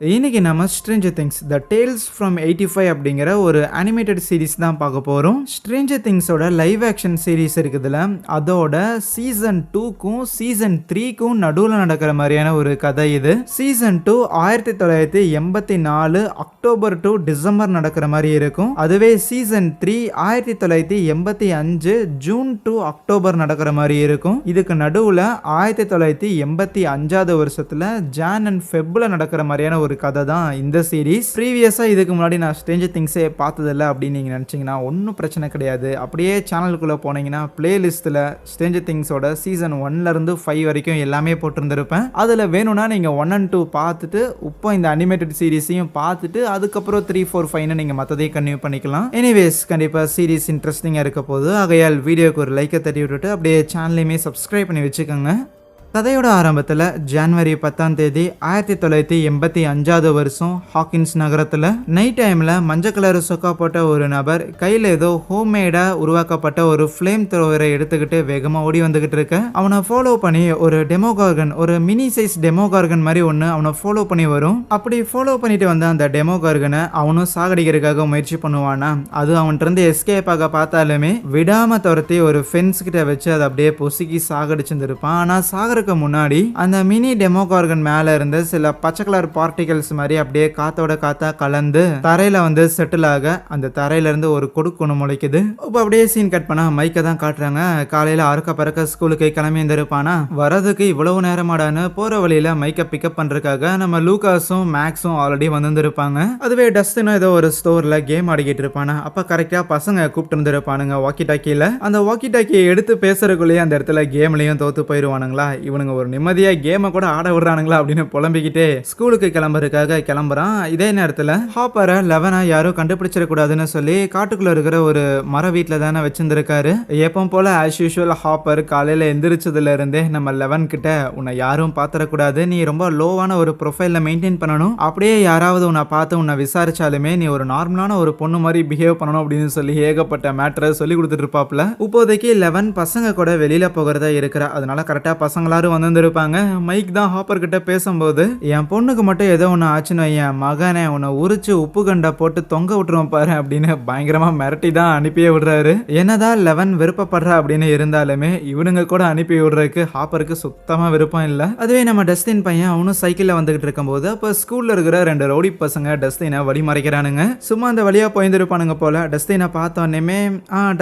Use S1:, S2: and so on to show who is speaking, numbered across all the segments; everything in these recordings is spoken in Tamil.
S1: இன்னைக்கு நம்ம Stranger things the tales from 85 அப்படிங்கிற ஒரு அனிமேட்டட் சீரிஸ் தான் பார்க்க போகிறோம். ஸ்ட்ரேஞ்சர் திங்ஸோட லைவ் ஆக்ஷன் சீரிஸ் இருக்குதுல, அதோட சீசன் 2க்கும் சீசன் 3க்கும் நடுவில் நடக்கிற மாதிரியான ஒரு கதை இது. சீசன் 2 1984 அக்டோபர் டு டிசம்பர் நடக்கிற மாதிரி இருக்கும். அதுவே சீசன் 3 1985 ஜூன் டு அக்டோபர் நடக்கிற மாதிரி இருக்கும். இதுக்கு நடுவில் 1985 வருஷத்துல ஜான் அண்ட் ஃபெப்ல நடக்கிற மாதிரியான ஒரு கதை தான் இந்த சீரிஸ். ப்ரீவியஸா இதுக்கு முன்னாடி நான் ஸ்ட்ரேஞ்சர் திங்ஸே பார்த்ததில்ல அப்படின்னு நீங்க நினைச்சீங்கன்னா ஒன்றும் பிரச்சனை கிடையாது. அப்படியே சேனலுக்குள்ள போனீங்கன்னா பிளேலிஸ்ட்ல ஸ்ட்ரேஞ்சர் திங்ஸோட சீசன் 1ல இருந்து 5 வரைக்கும் எல்லாமே போட்டிருந்திருப்பேன். அதுல வேணும்னா நீங்க 1 and 2 பார்த்துட்டு இப்போ இந்த அனிமேட்டட் சீரிஸையும் பார்த்துட்டு அதுக்கப்புறம் 3, 4, 5 நீங்க மற்றதையும் கன்டினியூ பண்ணிக்கலாம். எனிவேஸ் கண்டிப்பா சீரிஸ் இன்ட்ரெஸ்டிங்கா இருக்க போது, ஆகையால் வீடியோக்கு ஒரு லைக்கை தட்டி விட்டுட்டு அப்படியே சேனலையுமே சப்ஸ்கிரைப் பண்ணி வச்சுக்கோங்க. கதையோட ஆரம்பத்தில் ஜனவரி 10ஆம் தேதி 1985 வருஷம் ஹாக்கின்ஸ் நகரத்தில் நைட் டைமில் மஞ்சள் கலர் சொக்கா போட்ட ஒரு நபர் கையில் ஏதோ ஹோம்மேடாக உருவாக்கப்பட்ட ஒரு ஃப்ளேம் த்ரோவரை எடுத்துக்கிட்டு வேகமாக ஓடி வந்துகிட்டு இருக்க. அவனை ஃபாலோ பண்ணி ஒரு டெமோகார்கன், ஒரு மினி சைஸ் டெமோகார்கன் மாதிரி ஒன்று அவனை ஃபாலோ பண்ணி வரும். அப்படி ஃபாலோ பண்ணிட்டு வந்த அந்த டெமோகார்கனை அவனும் சாகடிக்கிறதுக்காக முயற்சி பண்ணுவானா. அது அவன்கிட்ட இருந்து எஸ்கேப் ஆக பார்த்தாலுமே விடாம துரத்தி ஒரு ஃபென்ஸ் கிட்ட வச்சு அதை அப்படியே பொசுக்கி சாகடிச்சிருப்பான். ஆனால் சாகர முன்னாடி அந்த மினி டெமோகார்கன் மேல இருந்து சில பச்சை கலர் பார்ட்டிகல்ஸ் மாதிரி அப்படியே காத்தோட காத்தா கலந்து தரையில வந்து செட்டில் ஆக அந்த தரையில இருந்து ஒரு கொடுக்கொன்னு முளைக்குது. இப்போ அப்படியே சீன் கட் பண்ணா மைக்கை தான் காட்டுறாங்க. காலையில அறுக்க பறக்க ஸ்கூலுக்கு கிளம்பி இருந்திருப்பானா, வரதுக்கு இவ்வளவு நேரமாடான்னு போற வழியில மைக்கை பிக்கப் பண்றதுக்காக நம்ம லூகாஸும் மேக்ஸும் ஆல்ரெடி வந்திருப்பாங்க. அதுவே டஸ்டினும் ஏதோ ஒரு ஸ்டோர்ல கேம் ஆடிக்கிட்டு இருப்பானா. அப்ப கரெக்டா பசங்க கூப்பிட்டு இருந்திருப்பானுங்க வாக்கி டாக்கியில. அந்த வாக்கி டாக்கியை எடுத்து பேசுறதுக்குள்ளேயே அந்த இடத்துல கேம்லயும் தோத்து போயிருவானுங்களா. இவனுங்க ஒரு நிம்மதியா கேமை கூட ஆட விடுறானுங்களா அப்படின்னு புலம்பிக்கிட்டே ஸ்கூலுக்கு கிளம்புறதுக்காக கிளம்புறான். இதே நேரத்தில் ஹாப்பரை 11 யாரும் கண்டுபிடிச்சிடக்கூடாதுன்னு சொல்லி காட்டுக்குள்ள இருக்கிற ஒரு மர வீட்டில் தானே வச்சிருந்திருக்காரு. எப்பவும் போல ஆஸ் யூஷுவல் ஹாப்பர் காலையில எந்திரிச்சதுல இருந்தே நம்ம 11 கிட்ட உன்னை யாரும் பாத்திரக்கூடாது, நீ ரொம்ப லோவான ஒரு ப்ரொஃபைல மெயின்டைன் பண்ணணும், அப்படியே யாராவது உன்னை பார்த்து உன்னை விசாரிச்சாலுமே நீ ஒரு நார்மலான ஒரு பொண்ணு மாதிரி பிஹேவ் பண்ணணும் அப்படின்னு சொல்லி ஏகப்பட்ட மேட்டரை சொல்லி கொடுத்துட்டு இருப்பாப்ல. இப்போதைக்கு 11 பசங்க கூட வெளியில போகிறதா இருக்கிறா. அதனால கரெக்டா பசங்களாரும் வந்திருப்பாங்க. மைக் தான் ஹாப்பர் கிட்ட பேசும்போது, என் பொண்ணுக்கு மட்டும் ஏதோ ஒன்று ஆச்சுன்னு என் மகனை உன்னை உரிச்சு உப்பு கண்டா போட்டு தொங்க விட்டுருவோம் பாரு அப்படின்னு பயங்கரமா மிரட்டி தான் அனுப்பியே விடுறாரு. என்னதான் 11 விருப்பப்படுறா அப்படின்னு இருந்தாலுமே இவனுங்க கூட அனுப்பி விடுறதுக்கு ஹாப்பருக்கு சுத்தமா விருப்பம் இல்லை. அதுவே நம்ம டஸ்டின் பையன் அவனும் சைக்கிள்ல வந்துகிட்டு இருக்கும் போது அப்ப ஸ்கூல்ல இருக்கிற 2 ரவுடி பசங்க டஸ்டினை வழி மறைக்கிறானுங்க. சும்மா அந்த வழியா போயிருப்பானுங்க போல. டஸ்டினை பார்த்தோன்னே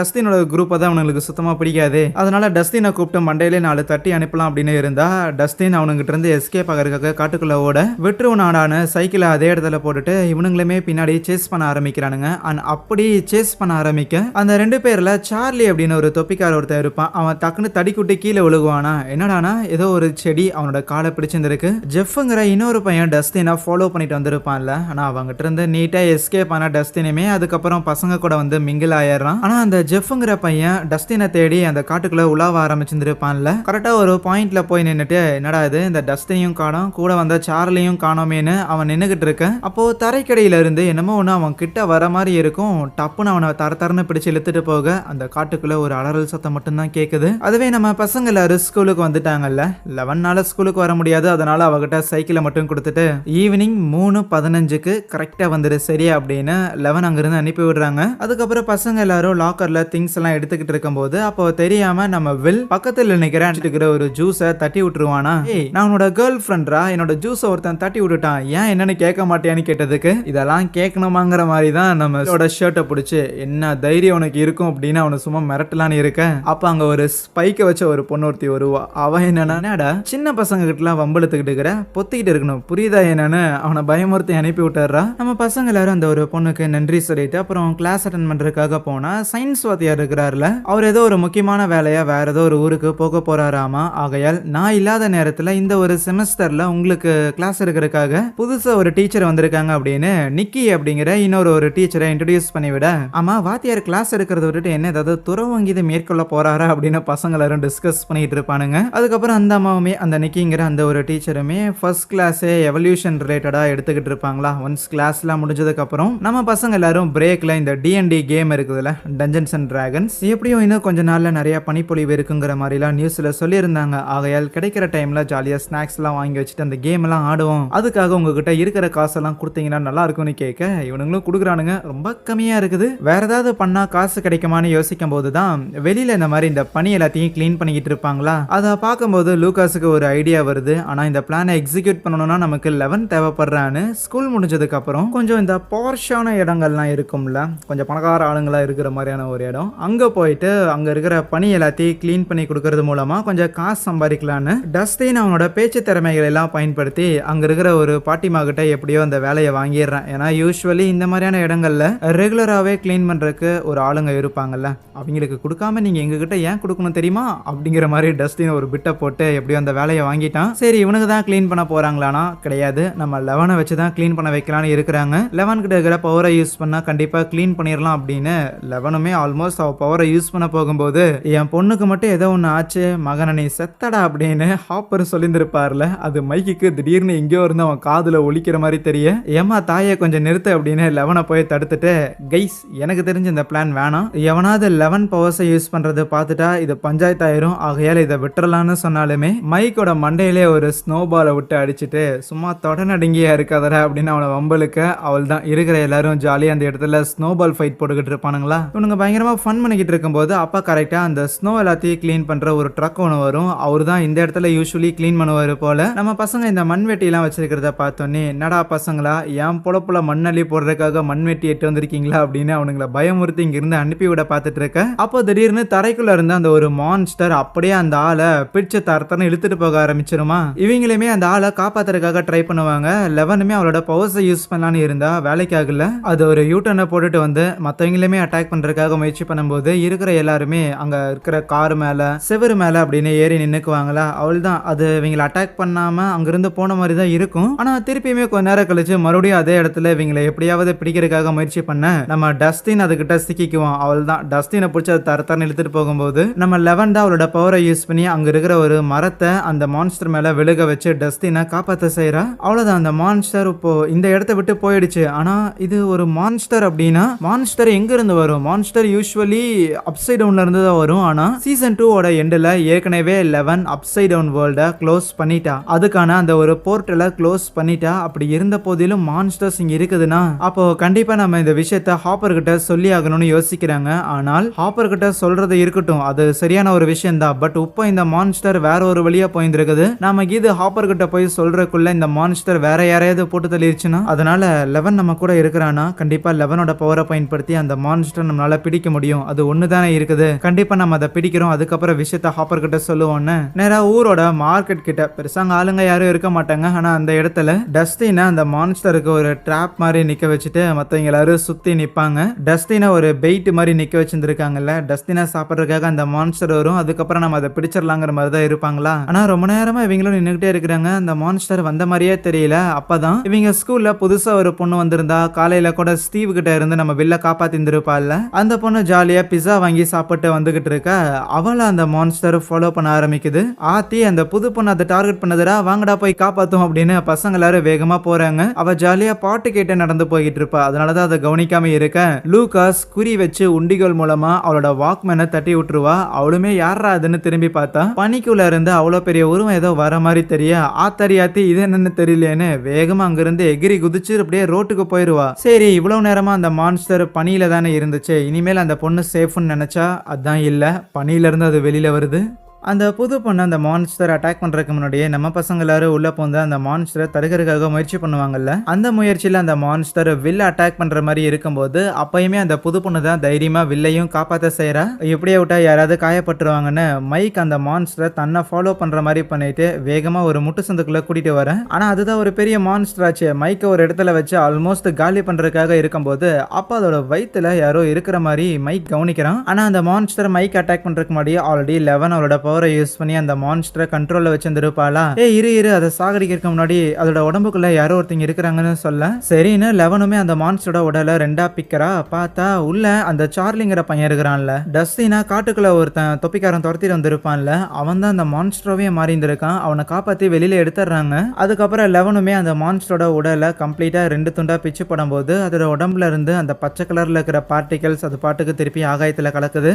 S1: டஸ்டினோட குரூப்பை தான் அவனுங்களுக்கு சுத்தமா பிடிக்காது. அதனால டஸ்டினை கூப்பிட்டு மண்டையிலே 4 தட்டி அனுப்பலாம் அப்படின்னு இருந்தா டஸ்டின் அவனுங்கிட்ட இருந்து எஸ்கேப் ஆகிறதுக்காக காட்டுக்குள்ள ஓட வெற்றுவனாடான சைக்கிளை அதே இடத்துல போட்டுட்டு இவனுங்களுமே பின்னாடி சேஸ் பண்ண ஆரம்பிக்கிறானுங்க. அண்ட் அப்படி சேஸ் பண்ண ஆரம்பிக்க அந்த 2 பேர்ல சார்லி அப்படின்னு ஒரு தொப்பிக்கார ஒருத்தர் இருப்பான். அவன் டக்குன்னு தடிக்குட்டி கீழே விழுகுவானா. என்னடானா ஏதோ ஒரு செடி அவனோட காலை பிடிச்சிருந்திருக்கு. ஜெஃப்ங்கிற இன்னொரு பையன் டஸ்டினை ஃபாலோ பண்ணிட்டு வந்திருப்பான்ல. ஆனா அவங்ககிட்ட இருந்து நீட்டா எஸ்கேப் ஆன டஸ்டினுமே அதுக்கப்புறம் பசங்க கூட வந்து மிங்கிள் ஆயிடுறான். ஆனா அந்த ஜெஃப்ங்கிற பையன் டஸ்டினை தேடி அந்த காட்டுக்குள்ள உலாவ ஆரம்பிச்சிருந்திருப்பான்ல. கரெக்டா ஒரு பாயிண்ட்ல போய் நின்னுட்டு என்னடா இது இந்த டஸ்டையும் காணோம், கூட வந்த சார்லியும் காணோமேனு அவன் நின்னுகிட்டு இருக்க. அப்போ தரைக்கடையில இருந்து என்னமோ ஒண்ணு அவன் கிட்ட வர மாதிரி இருக்கும். டப்புன்னு அவனை தரன்னு பிடிச்சு இழுத்துட்டு போக அந்த காட்டுக்குள்ள ஒரு அலறல் சத்தம் மட்டும்தான் கேக்குது. அதுவே நம்ம பசங்க எல்லாரும் ஸ்கூலுக்கு வந்துட்டாங்கல்ல. 11 ஸ்கூலுக்கு வர முடியாது, அதனால அவகிட்ட சைக்கிளை மட்டும் கொடுத்துட்டு ஈவினிங் 3:15க்கு கரெக்டா வந்துரு சரியா அப்படின்னு 11 அங்கிருந்து அனுப்பி விடுறாங்க. அதுக்கப்புறம் பசங்க எல்லாரும் லாக்கர்ல திங்ஸ் எல்லாம் எடுத்துக்கிட்டு இருக்கும் போது அப்போ தெரியாம நம்ம வில் பக்கத்துல நிக்கிற ஒரு ஜூஸை தட்டி விட்டுருவானா. நான் உன்னோட கேர்ள் ஃப்ரெண்ட்ரா, என்னோட ஜூஸ ஒருத்தன் தட்டி விட்டுட்டான், ஏன் என்னன்னு கேட்க மாட்டேன்னு கேட்டதுக்கு இதெல்லாம் கேட்கணுமாங்கிற மாதிரி தான் நம்ம ஷர்ட்டை பிடிச்சி என்ன தைரியம் உனக்கு இருக்கும் அப்படின்னு அவனை சும்மா மிரட்டலான்னு இருக்க. அப்ப அங்க ஒரு ஸ்பைக்கை வச்ச ஒரு பொண்ணு ஒருத்தி வருவா. அவன் என்னன்னா சின்ன பசங்க கிட்டலாம் வம்பெடுத்துக்கிட்டு இருக்கிற பொத்திக்கிட்டு இருக்கணும் புரியுதா என்னன்னு அவனை பயமுறுத்தி அனுப்பி விட்டுறா. நம்ம பசங்க எல்லாரும் அந்த ஒரு பொண்ணுக்கு நன்றி சொல்லிட்டு அப்புறம் கிளாஸ் அட்டன் பண்றதுக்காக போனா சயின்ஸ் வாத்தியார் இருக்கிறாருல, அவர் ஏதோ ஒரு முக்கியமான வேலையா வேற ஏதோ ஒரு ஊருக்கு போக போறாராமா. ஆகையால் நான் இல்லாத நேரத்துல இந்த ஒரு செமஸ்டர்ல உங்களுக்கு கிளாஸ் எடுக்கிறதுக்காக புதுசா ஒரு டீச்சர் வந்திருக்காங்க அப்படின்னு நிக்கி அப்படிங்கிற இன்னொரு டீச்சரை இன்ட்ரோடியூஸ் பண்ணிவிட, ஆமா வாத்தியார் கிளாஸ் எடுக்கிறத விட்டுட்டு என்ன ஏதாவது துறவங்கி மேற்கொள்ள போறாரா அப்படின்னு பசங்க எல்லாரும் டிஸ்கஸ் பண்ணிட்டு இருப்பானுங்க. அதுக்கப்புறம் அந்த அம்மாவுமே அந்த நிக்கிங்கிற அந்த ஒரு டீச்சருமே ஃபர்ஸ்ட் கிளாஸே எவல்யூஷன் ரிலேட்டடா எடுத்துக்கிட்டு இருப்பாங்களா. ஒன்ஸ் கிளாஸ்லாம் முடிஞ்சதுக்கு அப்புறம் நம்ம பசங்க எல்லாரும் பிரேக்ல இந்த D&D கேம் இருக்குதுல்ல, டஞ்சன்ஸ் அண்ட் டிராகன்ஸ், எப்படியும் இன்னும் கொஞ்ச நாள்ல நிறைய பனிப்பொழிவு இருக்குங்கிற மாதிரிலாம் நியூஸ்ல சொல்லியிருந்தாங்க. ஆகையால் கிடைக்கிற டைம்ல ஜாலியா ஸ்நாக்ஸ் எல்லாம் வாங்கி வச்சுட்டு அந்த கேம் எல்லாம் ஆடுவோம். அதுக்காக உங்ககிட்ட இருக்கிற காசெல்லாம் கொடுத்தீங்கன்னா நல்லா இருக்கும்னு கேட்க இவனுங்களும் கொடுக்குறானுங்க. ரொம்ப கம்மியா இருக்குது. வேற ஏதாவது பண்ணா காசு கிடைக்குமான்னு யோசிக்கும் போதுதான் வெளியில இந்த மாதிரி இந்த பனி எல்லாத்தையும் கிளீன் பண்ணிக்கிட்டு இருப்பாங்களா, அதை பார்க்கும்போது லூகாஸுக்கு ஒரு ஐடியா வருது. ஆனா இந்த பிளானை எக்ஸிக்யூட் பண்ணணும்னா நமக்கு 11 தேவைப்படுறான்னு ஸ்கூல் முடிஞ்சதுக்கு அப்புறம் கொஞ்சம் இந்த பார்ஷான இடங்கள்லாம் இருக்கும்ல, கொஞ்சம் பணக்கார ஆளுங்களா இருக்கிற மாதிரியான ஒரு இடம், அங்க போயிட்டு அங்க இருக்கிற பனி எல்லாத்தையும் கிளீன் பண்ணி கொடுக்கறது மூலமா கொஞ்சம் காசு சம்பாதிக்கலான்னு டஸ்டின் அவனோட பேச்சு திறமைகள் எல்லாம் பயன்படுத்தி அங்க இருக்கிற ஒரு பாட்டிமா கிட்ட எப்படியோ அந்த வேலையை வாங்கிடுறான். ஏன்னா யூஸ்வலி இந்த மாதிரியான இடங்கள்ல ரெகுலராகவே கிளீன் பண்ணுறதுக்கு ஒரு ஆளுங்க இருப்பாங்கல்ல, அவங்களுக்கு கொடுக்காம நீங்கள் எங்ககிட்ட ஏன் கொடுக்கணும் தெரியுமா அப்படிங்கிற மாதிரி டஸ்டின் ஒரு பிட்டை போட்டு எப்படியோ அந்த வேலையை வாங்கிட்டான். சரி இவனுக்கு தான் க்ளீன் பண்ண போகிறாங்களானா கிடையாது, நம்ம 11 வச்சு தான் க்ளீன் பண்ண வைக்கலான்னு இருக்கிறாங்க. 11 கிட்ட இருக்கிற பவரை யூஸ் பண்ணால் கண்டிப்பாக க்ளீன் பண்ணிடலாம் அப்படின்னு 11மே ஆல்மோஸ்ட் அவள் பவரை யூஸ் பண்ண போகும்போது என் பொண்ணுக்கு மட்டும் ஏதோ ஒன்று ஆச்சு மகனை நீ செத்தடா அப்படின்னு ஹாப்பர் சொல்லியிருந்திருப்பார்ல, அது மைக்கு திடீர்னு எங்கேயோ இருந்து அவன் காதில் ஒலிக்கிற மாதிரி தெரிய ஏமா தாயை கொஞ்சம் நிறுத்து அப்படின்னு 11 போய் தடுத்துட்டு, கைஸ் எனக்கு தெரிஞ்ச இந்த பிளான் வேணாம், எவனாவது 11 பவர்ஸை யூஸ் பண்றது பார்த்துட்டா இது பஞ்சாயத்து ஆயிரும், ஆகையால் இதை விட்டுறலான்னு சொன்னாலுமே மைக்கோட மண்டையிலே ஒரு ஸ்னோபாலை விட்டு அடிச்சுட்டு சும்மா தொடநடுங்கியா இருக்காதரா அப்படின்னு அவனை வம்பலுக்க அவள் தான் இருக்கிற எல்லாரும் ஜாலியாக அந்த இடத்துல ஸ்னோபால் ஃபைட் போட்டுக்கிட்டு இருப்பானுங்களா. இவனுங்க பயங்கரமா ஃபன் பண்ணிக்கிட்டு இருக்கும்போது அப்பா கரெக்டா அந்த ஸ்னோ எல்லாத்தையும் கிளீன் பண்ற ஒரு ட்ரக் ஒன்று வரும். அவர் தான் இந்த இடத்துல யூஸ்வலி கிளீன் பண்ணுவார் போல. நம்ம பசங்க இந்த மண்வெட்டி எல்லாம் வச்சிருக்கிறத பார்த்தோன்னே என்னடா பசங்களா என் பொழப்புல மண்ணள்ளி போடுறதுக்காக மண்வெட்டி எட்டு வந்திருக்கீங்களா அப்படின்னு அவனுங்களை பயமுறுத்தி இங்கிருந்து அனுப்பி விட பார்த்துட்டு இருக்க. அப்போ திடீர்னு தரைக்குள்ள இருந்த அந்த ஒரு மான்ஸ்டர் அப்படியே அந்த ஆளை பிடிச்ச தரத்தனை இழுத்துட்டு போக ஆரம்பிச்சிருமா. இவங்களுமே அந்த ஆளை காப்பாத்துறதுக்காக ட்ரை பண்ணுவாங்க. 11மே அவளோட பவர்ஸை யூஸ் பண்ணலான்னு இருந்தா வேலைக்கு ஆகல. அது ஒரு யூட்டர்னை போட்டுட்டு வந்து மற்றவங்களுமே அட்டாக் பண்றதுக்காக முயற்சி பண்ணும்போது இருக்கிற எல்லாருமே அங்க இருக்கிற கார் மேல செவரு மேல அப்படின்னு ஏறி நின்னுக்குவாங்களா. அவள் தான் அது இவங்களை அட்டாக் பண்ணாம அங்கிருந்து போன மாதிரி தான் இருக்கும். ஆனா திருப்பியுமே கொஞ்ச நேரம் கழிச்சு மறுபடியும் அதே இடத்துல இவங்களை எப்படியாவது பிடிக்கிறதுக்காக முயற்சி பண்ண நம்ம டஸ்டின் அதுகிட்ட சிக்கிக்குவான். அவள் தான் டஸ்டினை பிடிச்சி அதை தரத்தான இழுத்துட்டு போகும்போது நம்ம 11 தான் அவளோட பவரை யூஸ் பண்ணி அங்க இருக்கிற ஒரு மரத்தை அந்த மான்ஸ்டர் மேல விழுக வச்சு டஸ்டினை காப்பாற்ற செய்யறா. அவ்வளவுதான் அந்த மான்ஸ்டர் இப்போ இந்த இடத்த விட்டு போயிடுச்சு. ஆனா இது ஒரு மான்ஸ்டர் அப்படின்னா மான்ஸ்டர் எங்க இருந்து வரும்? மான்ஸ்டர் யூஸ்வலி அப்சைட் டவுன்ல இருந்து தான் வரும். ஆனா சீசன் 2 ஓட எண்ட்ல ஏற்கனவே 11 அப்சைட் டவுன் வேர்ல்ட க்ளோஸ் பண்ணிட்டா. அதுக்கான அந்த ஒரு போர்ட்டலை க்ளோஸ் பண்ணிட்டா. அப்படி இருந்த போதிலும் மான்ஸ்டர்ஸ் இங்க இருக்குதுன்னா அப்போ கண்டிப்பா நம்ம இந்த விஷயத்த ஹாப்பர் கிட்ட சொல்லி ஆகணும்னு யோசிக்கிறாங்க. ஆனால் ஹாப்பர் கிட்ட சொல்றது இருக்கட்டும், அது சரியான ஒரு விஷயம் தான். பட் இப்போ இந்த மான்ஸ்டர் வேற ஒரு வழியா போயிருக்குது. நாம இது ஹாப்பர் கிட்ட போய் சொல்றதுக்குள்ள இந்த மான்ஸ்டர் வேற யாரையாவது போட்டு தள்ளிருச்சுன்னா, அதனால 11 நம்ம கூட இருக்கிறானா கண்டிப்பா 11ஓட பவரை பயன்படுத்தி அந்த மான்ஸ்டர் நம்மளால பிடிக்க முடியும். அது ஒண்ணு தானே இருக்குது, கண்டிப்பா நம்ம அதை பிடிக்கிறோம். அதுக்கப்புறம் விஷயத்த ஹாப்பர் கிட்ட சொல்லுவோம்னு நேரா ஊரோட மார்க்கெட் கிட்ட பெருசாங்க ஆளுங்க யாரும் இருக்க மாட்டாங்க. ஆனா அந்த இடத்துல டஸ்டினை அந்த மான்ஸ்டருக்கு ஒரு ட்ராப் மாதிரி நிக்க வச்சுட்டு மற்றவங்க எல்லாரும் சுத்தி நிப்பாங்க. டஸ்டினை ஒரு பெயிட் மாதிரி நிக்க வச்சிருந்திருக்காங்கல்ல, டஸ்டினை சாப்பிட்றதுக்காக அந்த மான்ஸ்டர் வரும். அதுக்கப்புறம் நம்ம அதை பிடிச்சிடலாங்கிற மாதிரி தான் இருப்பாங்களா. ஆனா ரொம்ப நேரமா இவங்களும் நின்றுகிட்டே இருக்கிறாங்க. அந்த மான்ஸ்டர் வந்த மாதிரியே தெரியல. அப்பதான் இவங்க ஸ்கூல்ல புதுசா ஒரு பொண்ணு வந்திருந்தா. காலையில கூட ஸ்டீவ் கிட்ட இருந்து நம்ம வில்ல காப்பாத்தி இருந்திருப்பாள்ல, அந்த பொண்ணு ஜாலியா பிஸா வாங்கி சாப்பிட்டு வந்துகிட்டு இருக்க. அவளை அந்த மான்ஸ்டர் ஃபாலோ பண்ண ஆரம்பிக்குது. ஆத்தி அந்த புது பொண்ணு அதை டார்கெட் பண்ணதுடா, வாங்கடா போய் காப்பாத்தும் அப்படின்னு பசங்க எல்லாரும் வேகமா போறாங்க. அவ ஜாலியா பாட்டு கேட்டு நடந்து போய்கிட்டு இருப்பா. அதனாலதான் அதை கவனிக்காம இருக்க லூகாஸ் குறி வச்சு உண்டிகோல் மூலமா அவளோட வாக்மேனை தட்டி விட்டுருவா. அவளுமே யாரா அதுன்னு திரும்பி பார்த்தா பனிக்குள்ள இருந்து அவ்வளவு பெரிய உருவம் ஏதோ வர மாதிரி தெரிய ஆத்தி இது என்னன்னு தெரியலேன்னு வேகமா அங்கிருந்து எகிரி குதிச்சு அப்படியே ரோட்டுக்கு போயிருவா. சரி இவ்வளவு நேரமா அந்த மான்ஸ்டர் பனியில தானே இருந்துச்சு, இனிமேல் அந்த பொண்ணு சேஃப்னு நினைச்சா அதான் இல்ல, பனியில இருந்து அது வெளியில வருது. அந்த புது பொண்ணு அந்த மான்ஸ்டர் அட்டாக் பண்றதுக்கு முன்னாடியே நம்ம பசங்க எல்லாரும் உள்ள போந்து அந்த மான்ஸ்டரை தடுக்கிறதுக்காக முயற்சி பண்ணுவாங்கல்ல. அந்த முயற்சியில அந்த மான்ஸ்டர் வில்ல அட்டாக் பண்ற மாதிரி இருக்கும்போது அப்பயுமே அந்த புது பொண்ணு தான் தைரியமா வில்லையும் காப்பாற்ற செய்யறா. இப்படியே விட்டா யாராவது காயப்பட்டுருவாங்கன்னு மைக் அந்த மான்ஸ்டரை தன்னை ஃபாலோ பண்ற மாதிரி பண்ணிட்டு வேகமா ஒரு முட்டு சந்துக்குள்ள கூட்டிட்டு வரேன். ஆனா அதுதான் ஒரு பெரிய மான்ஸ்டர் ஆச்சு. மைக்கை ஒரு இடத்துல வச்சு ஆல்மோஸ்ட் காலி பண்றதுக்காக இருக்கும்போது அப்ப அதோட வயிற்றுல யாரோ இருக்கிற மாதிரி மைக் கவனிக்கிறான். ஆனா அந்த மான்ஸ்டர் மைக் அட்டாக் பண்றதுக்கு முன்னாடி ஆல்ரெடி 11 அவளோட பவரை யூஸ் பண்ணி அந்த மான்ஸ்டரை கண்ட்ரோல்ல வச்சிருந்திருப்பாளா. இரு அதை சாகடிக்கிறதுக்கு முன்னாடி அதோட உடம்புக்குள்ள யாரோ ஒருத்தங்க இருக்கிறாங்கன்னு சொல்ல சரின்னு 11மே அந்த மான்ஸ்டரோட உடலை ரெண்டா பிக்கிறா. பார்த்தா உள்ள அந்த சார்லிங்கிற பையன் இருக்கிறான்ல, டஸ்டினா காட்டுக்குள்ள ஒருத்தன் தொப்பிக்காரன் துரத்திட்டு வந்திருப்பான்ல, அவன் தான் அந்த மான்ஸ்டரோவே மாறி இருந்திருக்கான். அவனை காப்பாத்தி வெளியில எடுத்துறாங்க. அதுக்கப்புறம் 11மே அந்த மான்ஸ்டரோட உடலை கம்ப்ளீட்டா 2 துண்டா பிச்சு போடும்போது அதோட உடம்புல இருந்து அந்த பச்சை கலர்ல இருக்கிற பார்ட்டிகல்ஸ் அது பாட்டுக்கு திருப்பி ஆகாயத்துல கலக்குது.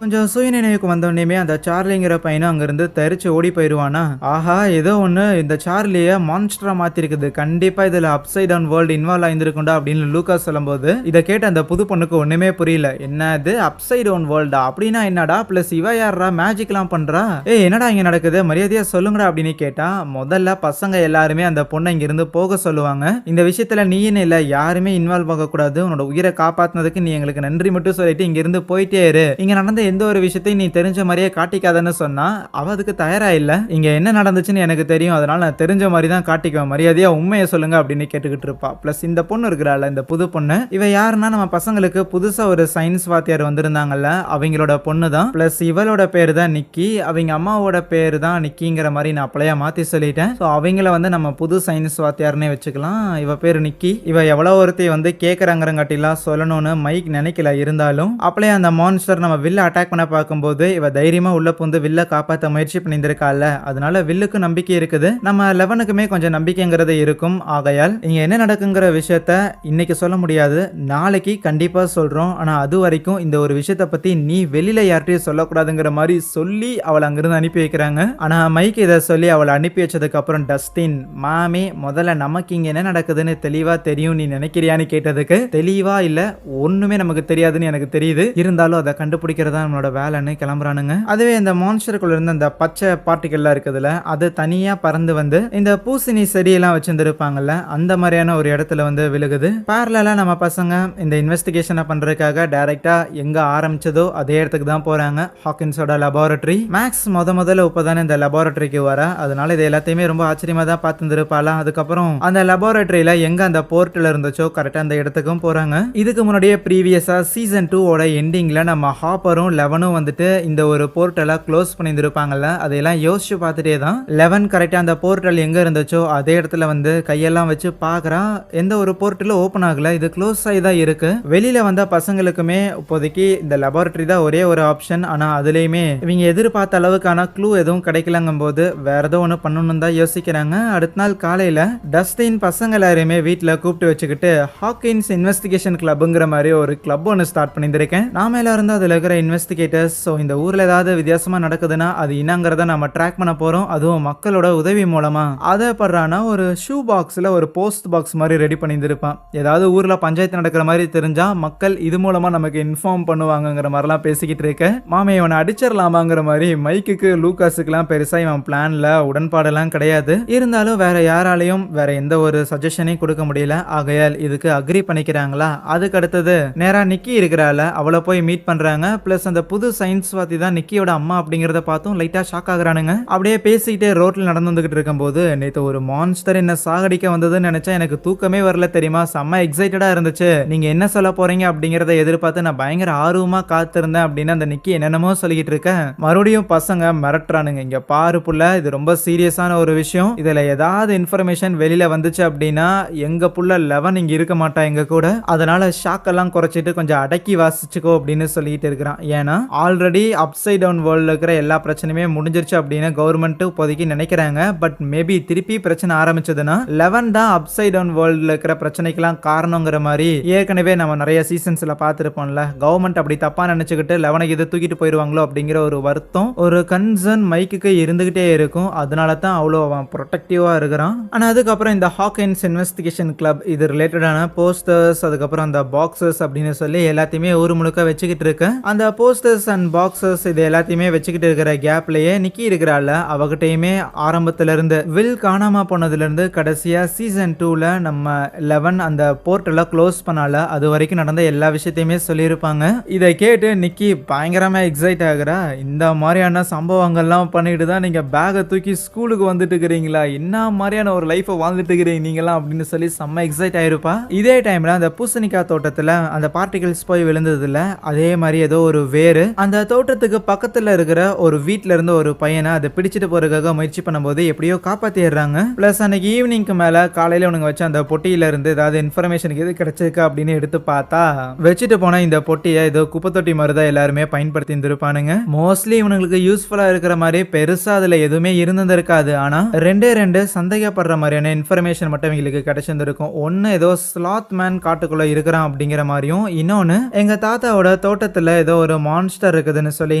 S1: கொஞ்சம் சுயநினைவுக்கு வந்தோடனேயுமே அந்த சார்லிங்கிற பையனும் அங்கிருந்து தெரிச்சு ஓடி போயிடுவானா. ஆஹா, ஏதோ ஒன்று இந்த சார்லியை மான்ஸ்டரா மாத்திருக்குது, கண்டிப்பா இதுல அப்சைட் டவுன் வேர்ல்டு இன்வால்வ் ஆயிருக்கும்டா அப்படின்னு லூகாஸ் சொல்லும்போது இதை கேட்ட அந்த புது பொண்ணுக்கு ஒண்ணுமே புரியல. என்னது அப்சைட் டவுன் வேர்ல்டா, அப்படின்னா என்னடா, பிளஸ் இவ யாரா மேஜிக் எல்லாம் பண்றா, என்னடா இங்க நடக்குது, மரியாதையா சொல்லுங்கடா அப்படின்னு கேட்டா முதல்ல பசங்க எல்லாருமே அந்த பொண்ணை இங்க இருந்து போக சொல்லுவாங்க. இந்த விஷயத்துல நீன்னு இல்ல, யாருமே இன்வால்வ் ஆக கூடாது, உன்னோட உயிரை காப்பாத்தினதுக்கு நீ எங்களுக்கு நன்றி மட்டும் சொல்லிட்டு இங்க இருந்து போயிட்டே இரு, இங்க நடந்த எந்த ஒரு விஷயத்தையும் நீ தெரிஞ்ச மாதிரியே காட்டிக்காதன்னு சொன்னா அவ அதுக்கு தயாரா இல்ல. இங்க என்ன நடந்துச்சுன்னு எனக்கு தெரியும், அதனால நான் தெரிஞ்ச மாதிரி தான் காட்டிக்குவேன், மரியாதையா உண்மையை சொல்லுங்க அப்படின்னு கேட்டுக்கிட்டு இருப்பா. பிளஸ் இந்த பொண்ணு இருக்கிறாள், இந்த புது பொண்ணு, இவ யாருன்னா நம்ம பசங்களுக்கு புதுசா ஒரு சயின்ஸ் வாத்தியார் வந்திருந்தாங்கல்ல, அவங்களோட பொண்ணு தான். பிளஸ் இவளோட பேரு தான் நிக்கி, அவங்க அம்மாவோட பேரு தான் நிக்கிங்கிற மாதிரி நான் அப்பளையா மாத்தி சொல்லிட்டேன். ஸோ அவங்கள வந்து நம்ம புது சயின்ஸ் வாத்தியார்னே வச்சுக்கலாம். இவ பேரு நிக்கி. இவ எவ்வளோ ஒருத்தி வந்து கேட்கறாங்கிறங்காட்டிலாம் சொல்லணும்னு மைக் நினைக்கல, இருந்தாலும் அப்பளையா அந்த மான்ஸ்டர் நம்ம வில்ல அட்டாக் பண்ண பார்க்கும்போது இவ தைரியமா உள்ள புந்து வில்ல காப்பாற்ற முயற்சி பண்ணியிருக்காள். அதனால வில்லுக்கு நம்பிக்கை இருக்குது, நம்ம லெவனுக்குமே கொஞ்சம் நம்பிக்கைங்கிறது இருக்கும். ஆகையால் இங்க என்ன நடக்குங்கிற விஷயத்த இன்னைக்கு சொல்ல முடியாது, நாளைக்கு கண்டிப்பா சொல்றோம். ஆனா அது வரைக்கும் இந்த ஒரு விஷயத்த பத்தி நீ வெளியில யார்கிட்டயும் சொல்லக்கூடாதுங்கிற மாதிரி சொல்லி அவளை அங்கிருந்து அனுப்பி வைக்கிறாங்க. ஆனா மைக் இதை சொல்லி அவளை அனுப்பி வச்சதுக்கு அப்புறம் டஸ்டின், மாமே முதல்ல நமக்கு இங்க என்ன நடக்குதுன்னு தெளிவா தெரியும் நீ நினைக்கிறியான்னு கேட்டதுக்கு தெளிவா இல்ல, ஒண்ணுமே நமக்கு தெரியாதுன்னு எனக்கு தெரியுது, இருந்தாலும் அதை கண்டுபிடிக்கிறதா நம்மளோட வேலைன்னு கிளம்புறானுங்க. அதுவே இந்த மான்ஸ்டருக்குள்ள இருந்து அந்த பச்சை பார்ட்டிகள்லாம் இருக்குதுல, அது தனியா பறந்து வந்து இந்த பூசணி செடியெல்லாம் வச்சிருந்துருப்பாங்கல்ல, அந்த மாதிரியான ஒரு இடத்துல வந்து விழுகுது. பேரலா நம்ம பசங்க இந்த இன்வெஸ்டிகேஷனை பண்றதுக்காக டைரக்டா எங்க ஆரம்பிச்சதோ அதே இடத்துக்கு தான் போறாங்க, ஹாக்கின்ஸோட லெபார்டரி. மேக்ஸ் முதல்ல இப்பதானே இந்த லெபார்டரிக்கு வர, அதனால இது எல்லாத்தையுமே ரொம்ப ஆச்சரியமா தான் பார்த்துருப்பாளா. அதுக்கப்புறம் அந்த லெபார்டரியில எங்க அந்த போர்ட்ல இருந்துச்சோ கரெக்டா அந்த இடத்துக்கும் போறாங்க. இதுக்கு முன்னாடியே ப்ரீவியஸா சீசன் 2 ஓட எண்டிங்ல நம்ம ஹாப்பரும் லெவனும் வந்துட்டு இந்த ஒரு போர்ட்டலை க்ளோஸ் பண்ணியிருப்பாங்கல்ல, அதையெல்லாம் யோசிச்சு பார்த்துட்டே தான் லெவன் கரெக்டா அந்த போர்ட்டல் எங்க இருந்துச்சோ அதே இடத்துல வந்து கையெல்லாம் வச்சு பார்க்கறான். எந்த ஒரு போர்ட்டலும் ஓப்பன் ஆகல, இது க்ளோஸ் ஆகி தான் இருக்கு. வெளியில வந்த பசங்களுக்குமே இப்போதைக்கு இந்த லெபார்டரி தான் ஒரே ஒரு ஆப்ஷன். ஆனா அதுலயுமே இவங்க எதிர்பார்த்த அளவுக்கான க்ளூ எதுவும் கிடைக்கலங்கும் போது வேற ஏதோ ஒன்று பண்ணணும் தான் யோசிக்கிறாங்க. அடுத்த நாள் காலையில டஸ்டின் பசங்க எல்லாருமே வீட்டில் கூப்பிட்டு வச்சுக்கிட்டு ஹாக்கின்ஸ் இன்வெஸ்டிகேஷன் கிளப்ங்கிற மாதிரி ஒரு கிளப் ஒன்று ஸ்டார்ட் பண்ணியிருக்கேன். நாம எல்லாரும் தான் அதில் இருக்கிற இன்வெஸ்டிகேட்டர்ஸ். ஸோ இந்த ஊர்ல ஏதாவது வித்தியாசமா நடக்குதுன்னா அது என்னங்கிறத நம்ம ட்ராக் பண்ண போறோம், அதுவும் மக்களோட உதவி மூலமா. அதை பண்றானா ஒரு ஷூ பாக்ஸ்ல ஒரு போஸ்ட் பாக்ஸ் மாதிரி ரெடி பண்ணியிருப்பான். ஏதாவது ஊர்ல பஞ்சாயத்து நடக்கிற மாதிரி தெரிஞ்சா மக்கள் இது மூலமா நமக்கு இன்ஃபார்ம் பண்ணுவாங்கிற மாதிரிலாம் பேசிக்கிட்டு இருக்க, மாமே இவனை அடிச்சிடலாமாங்கிற மாதிரி மைக்குக்கு லூகாஸுக்குலாம் பெருசா இவன் பிளான்ல உடன்பாடெல்லாம் கிடையாது. இருந்தாலும் வேற யாராலையும் வேற எந்த ஒரு சஜஷனையும் கொடுக்க முடியல. ஆகையால் இதுக்கு அக்ரி பண்ணிக்கிறாங்களா. அதுக்கு அடுத்தது நேரா நிக்கி இருக்கிறால, அவளை போய் மீட் பண்றாங்க. பிளஸ் அந்த புது சயின்ஸ் வாத்தி தான் நிக்கியோட அம்மா அப்படிங்கறத பார்த்தும் லைட்டா ஷாக் ஆகுறானுங்க. அப்படியே பேசிக்கிட்டே ரோட்ல நடந்து வந்துகிட்டு இருக்கும்போது நேத்து ஒரு மான்ஸ்டர் என்ன சாகடிக்க வந்ததுன்னு நினைச்சா எனக்கு தூக்கமே வரல தெரியுமா, செம்ம எக்ஸைட்டடா இருந்துச்சு, நீங்க என்ன சொல்ல போறீங்க அப்படிங்கறத எதிர்பார்த்து நான் பயங்கர ஆர்வமா காத்திருந்தேன் அப்படின்னு அந்த நிக்கி என்னென்னமோ சொல்லிக்கிட்டு இருக்க. மறுபடியும் பசங்க மிரட்டுறானுங்க, இங்க பாரு புள்ள, இது ரொம்ப சீரியஸான ஒரு விஷயம், இதுல ஏதாவது இன்ஃபர்மேஷன் வெளியில வந்துச்சு அப்படின்னா எங்க புள்ள லெவன் இங்க இருக்க மாட்டா எங்க கூட, அதனால ஷாக் எல்லாம் குறைச்சிட்டு கொஞ்சம் அடக்கி வாசிச்சுக்கோ அப்படின்னு சொல்லிட்டு இருக்கிறான். ஏன்னா ஆல்ரெடி அப்சைட் டவுன் வேர்ல்ட்ல இருக்கிற எல்லா பிரச்சனையுமே முடிஞ்சிருச்சு அப்படின்னு கவர்மெண்ட் இப்போதைக்கு நினைக்கிறாங்க. பட் மேபி திருப்பி பிரச்சனை ஆரம்பிச்சதுன்னா லெவன் தான் அப்சைட் டவுன் வேர்ல்ட்ல இருக்கிற பிரச்சனைக்கெல்லாம் காரணங்கிற மாதிரி ஏற்கனவே நம்ம நிறைய சீசன்ஸ்ல பார்த்துருப்போம்ல. கவர்மெண்ட் அப்படி தப்பா நினைச்சுக்கிட்டு லெவனை இதை தூக்கிட்டு போயிடுவாங்களோ அப்படிங்கிற ஒரு வருத்தம், ஒரு கன்சர்ன் மைக்குக்கு இருந்துகிட்டே இருக்கும். அதனால தான் அவ்வளோ அவன் ப்ரொடெக்டிவா இருக்கிறான். ஆனா அதுக்கப்புறம் இந்த ஹாக்கின்ஸ் இன்வெஸ்டிகேஷன் கிளப் இது ரிலேட்டடான போஸ்டர்ஸ், அதுக்கப்புறம் அந்த பாக்ஸஸ் அப்படின்னு சொல்லி எல்லாத்தையுமே ஊர் முழுக்க வச்சுக்கிட்டு இருக்கு. அந்த போஸ்டர்ஸ் அண்ட் பாக்ஸஸ் இது எல்லாத்தையுமே வச்சுக்கிட்டு இருக்கிற கேப்லயே நிக்கி இருக்கிறாள், அவகிட்டையுமே ஆரம்பத்துல இருந்து வில் காணாம போனதுல இருந்து கடைசியா சீசன் 2ல நம்ம லெவன் அந்த போர்ட்டலை க்ளோஸ் பண்ணால அது வரைக்கும் நடந்த எல்லா விஷயத்தையுமே சொல்லியிருப்பாங்க. இதை கேட்டு நிக்கி பயங்கரமா எக்ஸைட் ஆகுறா. இந்த மாதிரியான சம்பவங்கள்லாம் பண்ணிட்டு தான் நீங்க பேகை தூக்கி ஸ்கூலுக்கு வந்துட்டு இருக்கிறீங்களா, என்ன மாதிரியான ஒரு லைஃபை வாழ்ந்துட்டு இருக்கிறீங்க நீங்களாம் அப்படின்னு சொல்லி செம்ம எக்ஸைட் ஆயிருப்பா. இதே டைம்ல அந்த பூசணிக்காய் தோட்டத்துல அந்த பார்ட்டிகல்ஸ் போய் விழுந்ததுல அதே மாதிரி ஏதோ ஒரு வேறு அந்த தோட்டத்துக்கு பக்கத்துல இருக்கிற ஒரு வீட்ல இருந்து ஒரு பையனை அதை பிடிச்சிட்டு போறதுக்காக முயற்சி பண்ணும்போது எப்படியோ காப்பாத்திடுறாங்க. பிளஸ் அன்னைக்கு ஈவினிங்க்கு மேல காலையில உனக்கு வச்ச அந்த பொட்டியில இருந்து ஏதாவது இன்ஃபர்மேஷனுக்கு எது கிடைச்சிருக்கா அப்படின்னு எடுத்து பார்த்தா வச்சுட்டு போன இந்த பொட்டியை ஏதோ குப்பை தொட்டி மாதிரி தான் எல்லாருமே பயன்படுத்தி இருந்திருப்பானுங்க. மோஸ்ட்லி இவனுங்களுக்கு யூஸ்ஃபுல்லா இருக்கிற மாதிரி பெருசா அதுல எதுவுமே இருந்திருக்காது. ஆனா ரெண்டு சந்தேகப்படுற மாதிரியான இன்ஃபர்மேஷன் மட்டும் இவங்களுக்கு கிடைச்சிருந்திருக்கும். ஒன்னு ஏதோ ஸ்லாத் மேன் காட்டுக்குள்ள இருக்கிறான் அப்படிங்கிற மாதிரியும், இன்னொன்னு எங்க தாத்தாவோட தோட்டத்துல ஏதோ ஒரு மான்ஸ்டர் இருக்குதுன்னு சொல்லி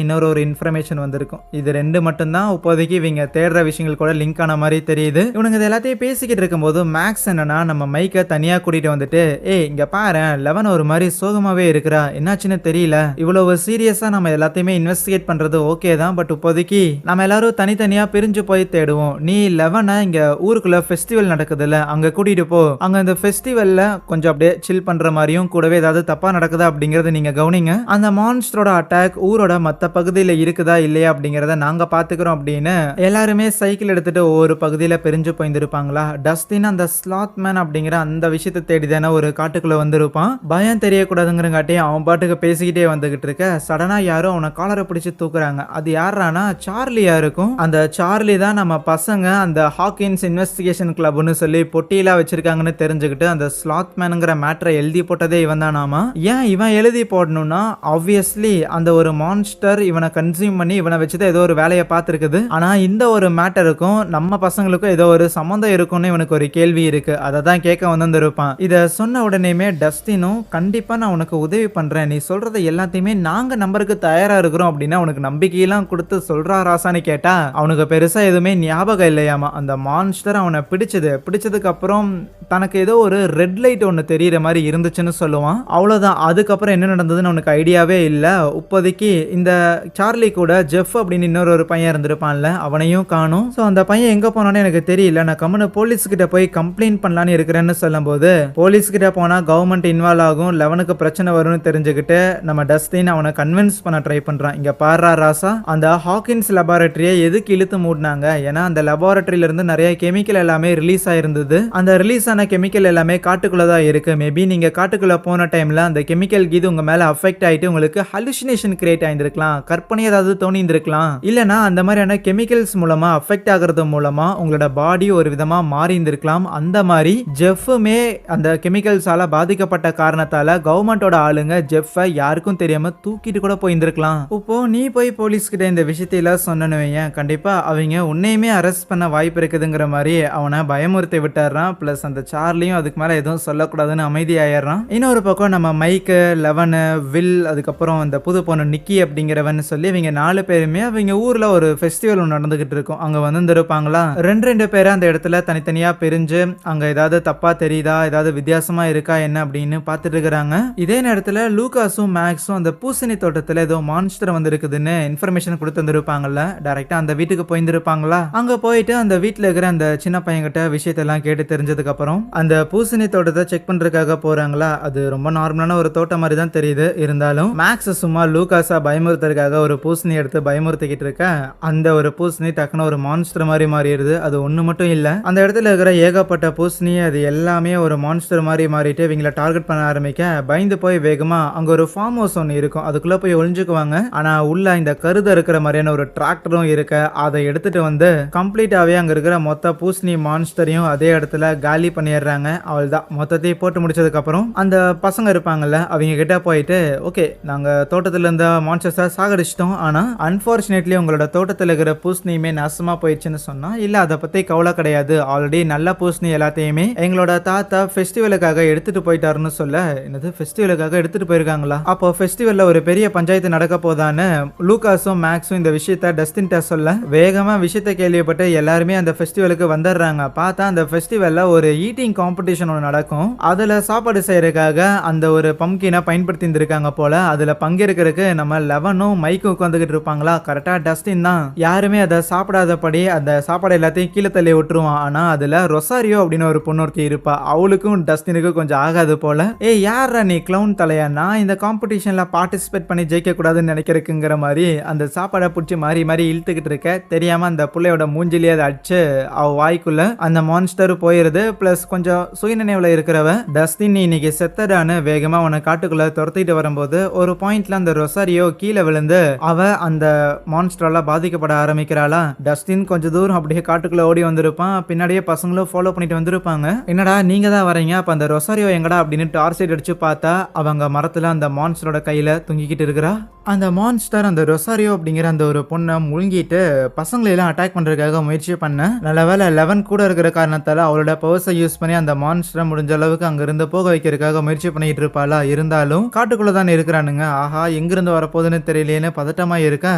S1: இன்னொரு ஒரு இன்ஃபர்மேஷன் வந்திருக்கும். இது 2 மட்டும் தான் இப்போதைக்கு இவங்க தேடுற விஷயங்கள் கூட லிங்க் ஆன மாதிரி தெரியுது. இவனுங்க இது எல்லாத்தையும் பேசிக்கிட்டு இருக்கும்போது மேக்ஸ் என்னன்னா நம்ம மைக்கை தனியா கூட்டிட்டு வந்துட்டு, ஏய் இங்க பாரு 11 ஒரு மாதிரி சோகமாவே இருக்கிறா, என்னாச்சுன்னு தெரியல, இவ்வளவு சீரியஸா நம்ம எல்லாத்தையுமே இன்வெஸ்டிகேட் பண்றது ஓகே தான், பட் இப்போதைக்கு நம்ம எல்லாரும் தனித்தனியா பிரிஞ்சு போய் தேடுவோம். நீ 11 இங்க ஊருக்குள்ள ஃபெஸ்டிவல் நடக்குதுல்ல அங்க கூட்டிட்டு போ, அங்க இந்த ஃபெஸ்டிவல்ல கொஞ்சம் அப்படியே சில் பண்ற மாதிரியும் கூடவே ஏதாவது தப்பா நடக்குதா அப்படிங்கறத நீங்க கவனிங்க. அந்த மான்ஸ்டரோட அட்டாக் ஊரோட மத்த பகுதியில இருக்குதா இல்லையா அப்படிங்கறத நாங்க பாத்துக்கிறோம் அப்படின்னு எல்லாருமே சைக்கிள் எடுத்துட்டு ஒவ்வொரு பகுதியில பிரிஞ்சு போயிருப்பாங்களா. டஸ்டின் அந்த ஸ்லாத் மேன் அப்படிங்கிற அந்த விஷயத்தை தேடிதானே ஒரு காட்டுக்குள்ள வந்திருப்பான். பயம் தெரியக்கூடாதுங்கிறங்காட்டி அவன் பாட்டுக்கு பேசிக்கிட்டே வந்துகிட்டு இருக்க சடனா யாரும் அவனை காலரை பிடிச்சு தூக்குறாங்க. அது யாரானா சார்லியா இருக்கும். அந்த சார்லி தான் நம்ம பசங்க அந்த ஹாக்கின்ஸ் இன்வெஸ்டிகேஷன் கிளப்னு சொல்லி பொட்டியெல்லாம் வச்சிருக்காங்கன்னு தெரிஞ்சுக்கிட்டு அந்த ஸ்லாத் மேனுங்கிற மேட்டரை எழுதி போட்டதே இவன் தானாமா. ஏன் இவன் எழுதி போடணும்னா ஆப்வியஸ்லி அந்த ஒரு மான்ஸ்டர் இவனை கன்சியூம் பண்ணி இவனை வச்சுதான் ஏதோ ஒரு வேலையை பார்த்துருக்குது. ஆனா இந்த ஒரு மேட்டருக்கும் நம்ம பசங்களுக்கும் ஏதோ ஒரு சம்மந்தம் இருக்கும்னு இவனுக்கு ஒரு கேள்வி இருக்கு. அதை தான் கேட்க வந்திருப்பான். இதை சொன்ன உடனேமே டஸ்டினும் கண்டிப்பா நான் உனக்கு உதவி பண்றேன், நீ சொல்றதை எல்லாத்தையுமே நாங்க நம்பருக்கு தயாரா இருக்கிறோம் அப்படின்னு அவனுக்கு நம்பிக்கையெல்லாம் கொடுத்து சொல்றா ராசான்னு கேட்டா அவனுக்கு பெருசா எதுவுமே ஞாபகம் இல்லையாமா. அந்த மான்ஸ்டர் அவனை பிடிச்சதுக்கு அப்புறம் தனக்கு ஏதோ ஒரு ரெட் லைட் ஒன்று தெரியுற மாதிரி இருந்துச்சுன்னு சொல்லுவான். அவ்வளவுதான். அதுக்கப்புறம் என்ன நடந்ததுன்னு அவனுக்கு ஐடியாவே இல்லை. இப்போதைக்கு இந்த சார்லி கூட ஜெஃப் அப்படின்னு இன்னொரு பையன் இருந்திருப்பான்ல அவனையும் காணும். ஸோ அந்த பையன் எங்க போனான்னு எனக்கு தெரியல. நான் கம்முன்னு போலீஸ் கிட்ட போய் கம்ப்ளைண்ட் பண்ணலான்னு இருக்கிறேன்னு சொல்லும் போது போலீஸ் கிட்ட போனா கவர்மெண்ட் இன்வால்வ் ஆகும், 11க்கு பிரச்சனை வரும்னு தெரிஞ்சுக்கிட்டு நம்ம டஸ்டின் அவனை கன்வின்ஸ் பண்ண ட்ரை பண்றான். இங்க பாரா ராசா, அந்த ஹாக்கின்ஸ் லெபார்டரியை எதுக்கு இழுத்து மூடினாங்க? ஏன்னா அந்த லெபார்டரியில இருந்து நிறைய கெமிக்கல் எல்லாமே ரிலீஸ் ஆயிருந்தது. அந்த ரிலீஸ் ஆன கெமிக்கல் எல்லாமே காட்டுக்குள்ளதான் இருக்கு. மேபி நீங்க காட்டுக்குள்ள போன டைம்ல அந்த கெமிக்கல் கீது உங்க மேல அஃபெக்ட் ஆயிட்டு உங்களுக்கு ஹலுசினேஷன் கிரியேட் ஆயிருந்திருக்கலாம், கற்பனை ஏதாவது தோணி இருந்திருக்கலாம். இல்லனா அந்த மாதிரியான கெமிக்கல்ஸ் மூலமா அஃபெக்ட் ஆகிறது மூலமா உங்களோட பாடி ஒரு விதமா மாறி இருந்திருக்கலாம். அந்த மாதிரி ஜெஃப்மே அந்த கெமிக்கல்ஸால பாதிக்கப்பட்ட காரணத்தால கவர்மெண்டோட ஆளுங்க ஜெஃப்பை யாருக்கும் தெரியாம தூக்கிட்டு கூட போயிருந்திருக்கலாம். இப்போ நீ போய் போலீஸ் கிட்ட இந்த விஷயத்தையெல்லாம் சொன்னனு கண்டிப்பா அவங்க உன்னையுமே அரெஸ்ட் பண்ண வாய்ப்பு இருக்குதுங்கிற மாதிரி அவனை பயமுறுத்தி விட்டுறான். பிளஸ் அந்த சார்லியும் அதுக்கு மேல எதுவும் சொல்லக்கூடாதுன்னு அமைதியாயிடுறான். இன்னொரு பக்கம் நம்ம மைக்கு, லெவன், வில், அதுக்கப்புறம் அந்த புது பொண்ணு நிக்கி அப்படிங்கிறவன் சொல்லி இவங்க 4 பேருமே அவங்க ஊர்ல ஒரு ஃபெஸ்டிவல் ஒன்று நடந்துகிட்டு இருக்கும். அங்க இருப்பாங்களா. ரெண்டு பேரை அந்த இடத்துல தனித்தனியா பிரிஞ்சு அங்க ஏதாவது தப்பா தெரியுதா, ஏதாவது வித்தியாசமா இருக்கா என்ன அப்படின்னு பார்த்துட்டு இருக்கிறாங்க. இதே நேரத்துல லூகாஸும் மேக்ஸும் அந்த பூசணி தோட்டத்துல ஏதோ மான்ஸ்டர் இருக்குதுன்னு இன்ஃபர்மேஷன் கொடுத்து வந்திருப்பாங்கல்ல. டைரக்டா அந்த வீட்டுக்கு போயிருப்பாங்களா. அங்க போயிட்டு அந்த வீட்டுல இருக்கிற அந்த சின்ன பையன்கிட்ட விஷயத்தெல்லாம் கேட்டு தெரிஞ்சதுக்கு அப்புறம் அந்த பூசணி தோட்டத்தை செக் பண்றதுக்காக போறாங்களா. அது ரொம்ப நார்மலான ஒரு தோட்டம் மாதிரி தான் தெரியுது. இருந்தாலும் மேக்ஸ் சும்மா லூகாஸா பயமுறுத்துறதுக்காக ஒரு பூசணி எடுத்து பயமுறுத்திக்கிட்டு இருக்க அந்த ஒரு பூசணி டக்குன்னு ஒரு மான்ஸ்டர் மாதிரி மாறிடுது. அது ஒண்ணு மட்டும் இல்ல, அந்த இடத்துல இருக்கிற ஏகப்பட்ட பூசணி அது எல்லாமே ஒரு மான்ஸ்டர் மாதிரி மாறிட்டு இவங்களை டார்கெட் பண்ண ஆரம்பிக்க பயந்து போய் வேகமா அங்க ஒரு ஃபார்ம் ஹவுஸ் ஒன்று இருக்கும், அதுக்குள்ள போய் ஒளிஞ்சுக்குவாங்க. ஆனா உள்ள இந்த கருத இருக்கிற மாதிரியான ஒரு டிராக்டரும் இருக்க அதை எடுத்துட்டு வந்து கம்ப்ளீட்டாவே அங்க இருக்கிற மொத்த பூசணி மான்ஸ்டரையும் அதே இடத்துல காலி பண்ணிடுறாங்க. அவள் தான் மொத்தத்தையும் போட்டு முடிச்சதுக்கு அப்புறம் அந்த பசங்க இருப்பாங்கல்ல அவங்க கிட்ட போயிட்டு, ஓகே நாங்க தோட்டத்துல இருந்த மான்ஸ்டர்ஸை சாகடிச்சிட்டோம், ஆனா அன்பார்ச்சுனேட்லி உங்களோட தோட்டத்தில் இருக்கிற பூசணியுமே நாசமா போயிடுச்சுன்னு சொன்னா, இல்ல அதை பத்தி கவலை கிடையாது, ஆல்ரெடி நல்ல பூசணி எல்லாத்தையுமே எங்களோட தாத்தா ஃபெஸ்டிவலுக்காக எடுத்துட்டு போயிட்டாருன்னு சொல்ல, என்னது ஃபெஸ்டிவலுக்காக எடுத்துட்டு போயிருக்காங்களா? அப்போ ஃபெஸ்டிவல்ல ஒரு பெரிய பஞ்சாயத்து நடக்க போதான்னு லூகாஸும் மேக்ஸும் இந்த விஷயத்த டஸ்டின்ட்ட சொல்ல வேகமா விஷயத்தை கேள்விப்பட்டு எல்லாருமே அந்த ஃபெஸ்டிவலுக்கு வந்துடுறாங்க. பார்த்தா அந்த ஃபெஸ்டிவல்ல ஒரு ஈட்டிங் காம்படிஷன் ஒன்று நடக்கும். அதுல சாப்பாடு செய்யறதுக்காக அந்த ஒரு பம்கினை பயன்படுத்தி இருந்திருக்காங்க போல. அதுல பங்கேற்கிறதுக்கு நம்ம லெவனும் மைக்கும் உட்காந்துக்கிட்டு இருப்பாங்களா. கரெக்டா டஸ்டின் தான் யாருமே அதை சாப்பிடாதபடி அந்த சாப்பாடு எல்லாத்தையும் கீழே தள்ளி விட்டுருவான். ஆனா அதுல ரொசாரியோ அப்படின்னு ஒரு பொண்ணு ஒருத்தி இருப்பா. அவளுக்கும் டஸ்டினுக்கும் கொஞ்சம் ஆகாது போல. யாரா நீ கிளவுன் தலையா, நான் இந்த காம்படிஷன்ல பார்ட்டிசிபேட் பண்ணி ஜெயிக்க கூடாதுன்னு நினைக்கிறதுக்குங்கிற மாதிரி அந்த சாப்பாடை பிடிச்சி மாறி மாறி இழுத்துக்கிட்டு இருக்க தெரியாம அந்த பிள்ளையோட மூஞ்சிலேயே அதை அடிச்சு அவ வாய்க்குள்ள அந்த மான்ஸ்டர் போயிருது. பிளஸ் கொஞ்சம் சுயநினைவுல இருக்கிறவ டஸ்டின் இன்னைக்கு செத்தடான்னு வேகமா அவனை காட்டுக்குள்ள துரத்திட்டு வரும்போது ஒரு பாயிண்ட்ல அந்த ரொசாரியோ கீழே விழுந்து அவ அந்த மான்ஸ்டரால பாதிக்கப்பட ஆரம்பிக்கிறாளா. டஸ்டின் கொஞ்சம் தூரம் அப்படியே காட்டுக்குள்ள ஓடி வந்திருப்பான். பின்னாடியே பசங்களும் ஃபாலோ பண்ணிட்டு வந்திருப்பாங்க. என்னடா நீங்க தான் வரீங்க, அப்ப அந்த ரொசாரியோ எங்கடா அப்படின்னு டார்ச் லைட் அடிச்சு பார்த்தா அவங்க மரத்துல அந்த மான்ஸ்டரோட கையில தூங்கிக்கிட்டு இருக்கிறா. அந்த மான்ஸ்டர் அந்த ரொசாரியோ அப்படிங்கிற அந்த ஒரு பொண்ணை முழுங்கிட்டு பசங்களை எல்லாம் அட்டாக் பண்றதுக்காக முயற்சி பண்ண, நல்ல வேலை 11 கூட இருக்கிற காரணத்தால அவளோட பவர்ஸை யூஸ் பண்ணி அந்த மான்ஸ்டரை முடிஞ்ச அளவுக்கு அங்க இருந்து போக வைக்கிறதுக்காக முயற்சி பண்ணிட்டு இருப்பாளா. இருந்தாலும் காட்டுக்குள்ள தான் இருக்கிறானுங்க. ஆஹா எங்கிருந்து வரப்போகுதுன்னு தெரியலையேன்னு பதட்டமா இருக்க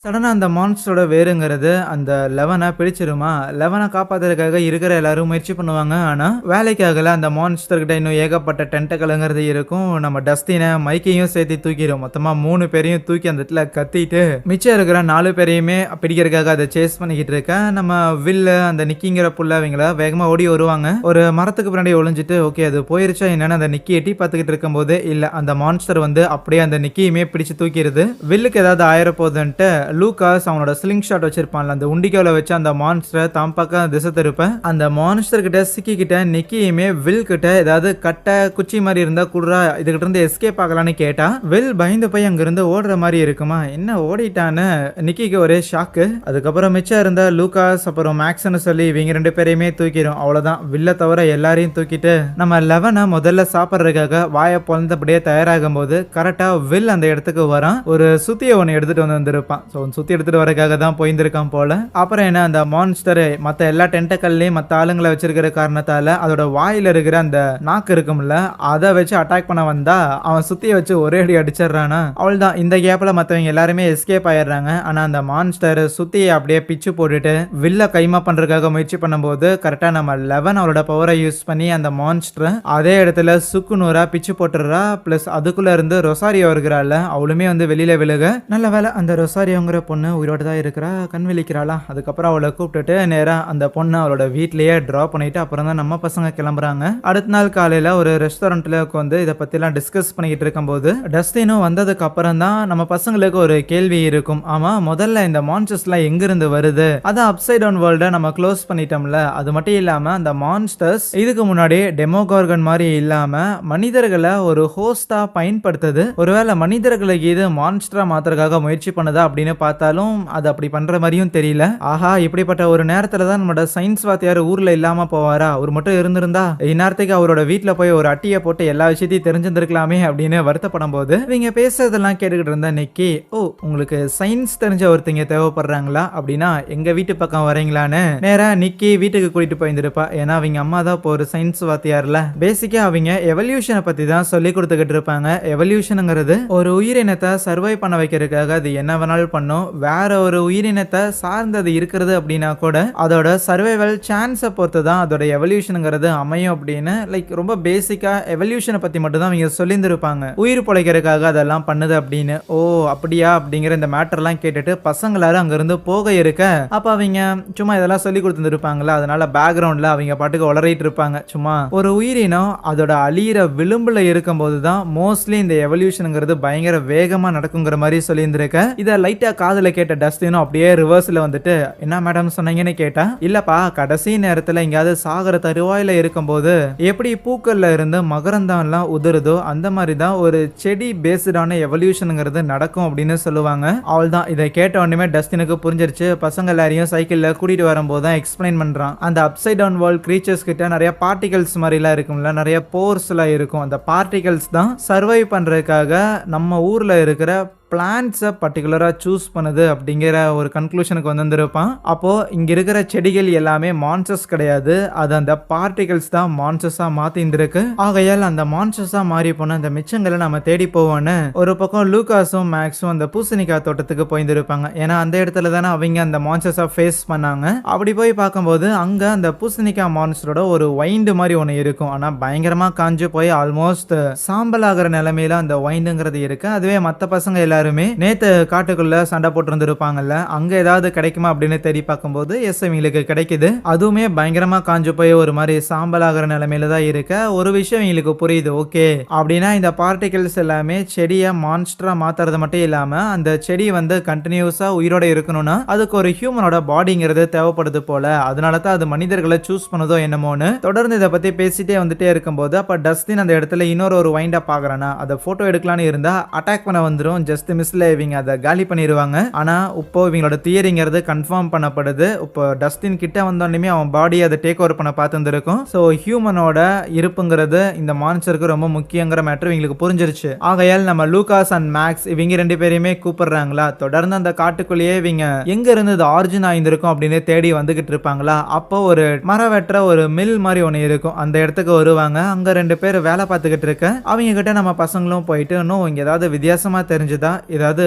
S1: சடனா அந்த மான்ஸ்டரோட வேருங்கிறது அந்த லெவனை பிடிச்சிருமா. லெவனை காப்பாத்துறதுக்காக இருக்கிற எல்லாரும் முயற்சி பண்ணுவாங்க. ஆனா வேலைக்காகல. அந்த மான்ஸ்டர் கிட்ட இன்னும் ஏகப்பட்ட டென்டக்கலுங்கிறது இருக்கும். நம்ம டஸ்டினை மைக்கையும் சேர்த்து தூக்கிடும். மொத்தமா 3 பேரையும் தூக்கி அந்த இடத்துல கத்திட்டு மிச்சம் இருக்கிற 4 பேரையுமே பிடிக்கிறதுக்காக அதை சேஸ் பண்ணிக்கிட்டு இருக்க நம்ம வில்லு அந்த நிக்கிங்கிற புள்ள அவங்கள வேகமா ஓடி வருவாங்க. ஒரு மரத்துக்கு பின்னாடி ஒளிஞ்சிட்டு ஓகே அது போயிருச்சா என்னன்னு அந்த நிக்கி எட்டி பார்த்துக்கிட்டு இருக்கும்போது இல்ல அந்த மான்ஸ்டர் வந்து அப்படியே அந்த நிக்கியுமே பிடிச்சு தூக்கிடுது. வில்லுக்கு ஏதாவது ஆயிரப்போகுதுன்ட்டு லூகாஸ் அவனோட ஸ்லிங் ஷாட் வச்சிருப்பான்ல அந்த உண்டிக்கோல வச்சு அந்த மான்ஸ்டர் தாம் பக்கம் திசை திருப்ப அந்த மான்ஸ்டர் கிட்ட சிக்கிக்கிட்ட நிக்கியுமே வில் கிட்ட ஏதாவது கட்டை குச்சி மாதிரி இருந்தா குடுறா இதுகிட்ட இருந்து எஸ்கேப் ஆகலான்னு கேட்டா வில் பயந்து போய் அங்கிருந்து ஓடுற மாதிரி இருக்குமா. என்ன ஓடிட்டான்னு நிக்கிக்கு ஒரே ஷாக்கு. அதுக்கப்புறம் மிச்சம் இருந்த லூகாஸ் அப்புறம் மேக்ஸ்னு சொல்லி இவங்க 2 பேரையுமே தூக்கிடும். அவ்வளவுதான் வில்ல தவிர எல்லாரையும் தூக்கிட்டு நம்ம லெவனை முதல்ல சாப்பிட்றதுக்காக வாயை பொழந்தபடியே தயாராகும் போது கரெக்டா வில் அந்த இடத்துக்கு வரான். ஒரு சுத்திய ஒன்று எடுத்துட்டு வந்திருப்பான். சுத்தி எடுத்துட்டு வரக்காக தான் போயிருந்திருக்கான் போல. அப்புறம் என்ன அந்த மான்ஸ்டர் மத்த எல்லா டென்டக்கல்லையும் மத்த ஆளுங்களை வச்சிருக்கிற காரணத்தால அதோட வாயில இருக்கிற அந்த நாக்கு இருக்கும்ல அதை வச்சு அட்டாக் பண்ண வந்தா அவன் சுத்திய வச்சு ஒரே அடி அடிச்சிடறானா. அவள் தான் இந்த கேப்ல மத்தவங்க எல்லாருமே எஸ்கேப் ஆயிடுறாங்க. ஆனா அந்த மான்ஸ்டர் சுத்தியை அப்படியே பிச்சு போட்டுட்டு வில்ல கைமா பண்றதுக்காக முயற்சி பண்ணும்போது கரெக்டா நம்ம லெவன் அவளோட பவரை யூஸ் பண்ணி அந்த மான்ஸ்டர் அதே இடத்துல சுக்குநூறா பிச்சு போட்டுறா. பிளஸ் அதுக்குள்ள இருந்து ரொசாரியோ இருக்கிறாள் அவளுமே வந்து வெளியில விழுக நல்ல வேலை அந்த ரொசாரியோங்கிற பொண்ணு உயிரோட தான் இருக்கிறா கண் விழிக்கிறாளா. அதுக்கப்புறம் அவளை கூப்பிட்டுட்டு நேரா அந்த பொண்ணு அவளோட வீட்லயே டிராப் பண்ணிட்டு அப்புறம் தான் நம்ம பசங்க கிளம்புறாங்க. அடுத்த நாள் காலையில ஒரு ரெஸ்டாரண்ட்ல உட்காந்து இதை பத்தி எல்லாம் டிஸ்கஸ் பண்ணிக்கிட்டு இருக்கும்போது டஸ்டினும் வந்ததுக்கு அப்புறம் தான் நம்ம பசங்களுக்கு ஒரு கேள்வி இருக்கும். ஆமா முதல்ல இந்த மான்ஸ்டர்ஸ் எல்லாம் எங்கிருந்து வருது. அதான் அப்சைட் டவுன் வேர்ல்ட நம்ம க்ளோஸ் பண்ணிட்டோம்ல. அது மட்டும் இல்லாம அந்த மான்ஸ்டர்ஸ் இதுக்கு முன்னாடி டெமோகார்கன் மாதிரி இல்லாம மனிதர்களை ஒரு ஹோஸ்டா பயன்படுத்துது. ஒருவேளை மனிதர்களுக்கு இது மான்ஸ்டரா மாத்துறதுக்காக முயற்சி பண்ணுதா அப்படின்னு பார்த்தாலும் அது அப்படி பண்ற மாதிரியும் தெரியல. ஆஹா இப்படிப்பட்ட ஒரு நேரத்துல தான் நம்மளோட சயின்ஸ் வாத்தியார் ஊர்ல இல்லாம போவாரா. அவர் மட்டும் இருந்திருந்தா இந்நேரத்துக்கு அவரோட வீட்டுல போய் ஒரு அட்டியை போட்டு எல்லா விஷயத்தையும் தெரிஞ்சிருந்திருக்கலாமே அப்படின்னு வருத்தப்படும் போது இவங்க பேசுறதெல்லாம் கேட்டுக்கிட்டு இருந்தா நிக்கி ஓ உங்களுக்கு சயின்ஸ் தெரிஞ்ச ஒருத்தங்க தேவைப்படுறாங்களா அப்படின்னா எங்க வீட்டு பக்கம் வரீங்களான்னு நேரா நிக்கி வீட்டுக்கு கூட்டிட்டு போயிருந்திருப்பா. ஏன்னா அவங்க அம்மா தான் இப்போ ஒரு சயின்ஸ் வாத்தியார்ல. பேசிக்கா அவங்க எவல்யூஷனை பத்தி தான் சொல்லி கொடுத்துக்கிட்டு இருப்பாங்க. எவல்யூஷனுங்கிறது ஒரு உயிரினத்தை சர்வை பண்ண வைக்கிறதுக்காக அது என்ன வேணாலும் பண்ணும். வேற ஒரு உயிரினத்தை சார்ந்தது இருக்கிறது அப்படின்னா கூட அதோட சர்வைவல் சான்ஸை பொறுத்து தான் அதோட எவல்யூஷனுங்கிறது அமையும் அப்படின்னு லைக் ரொம்ப பேசிக்கா எவல்யூஷனை பத்தி மட்டும் தான் அவங்க சொல்லியிருந்திருப்பாங்க. உயிர் பிழைக்கிறதுக்காக அதெல்லாம் பண்ணுது அப்படின்னு. ஓ அப்படியா அப்படிங்கிற இந்த மேட்டர்லாம் கேட்டுட்டு பசங்களாரும் அங்கிருந்து போக இருக்க அப்ப அவங்க சும்மா இதெல்லாம் சொல்லி கொடுத்துருப்பாங்களா. அதனால பேக்ரவுண்ட்ல அவங்க பாட்டுக்கு உளறிட்டு இருப்பாங்க. சும்மா ஒரு உயிரினம் அதோட அழியிற விளிம்புல இருக்கும் போது தான் மோஸ்ட்லி இந்த எவல்யூஷனுங்கிறது பயங்கர வேகமா நடக்குங்கிற மாதிரி சொல்லியிருந்திருக்க. இதை லைட்டா காதுல கேட்ட டஸ்டினும் அப்படியே ரிவர்ஸ்ல வந்துட்டு என்ன மேடம் சொன்னீங்கன்னு கேட்டா இல்லப்பா கடைசி நேரத்துல எங்கயாவது சாகர தருவாயில இருக்கும்போது எப்படி பூக்கள்ல இருந்து மகரந்தம் எல்லாம் உதிருதோ அந்த மாதிரி தான் ஒரு செடி பேஸ்டான எவல்யூஷனுங்கிறது நடக்கும் அப்படின்னு சொல்லுவாங்க. அவள் தான் இதை கேட்ட உடனே டஸ்டினுக்கு புரிஞ்சிருச்சு. பசங்க எல்லாரையும் சைக்கிள்ல கூட்டிட்டு வரும்போது தான் எக்ஸ்பிளைன் பண்றான். அந்த அப்சைட் டவுன் வேர்ல்ட் கிரீச்சர்ஸ் கிட்ட நிறைய பார்ட்டிகல்ஸ் மாதிரி எல்லாம் இருக்கும்ல நிறைய போர்ஸ் எல்லாம் இருக்கும். அந்த பார்ட்டிகல்ஸ் தான் சர்வை பண்றதுக்காக நம்ம ஊர்ல இருக்கிற பிளான்ட்ஸை பர்டிகுலராக சூஸ் பண்ணுது அப்படிங்கிற ஒரு கன்க்ளூஷனுக்கு வந்திருப்பான். அப்போ இங்க இருக்கிற செடிகள் எல்லாமே மான்ஸ்டர்ஸ் கிடையாது. அது அந்த பார்ட்டிகல்ஸ் தான் மான்ஸ்டர்ஸா மாத்திருக்கு. ஆகையால் அந்த மான்ஸ்டர்ஸா மாறி போன அந்த மிச்சங்களை நம்ம தேடி போவோன்னு ஒரு பக்கம் லூகாஸும் மேக்ஸும் அந்த பூசணிக்காய் தோட்டத்துக்கு போயிருந்திருப்பாங்க. ஏன்னா அந்த இடத்துல தானே அவங்க அந்த மான்ஸ்டர்ஸா ஃபேஸ் பண்ணாங்க. அப்படி போய் பார்க்கும்போது அங்க அந்த பூசணிக்காய் மான்ஸ்டரோட ஒரு வைண்டு மாதிரி ஒன்று இருக்கும். ஆனா பயங்கரமா காஞ்சு போய் ஆல்மோஸ்ட் சாம்பல் ஆகிற நிலைமையில அந்த வைண்டுங்கிறது இருக்கு. அதுவே மற்ற பசங்க எல்லாருமே நேத்து காட்டுக்குள்ள சண்டை போட்டு இருந்திருப்பாங்கல்ல அங்க ஏதாவது கிடைக்குமா அப்படின்னு தேடி பார்க்கும்போது எஸ் இவங்களுக்கு கிடைக்குது. அதுவுமே பயங்கரமா காஞ்சு போய் ஒரு மாதிரி சாம்பல் ஆகிற நிலைமையில தான் இருக்க. ஒரு விஷயம் இவங்களுக்கு புரியுது. ஓகே அப்படின்னா இந்த பார்ட்டிகல்ஸ் எல்லாமே செடியை மான்ஸ்டரா மாத்துறது மட்டும் இல்லாம அந்த செடி வந்து கண்டினியூஸா உயிரோட இருக்கணும்னா அதுக்கு ஒரு ஹியூமனோட பாடிங்கிறது தேவைப்படுது போல. அதனால தான் அது மனிதர்களை சூஸ் பண்ணுதோ என்னமோன்னு தொடர்ந்து இதை பத்தி பேசிட்டே வந்துட்டே இருக்கும்போது அப்ப டஸ்டின் அந்த இடத்துல இன்னொரு வைண்டா பாக்குறானா அதை போட்டோ எடுக்கலான்னு இருந்தா அட்டாக் பண்ண வந்துடும். ஜஸ்ட் ஜஸ்ட் மிஸ்ல இவங்க அதை காலி பண்ணிடுவாங்க. ஆனா இப்போ இவங்களோட தியரிங்கிறது கன்ஃபார்ம் பண்ணப்படுது. இப்போ டஸ்டின் கிட்ட வந்தோடனே அவன் பாடி அதை டேக் ஓவர் பண்ண பார்த்துருக்கும். ஸோ ஹியூமனோட இருப்புங்கிறது இந்த மான்ஸ்டருக்கு ரொம்ப முக்கியங்கிற மேட்டர் இவங்களுக்கு புரிஞ்சிருச்சு. ஆகையால் நம்ம லூகாஸ் அண்ட் மேக்ஸ் இவங்க 2 பேரையுமே கூப்பிடுறாங்களா. தொடர்ந்து அந்த காட்டுக்குள்ளேயே இவங்க எங்க இருந்து இது ஆரிஜின் ஆயிருக்கும் அப்படின்னு தேடி வந்துகிட்டு இருப்பாங்களா. அப்போ ஒரு மரம் வெட்டுற ஒரு மில் மாதிரி ஒன்று இருக்கும். அந்த இடத்துக்கு வருவாங்க. அங்க 2 பேர் வேலை பார்த்துக்கிட்டு இருக்க அவங்க கிட்ட நம்ம பசங்களும் போயிட்டு இன்னும் இங்க ஏதாவது வித்தியாசமா தெரிஞ்சுதா, ஏதாவது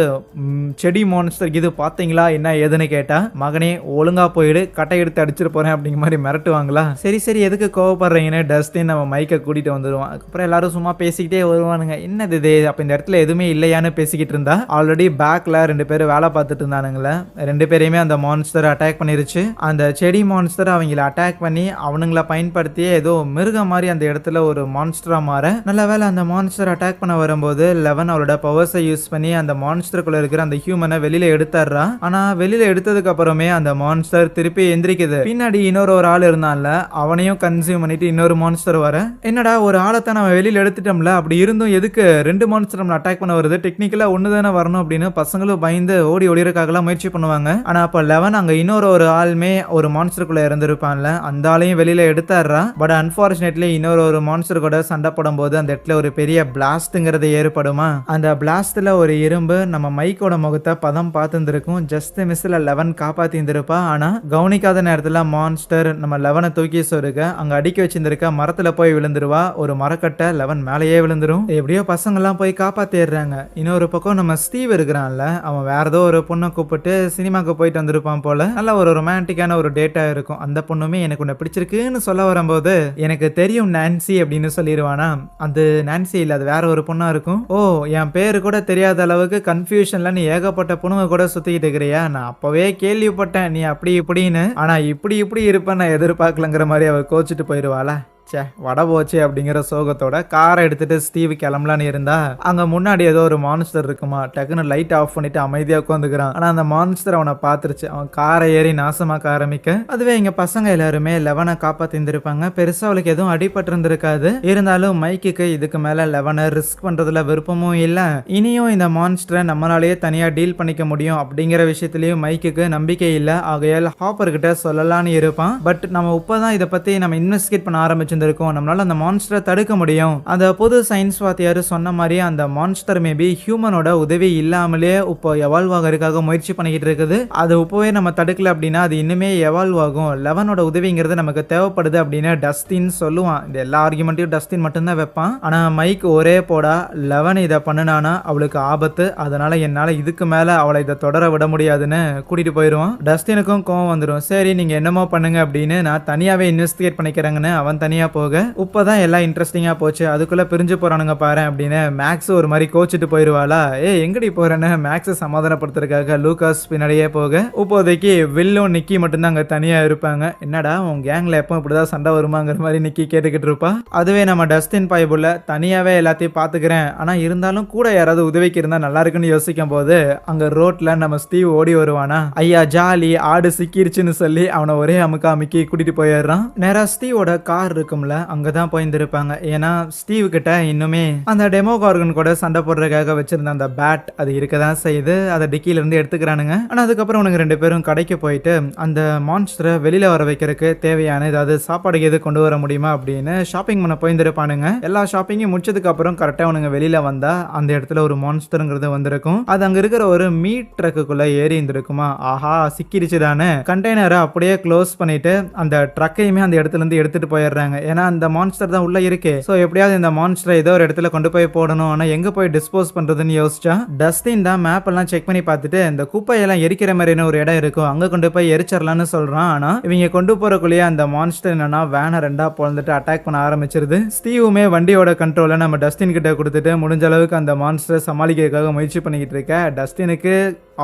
S1: செடி மான்ஸ்டர் இது பாத்தீங்களா என்ன ஏதுன்னு கேட்டா, மகனே ஒழுங்கா போயிடு, கட்டை எடுத்து அடிச்சிட்டு போறேன் அப்படிங்கிற மாதிரி மிரட்டுவாங்களா. சரி சரி எதுக்கு கோவப்படுறீங்கன்னு டஸ்டின் நம்ம மைக்கை கூட்டிட்டு வந்துடுவான். அதுக்கப்புறம் எல்லாரும் சும்மா பேசிக்கிட்டே வருவானுங்க. என்னது இது, அப்ப இந்த இடத்துல எதுவுமே இல்லையான்னு பேசிக்கிட்டு இருந்தா ஆல்ரெடி பேக்ல 2 பேரும் வேலை பார்த்துட்டு இருந்தானுங்களே. 2 பேரையுமே அந்த மான்ஸ்டர் அட்டாக் பண்ணிருச்சு. அந்த செடி மான்ஸ்டர் அவங்கள அட்டாக் பண்ணி அவனுங்களை பயன்படுத்தியே ஏதோ மிருகம் மாதிரி அந்த இடத்துல ஒரு மான்ஸ்டரா மாற, நல்ல வேலை அந்த மான்ஸ்டர் அட்டாக் பண்ண வரும்போது லெவன் அவளோட பவர்ஸை யூஸ் பண்ணி அந்த மான்ஸ்டருக்குள்ள இருக்கிற அந்த ஹியூமனை வெளியில எடுத்துறா. ஆனா வெளியில எடுத்ததுக்கு அப்புறமே அந்த மான்ஸ்டர் திருப்பி எந்திரிக்குது. பின்னாடி இன்னொரு ஆள் இருந்தான்ல, அவனையும் கன்சியூம் பண்ணிட்டு இன்னொரு மான்ஸ்டர் வர, என்னடா ஒரு ஆளத்தை நம்ம வெளியில எடுத்துட்டோம்ல, அப்படி இருந்தும் எதுக்கு 2 மான்ஸ்டர் நம்ம அட்டாக் பண்ண வருது, டெக்னிக்கலா ஒன்னு தானே வரணும் அப்படின்னு பசங்களும் பயந்து ஓடி ஒளியறதுக்காக முயற்சி பண்ணுவாங்க. ஆனா அப்ப லெவன் அங்க இன்னொரு ஆளுமே ஒரு மான்ஸ்டருக்குள்ள இருந்திருப்பான்ல, அந்த ஆளையும் வெளியில எடுத்தாடுறா. பட் அன்பார்ச்சுனேட்லி இன்னொரு மான்ஸ்டர் கூட சண்டை போடும் போது அந்த இடத்துல ஒரு பெரிய பிளாஸ்ட்ங்கிறது ஏற்படுமா. அந்த பிளாஸ்ட்ல ஒரு இரும்பு நம்ம மைக்கோட முகத்தை பதம் பார்த்துருக்கும். ஜஸ்ட் மிஸ்ல லெவன் காப்பாத்தி இருந்திருப்பா. ஆனா கவனிக்காத நேரத்துல மான்ஸ்டர் நம்ம லெவனை தூக்கி சொருக அங்க அடிக்க வச்சிருந்திருக்க மரத்துல போய் விழுந்துருவா. ஒரு மரக்கட்டை லெவன் மேலேயே விழுந்துரும். எப்படியோ பசங்க எல்லாம் போய் காப்பாத்திடுறாங்க. இன்னொரு பக்கம் நம்ம ஸ்டீவ் இருக்கிறான்ல, அவன் வேற ஏதோ ஒரு பொண்ணை கூப்பிட்டு சினிமாக்கு போயிட்டு வந்திருப்பான் போல. நல்ல ஒரு ரொமான்டிக்கான ஒரு டேட்டா இருக்கும். அந்த பொண்ணுமே எனக்கு உன்னை பிடிச்சிருக்குன்னு சொல்ல வரும்போது, எனக்கு தெரியும் நான்சி அப்படின்னு சொல்லிடுவானா. அது நான்சி இல்ல, அது வேற ஒரு பொண்ணா இருக்கும். ஓ என் பேரு கூட தெரியாத அளவுக்கு கன்ஃபியூஷன்ல நீ ஏகப்பட்ட பொண்ணுங்க கூட சுத்திக்கிட்டு இருக்கிறியா, நான் அப்பவே கேள்விப்பட்டேன் நீ அப்படி இப்படின்னு, ஆனா இப்படி இருப்பேன் நான் எதிர்பார்க்கலங்கிற மாதிரி அவ கோச்சிட்டு போயிடுவாளா. சே வட போச்சு அப்படிங்கிற சோகத்தோட காரை எடுத்துட்டு ஸ்டீவ் கிளம்பலான்னு இருந்தா அங்க முன்னாடி ஏதோ ஒரு மான்ஸ்டர் இருக்குமா. டக்குன்னு லைட் ஆஃப் பண்ணிட்டு அமைதியா உட்காந்துக்கிறான். ஆனா அந்த மான்ஸ்டர் அவனை பார்த்துருச்சு. அவன் காரை ஏறி நாசமாக்க ஆரம்பிக்க, அதுவே எங்க பசங்க எல்லாருமே லெவனை காப்பாத்திருந்திருப்பாங்க. பெருசா அவளுக்கு எதுவும் அடிபட்டு இருந்திருக்காது. இருந்தாலும் மைக்குக்கு இதுக்கு மேல லெவனை ரிஸ்க் பண்றதுல விருப்பமும் இல்ல. இனியும் இந்த மான்ஸ்டரை நம்மளாலேயே தனியா டீல் பண்ணிக்க முடியும் அப்படிங்கிற விஷயத்திலயும் மைக்குக்கு நம்பிக்கை இல்ல. ஆகையால் ஹாப்பர் கிட்ட சொல்லலான்னு இருப்பான். பட் நம்ம இப்பதான் இதை பத்தி நம்ம இன்வெஸ்டிகேட் பண்ண ஆரம்பிச்சு இருக்கும். நம்மளால அந்த மான்ஸ்டரை தடுக்க முடியும். அந்த பொது சயின்ஸ் வாத்தியார் சொன்ன மாதிரி அந்த மான்ஸ்டர் மேபி ஹியூமனோட உதவி இல்லாமலே இப்போ எவால்வ் ஆகிறதுக்காக முயற்சி பண்ணிக்கிட்டு இருக்குது. அது இப்போவே நம்ம தடுக்கல அப்படின்னா அது இன்னுமே எவால்வ் ஆகும். லெவனோட உதவிங்கிறது நமக்கு தேவைப்படுது அப்படின்னு டஸ்டின் சொல்லுவான். இந்த எல்லா ஆர்குமெண்ட்டையும் டஸ்டின் மட்டும்தான் வைப்பான். ஆனா மைக் ஒரே போடா, லெவன் இதை பண்ணுனானா அவளுக்கு ஆபத்து, அதனால என்னால இதுக்கு மேல அவளை இதை தொடர விட முடியாதுன்னு கூட்டிட்டு போயிடுவான். டஸ்டினுக்கும் கோவம் வந்துடும். சரி நீங்க என்னமோ பண்ணுங்க அப்படின்னு நான் தனியாவே இன்வெஸ்டிகேட் பண்ணிக்கிறேங்கன்னு அவன் தனியா போக இப்பதான் எல்லாம் இன்ட்ரெஸ்டிங்கா போச்சு, அதுக்குள்ள பிரிஞ்சு போறானுங்க பாரு அப்படின்னு மேக்ஸ் ஒரு மாதிரி கோச்சிட்டு போயிருவாளா. எங்கடி போறேன்னு மேக்ஸ் சமாதானப்படுத்துறதுக்காக லூகாஸ் பின்னாடியே போக, இப்போதைக்கு வில்லும் நிக்கி மட்டும்தான் அங்க தனியா இருப்பாங்க. என்னடா உன் கேங்ல எப்போ இப்படிதான் சண்டை வருமாங்கிற மாதிரி நிக்கி கேட்டுக்கிட்டு இருப்பா. அதுவே நம்ம டஸ்டின் பாய்புள்ள தனியாவே எல்லாத்தையும் பாத்துக்கிறேன், ஆனா இருந்தாலும் கூட யாராவது உதவிக்கு இருந்தா நல்லா இருக்குன்னு யோசிக்கும் போது அங்க ரோட்ல நம்ம ஸ்டீவ் ஓடி வருவானா. ஐயா ஜாலி ஆடு சிக்கிருச்சுன்னு சொல்லி அவனை ஒரே அமுக்கா அமுக்கி கூட்டிட்டு போயிடுறான். நேரா ஸ்டீவோட கார் இருக்கும்ல, அங்கதான் போயிருந்திருப்பாங்க. ஏன்னா ஸ்டீவ் கிட்ட இன்னுமே அந்த டெமோகார்கன் கூட சண்டை போடுறதுக்காக வச்சிருந்த அந்த பேட் அது இருக்கதான் செய்யுது. அதை டிக்கில இருந்து எடுத்துக்கிறானுங்க. ஆனா அதுக்கப்புறம் உனக்கு 2 பேரும் கடைக்கு போயிட்டு அந்த மான்ஸ்டரை வெளியில வர வைக்கிறதுக்கு தேவையான ஏதாவது சாப்பாடு எது கொண்டு வர முடியுமா அப்படின்னு ஷாப்பிங் பண்ண போயிருந்திருப்பானுங்க. எல்லா ஷாப்பிங்கும் முடிச்சதுக்கு அப்புறம் கரெக்டா உனக்கு வெளியில வந்தா அந்த இடத்துல ஒரு மான்ஸ்டர்ங்கிறது வந்திருக்கும். அது அங்க இருக்கிற ஒரு மீட் ட்ரக்குக்குள்ள ஏறி இருந்திருக்குமா. ஆஹா சிக்கிடுச்சு தானே. கண்டெய்னரை அப்படியே க்ளோஸ் பண்ணிட்டு அந்த ட்ரக்கையுமே அந்த இடத்துல இருந்து எடுத்துட்டு போயிடுறாங்க. ஏன்னா அந்த மான்ஸ்டர் தான் உள்ள இருக்கு. சோ எப்படியாவது இந்த மான்ஸ்டரை ஏதோ ஒரு இடத்துல கொண்டு போய் போடணும். ஆனா எங்க போய் டிஸ்போஸ் பண்றதுன்னு யோசிச்சா டஸ்டின் தான் மேப் எல்லாம் செக் பண்ணி பார்த்துட்டு இந்த குப்பையெல்லாம் எரிக்கிற மாதிரியான ஒரு இடம் இருக்கும், அங்க கொண்டு போய் எரிச்சிடலாம்னு சொல்றான். ஆனா இவங்க கொண்டு போறக்குள்ளேயே அந்த மான்ஸ்டர் என்னன்னா வேனை 2ஆ பொளந்துட்டு அட்டாக் பண்ண ஆரம்பிச்சிருது. ஸ்டீவுமே வண்டியோட கண்ட்ரோலை நம்ம டஸ்டின் கிட்ட கொடுத்துட்டு முடிஞ்ச அளவுக்கு அந்த மான்ஸ்டரை சமாளிக்கிறதுக்காக முயற்சி பண்ணிக்கிட்டு இருக்க. டஸ்டினுக்கு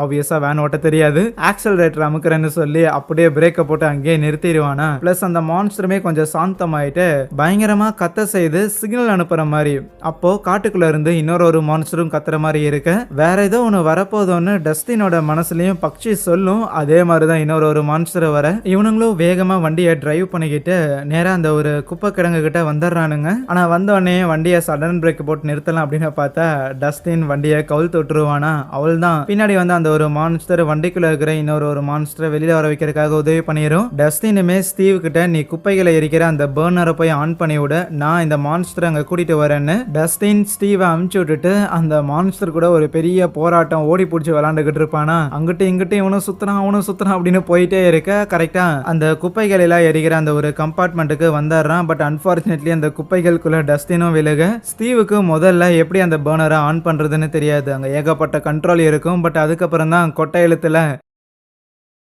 S1: ஆப்வியஸா வேன் ஓட்ட தெரியாது. ஆக்சலரேட்டர் அமுக்குறேன்னு சொல்லி அப்படியே பிரேக்க போட்டு அங்கேயே நிறுத்திடுவானா. பிளஸ் அந்த மான்ஸ்டருமே கொஞ்சம் சாந்தமாயிட்டு பயங்கரமா கத்த செய்து சிக்னல் அனுப்புற மாதிரி. அப்போ காட்டுக்குள்ள இருந்து இன்னொரு மான்ஸ்டரும் கத்துற மாதிரி இருக்க வேற ஏதோ ஒன்று வரப்போதோன்னு டஸ்டினோட மனசுலயும் பக்ஷி சொல்லும். அதே மாதிரிதான் இன்னொரு மான்ஸ்டர் வர இவனுங்களும் வேகமா வண்டியை டிரைவ் பண்ணிக்கிட்டு நேரா அந்த ஒரு குப்பை கிடங்கு கிட்ட வந்துடுறானுங்க. ஆனா வந்தோடனே வண்டியை சடன் பிரேக் போட்டு நிறுத்தலாம் அப்படின்னு பார்த்தா டஸ்டின் வண்டியை கவுல் தொட்டுருவானா. அவள் தான் பின்னாடி வந்து அந்த ஒரு மான்ஸ்டர் வண்டிக்குள்ள இருக்கிற இன்னொரு மான்ஸ்டரை வெளியில வர வைக்கிறதுக்காக உதவி பண்ணிரும். டஸ்டினுமே ஸ்டீவ் கிட்ட நீ குப்பைகளை எரிக்கிற அந்த பர்னரை போய் ஆன் பண்ணி விட, நான் இந்த மான்ஸ்டர் அங்க கூட்டிட்டு வரேன்னு டஸ்டின் ஸ்டீவை அமுச்சு விட்டுட்டு அந்த மான்ஸ்டர் கூட ஒரு பெரிய போராட்டம் ஓடி பிடிச்சி விளாண்டுகிட்டு இருப்பானா. அங்கிட்டு இங்கிட்டு இவனும் சுத்துறான் அப்படின்னு போயிட்டே இருக்க கரெக்டா அந்த குப்பைகள் எல்லாம் எரிக்கிற அந்த ஒரு கம்பார்ட்மெண்ட்டுக்கு வந்துடுறான். பட் அன்பார்ச்சுனேட்லி அந்த குப்பைகளுக்குள்ள டஸ்டினும் விழுக ஸ்டீவுக்கு முதல்ல எப்படி அந்த பர்னரை ஆன் பண்றதுன்னு தெரியாது. அங்க ஏகப்பட்ட கண்ட்ரோல் இருக்கும். பட் அதுக்கப்புறம் தான் கொட்டை எழுத்துல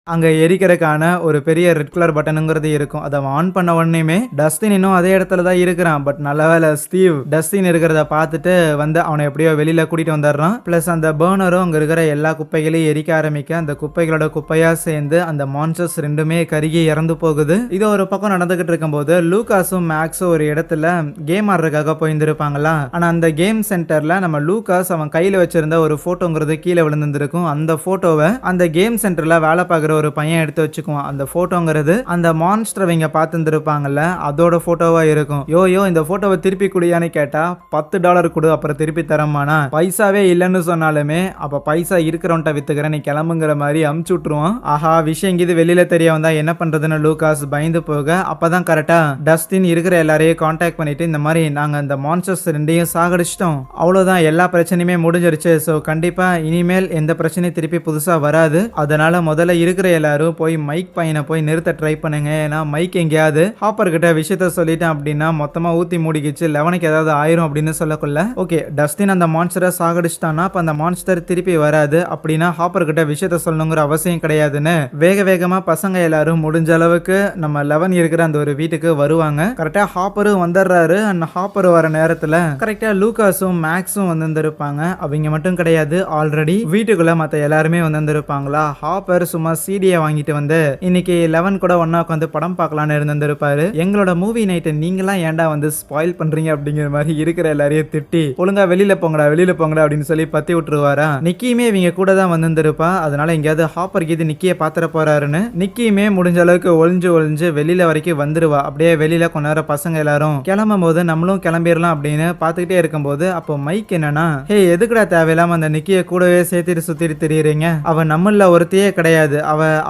S1: அங்க எரிக்கிறதுக்கான ஒரு பெரிய ரெட் கலர் பட்டனுங்கிறது இருக்கும். அதை ஆன் பண்ண உடனேயுமே டஸ்டின் இன்னும் அதே இடத்துல தான் இருக்கிறான். பட் நல்லவேளை ஸ்டீவ் டஸ்டின் இருக்கிறத பார்த்துட்டு வந்து அவனை எப்படியோ வெளியில கூட்டிட்டு வந்துடுறான். பிளஸ் அந்த பர்னரும் அங்க இருக்கிற எல்லா குப்பைகளையும் எரிக்க ஆரம்பிக்க அந்த குப்பைகளோட குப்பையா சேர்ந்து அந்த மான்ஸ்டர்ஸ் ரெண்டுமே கருகி இறந்து போகுது. இது ஒரு பக்கம் நடந்துகிட்டு இருக்கும்போது லூகாஸும் மேக்ஸும் ஒரு இடத்துல கேம் ஆடுறதுக்காக போயிருந்திருப்பாங்களா. ஆனா அந்த கேம் சென்டர்ல நம்ம லூகாஸ் அவன் கையில வச்சிருந்த ஒரு போட்டோங்கிறது கீழே விழுந்திருக்கும். அந்த போட்டோவை அந்த கேம் சென்டர்ல வேலை பார்க்குற ஒரு பையன் எடுத்து வச்சுக்குவான். அந்த போட்டோங்கிறது அந்த மான்ஸ்டர் இவங்க பார்த்துருப்பாங்கல்ல அதோட போட்டோவா இருக்கும். யோ இந்த போட்டோவை திருப்பி குடியான்னு கேட்டா $10 கொடு அப்புறம் திருப்பி தரமானா. பைசாவே இல்லைன்னு சொன்னாலுமே அப்ப பைசா இருக்கிறவன்ட்ட வித்துக்கிறேன் நீ கிளம்புங்கிற மாதிரி அமுச்சு விட்டுருவான். ஆஹா விஷயம் இது வெளியில தெரிய வந்தா என்ன பண்றதுன்னு லூகாஸ் பயந்து போக அப்பதான் கரெக்டா டஸ்டின் இருக்கிற எல்லாரையும் கான்டாக்ட் பண்ணிட்டு இந்த மாதிரி நாங்க அந்த மான்ஸ்டர்ஸ் ரெண்டையும் சாகடிச்சிட்டோம், அவ்வளவுதான் எல்லா பிரச்சனையுமே முடிஞ்சிருச்சு. ஸோ கண்டிப்பா இனிமேல் எந்த பிரச்சனையும் திருப்பி புதுசா வராது. அதனால முதல்ல இருக்கிற எல்லாரும் போய் மைக் பையனை போய் நிறுத்த ட்ரை பண்ணுங்க. ஏன்னா மைக் எங்கேயாவது ஹாப்பர் கிட்ட விஷயத்த சொல்லிட்டேன் அப்படின்னா மொத்தமா ஊத்தி மூடிக்கிச்சு லெவனுக்கு ஏதாவது ஆயிரும் அப்படின்னு சொல்லக்குள்ள ஓகே டஸ்டின் அந்த மான்ஸ்டரை சாகடிச்சிட்டானா அப்ப அந்த மான்ஸ்டர் திருப்பி வராது அப்படின்னா ஹாப்பர் கிட்ட விஷயத்த சொல்லணுங்கிற அவசியம் கிடையாதுன்னு வேகமா பசங்க எல்லாரும் முடிஞ்ச அளவுக்கு நம்ம லெவன் இருக்கிற அந்த ஒரு வீட்டுக்கு வருவாங்க. கரெக்டா ஹாப்பரும் வந்துடுறாரு. அந்த ஹாப்பர் வர நேரத்துல கரெக்டா லூகாஸும் மேக்ஸும் வந்திருப்பாங்க. அவங்க மட்டும் கிடையாது ஆல்ரெடி வீட்டுக்குள்ள மத்த எல்லாருமே வந்திருப்பாங்களா. ஹாப்பர் சும்மா சிடியை வாங்கிட்டு வந்து இன்னைக்கு 11 கூட ஒன்னா உட்காந்து படம் பார்க்கலான்னு இருந்திருப்பாரு. எங்களோட மூவி நைட்டை நீங்களாம் ஏன்டா வந்து ஸ்பாயில் பண்றீங்க அப்படிங்கிற மாதிரி இருக்கிற எல்லாரையும் திட்டி ஒழுங்கா வெளியில போங்கடா அப்படின்னு சொல்லி பத்தி விட்டுருவாரா. நிக்கியுமே இவங்க கூட தான் வந்திருப்பா. அதனால எங்கேயாவது ஹாப்பர் கீது நிக்கிய பாத்திர போறாருன்னு நிக்கியுமே முடிஞ்ச அளவுக்கு ஒளிஞ்சு வெளியில வரைக்கும் வந்துருவா. அப்படியே வெளியில கொஞ்ச நேரம் பசங்க எல்லாரும் கிளம்பும் போது நம்மளும் கிளம்பிடலாம் அப்படின்னு பாத்துக்கிட்டே இருக்கும்போது அப்போ மைக் என்னன்னா ஹே எதுக்குடா தேவையில்லாம அந்த நிக்கிய கூடவே சேர்த்துட்டு சுத்திட்டு தெரியுறீங்க, அவன் நம்மள ஒருத்தையே கிடையாது,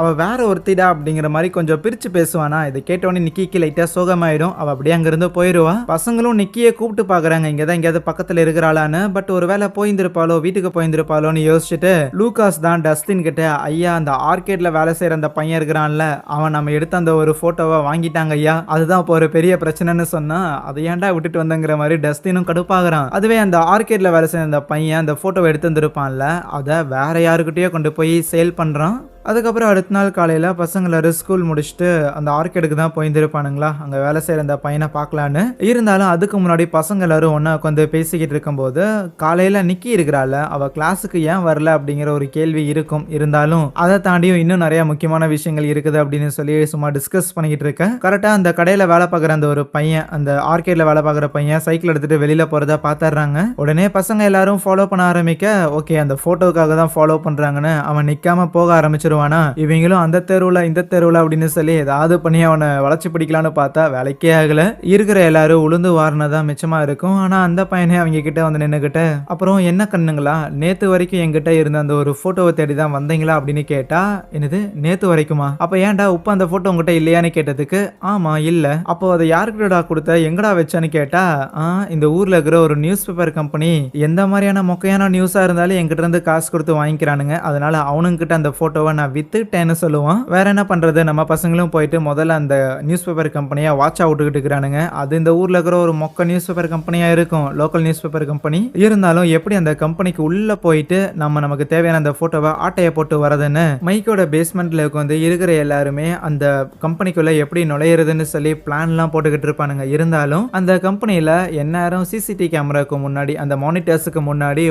S1: அவ வேற ஒருத்திடா அப்படிங்கிற மாதிரி கொஞ்சம் பிரிச்சு பேசுவானா. இதை கேட்டோடனே நிக்கிக்கு லைட்டா சோகமாயிடும். அவ அப்படியே அங்கிருந்து போயிருவா. பசங்களும் நிக்கியை கூப்பிட்டு பாக்குறாங்க இங்கதான் எங்கேயாவது பக்கத்துல இருக்கிறாளான்னு. பட் ஒரு வேளை போயிருந்திருப்பாளோ வீட்டுக்கு போயிருந்திருப்பாளோன்னு யோசிச்சுட்டு லூகாஸ் தான் டஸ்டின் கிட்ட ஐயா அந்த ஆர்கேட்ல வேலை செய்யற அந்த பையன் இருக்கிறான்ல அவன் நம்ம எடுத்த அந்த ஒரு போட்டோவை வாங்கிட்டாங்க ஐயா, அதுதான் இப்போ ஒரு பெரிய பிரச்சனைன்னு சொன்னா அதை ஏன்டா விட்டுட்டு வந்தங்கிற மாதிரி டஸ்டினும் கடுப்பாகிறான். அதுவே அந்த ஆர்கேட்ல வேலை செய்யற அந்த பையன் அந்த போட்டோவை எடுத்து வந்திருப்பான்ல அதை வேற யாருக்கிட்டயோ கொண்டு போய் சேல் பண்றான். அதுக்கப்புறம் அடுத்த நாள் காலையில் பசங்க எல்லாரும் ஸ்கூல் முடிச்சுட்டு அந்த ஆர்கேடுக்கு தான் போயிருந்திருப்பானுங்களா அங்கே வேலை செய்கிற அந்த பையனை பார்க்கலான்னு. இருந்தாலும் அதுக்கு முன்னாடி பசங்க எல்லாரும் ஒன்றா உட்காந்து பேசிக்கிட்டு இருக்கும்போது காலையில் நிக்கி இருக்கிறாள் அவள் கிளாஸுக்கு ஏன் வரல அப்படிங்கிற ஒரு கேள்வி இருக்கும். இருந்தாலும் அதை தாண்டியும் இன்னும் நிறைய முக்கியமான விஷயங்கள் இருக்குது அப்படின்னு சொல்லி சும்மா டிஸ்கஸ் பண்ணிக்கிட்டு இருக்கேன். கரெக்டாக அந்த கடையில் வேலை பார்க்குற அந்த ஒரு பையன் அந்த ஆர்கேடில் வேலை பார்க்குற பையன் சைக்கிள் எடுத்துகிட்டு வெளியில் போகிறத பார்த்துடுறாங்க. உடனே பசங்க எல்லாரும் ஃபாலோ பண்ண ஆரம்பிக்க ஓகே அந்த ஃபோட்டோக்காக தான் ஃபாலோ பண்ணுறாங்கன்னு அவன் நிற்காம போக ஆரம்பிச்சிருவான். இவங்களும் அந்த தெருவுல இந்த தெருவுல அப்படின்னு சொல்லி ஏதாவது பண்ணி அவனை வளைச்சு பிடிக்கலான்னு பார்த்தா வேலைக்கே ஆகல. இருக்கிற எல்லாரும் உளுந்து வாரினதான் மிச்சமா இருக்கும். ஆனா அந்த பையனே அவங்க கிட்ட வந்து நின்னுகிட்ட அப்புறம் என்ன கண்ணுங்களா நேத்து வரைக்கும் என்கிட்ட இருந்த அந்த ஒரு போட்டோவை தேடி தான் வந்தீங்களா அப்படின்னு கேட்டா என்னது நேத்து வரைக்குமா, அப்ப ஏன்டா உப்ப அந்த போட்டோ உங்ககிட்ட இல்லையான்னு கேட்டதுக்கு ஆமா இல்ல, அப்போ அதை யாருக்கிட்டடா கொடுத்த எங்கடா வச்சான்னு கேட்டா இந்த ஊர்ல இருக்கிற ஒரு நியூஸ் பேப்பர் கம்பெனி எந்த மாதிரியான மொக்கையான நியூஸா இருந்தாலும் என்கிட்ட இருந்து காசு கொடுத்து வாங்கிக்கிறானுங்க, அதனால அவனுங்கிட்ட அந்த போட்டோவை நான் நான் வித்துட்டேன்னு சொல்லுவான். வேற என்ன பண்றது, நம்ம பசங்களும் போயிட்டு முதல்ல அந்த நியூஸ் பேப்பர் கம்பெனியை வாட்ச் அவுட்டுக்கிட்டு இருக்கிறானுங்க. அது இந்த ஊர்ல இருக்கிற ஒரு மொக்க நியூஸ் பேப்பர் கம்பெனியா இருக்கும், லோக்கல் நியூஸ் பேப்பர் கம்பெனி. இருந்தாலும் எப்படி அந்த கம்பெனிக்கு உள்ள போயிட்டு நமக்கு தேவையான அந்த போட்டோவை ஆட்டையை போட்டு வரதுன்னு மைக்கோட பேஸ்மெண்ட்ல வந்து இருக்கிற எல்லாருமே அந்த கம்பெனிக்குள்ள எப்படி நுழையிறதுன்னு சொல்லி பிளான்லாம் போட்டுக்கிட்டு இருப்பானுங்க. இருந்தாலும் அந்த கம்பெனியில் எந்நேரம் சிசிடிவி கேமராவுக்கு முன்னாடி அந்த மானிட்டர்ஸுக்கு முன்னாடி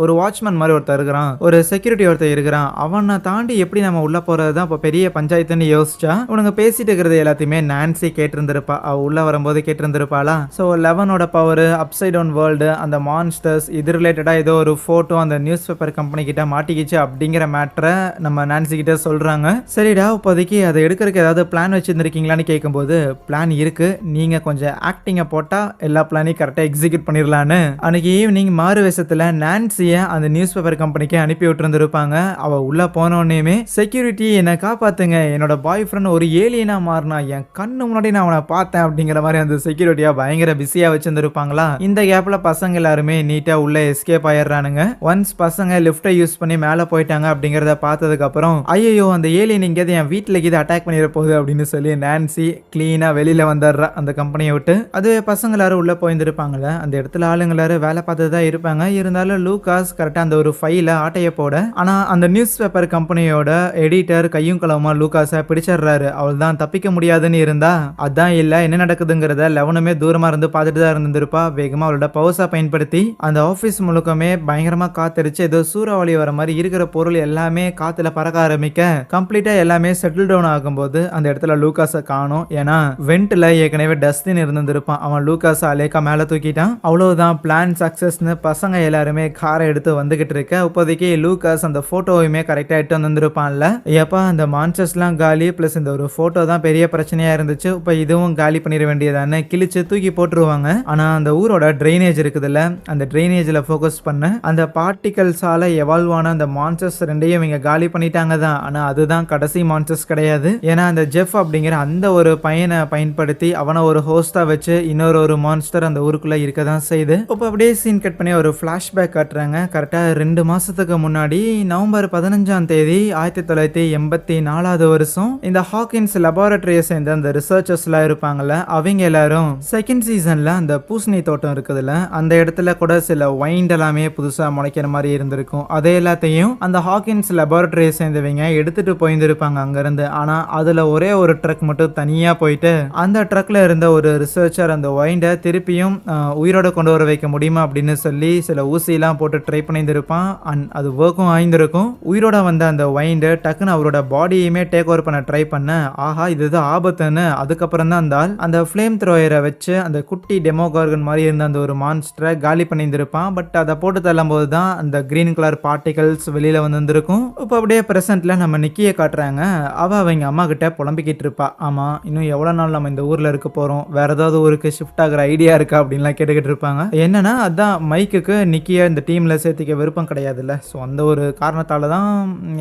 S1: ஒரு வாட்ச்மேன் மாதிரி ஒருத்தர் இருக்கிறான், ஒரு செக்யூரிட்டி ஒருத்தர் இருக்கிறான். அவனை தாண்டி எப்படி நம்ம உள்ள போறது தான் இப்போ பெரிய பஞ்சாயத்துன்னு யோசிச்சா உனக்கு பேசிட்டு இருக்கிறது எல்லாத்தையுமே நான்சி கேட்டிருந்திருப்பா. அவ உள்ள வரும்போது கேட்டிருந்திருப்பாளா. ஸோ 11ஓட பவர், அப்சைட் டவுன் வேர்ல்டு, அந்த மான்ஸ்டர்ஸ், இது ரிலேட்டடா ஏதோ ஒரு போட்டோ அந்த நியூஸ் பேப்பர் கம்பெனி கிட்ட மாட்டிக்கிச்சு அப்படிங்கிற மேட்டரை நம்ம நான்சி கிட்ட சொல்றாங்க. சரிடா, இப்போதைக்கு அதை எடுக்கிறதுக்கு ஏதாவது பிளான் வச்சிருந்திருக்கீங்களான்னு கேட்கும்போது பிளான் இருக்கு, நீங்க கொஞ்சம் ஆக்டிங்கை போட்டா எல்லா பிளானையும் கரெக்டாக எக்ஸிக்யூட் பண்ணிடலான்னு அன்னைக்கு ஈவினிங் மாறு வேஷத்தில் நான்சியை அந்த நியூஸ் பேப்பர் கம்பெனிக்கு அனுப்பி விட்டுருந்துருப்பாங்க. அவள் உள்ள போனோடனேயுமே செக்யூரிட்டி என்னை காப்பாத்துங்க, என்னோட பாய் ஃப்ரெண்ட் ஒரு ஏலியனா மாறினா, என் கண்ணு முன்னாடி நான் அவனை பார்த்தேன் அப்படிங்கிற மாதிரி அந்த செக்யூரிட்டியா பயங்கர பிஸியா வச்சிருந்துருப்பாங்களா. இந்த கேப்ல பசங்க எல்லாருமே நீட்டா உள்ள எஸ்கேப் ஆயிடுறானுங்க. ஒன்ஸ் பசங்க லிஃப்டை யூஸ் பண்ணி மேலே போயிட்டாங்க அப்படிங்கிறத பார்த்ததுக்கு அப்புறம் ஐயோ அந்த ஏலியன் இங்கேயாவது என் வீட்டில் இது அட்டாக் பண்ணிட போகுது அப்படின்னு சொல்லி நான்சி கிளீனா வெளியில வந்துடுறா அந்த கம்பெனியை விட்டு. அதுவே பசங்க எல்லாரும் உள்ள போயிருந்திருப்பாங்கல்ல, அந்த இடத்துல ஆளுங்க எல்லாரும் வேலை பார்த்து தான் இருப்பாங்க. இருந்தாலும் லூகாஸ் கரெக்டா அந்த ஒரு ஃபைல ஆட்டைய போட, ஆனா அந்த நியூஸ் பேப்பர் கம்பெனியோட எடிட்டர் கையும் களவுமா லூகாஸை பிடிச்சிடுறாரு. அவள் தான் தப்பிக்க முடியாதுன்னு இருந்தா அதான் இல்ல என்ன நடக்குதுங்கிறத லெவனுமே தூரமா இருந்து பார்த்துட்டு தான் இருந்திருப்பா. வேகமா அவளோட பவர்ஸா பயன்படுத்தி அந்த ஆபீஸ் முழுக்கமே பயங்கரமா காத்தடிச்சு ஏதோ சூறாவளி வர மாதிரி இருக்கிற பொருள் எல்லாமே காத்துல பறக்க ஆரம்பிக்க கம்ப்ளீட்டா எல்லாமே செட்டில் டவுன் ஆகும்போது அந்த இடத்துல லூகாஸை காணும். ஏன்னா வெண்ட்ல ஏற்கனவே டஸ்டின் இருந்திருப்பான். அவன் லூகாஸை அலேக்கா மேல தூக்கிட்டான். அவ்வளவுதான், பிளான் சக்சஸ்னு பசங்க எல்லாருமே காரை எடுத்து வந்துகிட்டு இருக்க. இப்போதைக்கு லூகாஸ் அந்த போட்டோவையுமே கரெக்டா எடுத்து வந்திருப்பான்ல. ஏப்பா அந்த மான்ஸ்டர்ஸ்லாம் காலி, பிளஸ் இந்த ஒரு போட்டோ தான் பெரிய பிரச்சனையா இருந்துச்சு, இப்ப இதுவும் காலி பண்ணிட வேண்டியதானே, கிழிச்சு தூக்கி போட்டுருவாங்க. ஆனா அந்த ஊரோட ட்ரைனேஜ் இருக்குதுல்ல, அந்த ட்ரைனேஜ்ல ஃபோக்கஸ் பண்ண அந்த பார்ட்டிகல்ஸால எவால்வ் ஆன அந்த மான்ஸ்டர்ஸ் ரெண்டையும் இவங்க காலி பண்ணிட்டாங்க தான். ஆனா அதுதான் கடைசி மான்ஸ்டர்ஸ் கிடையாது. ஏன்னா அந்த ஜெஃப் அப்படிங்கிற அந்த ஒரு பையனை பயன்படுத்தி அவனை ஒரு ஹோஸ்டா வச்சு இன்னொரு மான்ஸ்டர் அந்த ஊருக்குள்ள இருக்க தான் செய்யுது. இப்போ அப்படியே சீன் கட் பண்ணி ஒரு பிளாஷ்பேக் காட்டுறாங்க. கரெக்டா 2 மாசத்துக்கு முன்னாடி நவம்பர் 15ஆம் தேதி 1984 வருஷம் இந்த ஹாக்கின்ஸ் லெபார்டரியை சேர்ந்த அந்த ரிசர்ச்சர்ஸ்லாம் இருப்பாங்கல்ல, அவங்க எல்லாரும் செகண்ட் சீசன்ல அந்த பூசணி தோட்டம் இருக்குதுல்ல, அந்த இடத்துல கூட சில வைண்ட் எல்லாமே புதுசா முளைக்கிற மாதிரி இருந்திருக்கும். அதே எல்லாத்தையும் அந்த ஹாக்கின்ஸ் லெபார்டரியை சேர்ந்தவங்க எடுத்துட்டு போயிருந்திருப்பாங்க அங்க இருந்து. ஆனா அதுல ஒரே ஒரு ட்ரக் மட்டும் தனியா போயிட்டு அந்த ட்ரக்ல இருந்த ஒரு ரிசர்ச்சர் அந்த வைண்டை திருப்பியும் உயிரோட கொண்டு வர வைக்க முடியுமா அப்படின்னு சொல்லி சில ஊசிலாம் போட்டு ட்ரை பண்ணியிருந்திருப்பான். அண்ட் அது ஒர்க்கும் ஆயிருந்திருக்கும். உயிரோட வந்த அந்த வைண்டை டக்குன்னு அவரோட பாடியுமே டேக் ஓவர் பண்ண ட்ரை பண்ண, ஆஹா இதுதான் ஆபத்துன்னு அதுக்கப்புறம் தான் அந்த ஃப்ளேம் த்ரோயரை வச்சு அந்த குட்டி டெமோகார்கன் மாதிரி இருந்த அந்த ஒரு மான்ஸ்டரை காலி பண்ணியிருந்திருப்பான். பட் அதை போட்டு தள்ளும் போது தான் அந்த கிரீன் கலர் பார்ட்டிகல்ஸ் வெளியில வந்திருக்கும். இப்போ அப்படியே பிரசன்ட்ல நம்ம நிக்கியை காட்டுறாங்க. அவங்க அம்மா கிட்ட புலம்பிக்கிட்டு இருப்பா. ஆமா இன்னும் எவ்வளவு நாள் நம்ம இந்த ஊர்ல இருக்க போறோம், வேற ஏதாவது ஊருக்கு ஷிஃப்ட் ஆகிற ஐடியா இருக்கா அப்படின்லாம் கேட்டுக்கிட்டு இருப்பாங்க. என்னன்னா அதான் மைக்குக்கு நிக்கிய இந்த டீம்ல சேர்த்திக்க விருப்பம் கிடையாதுல்ல. ஸோ அந்த ஒரு காரணத்தால தான்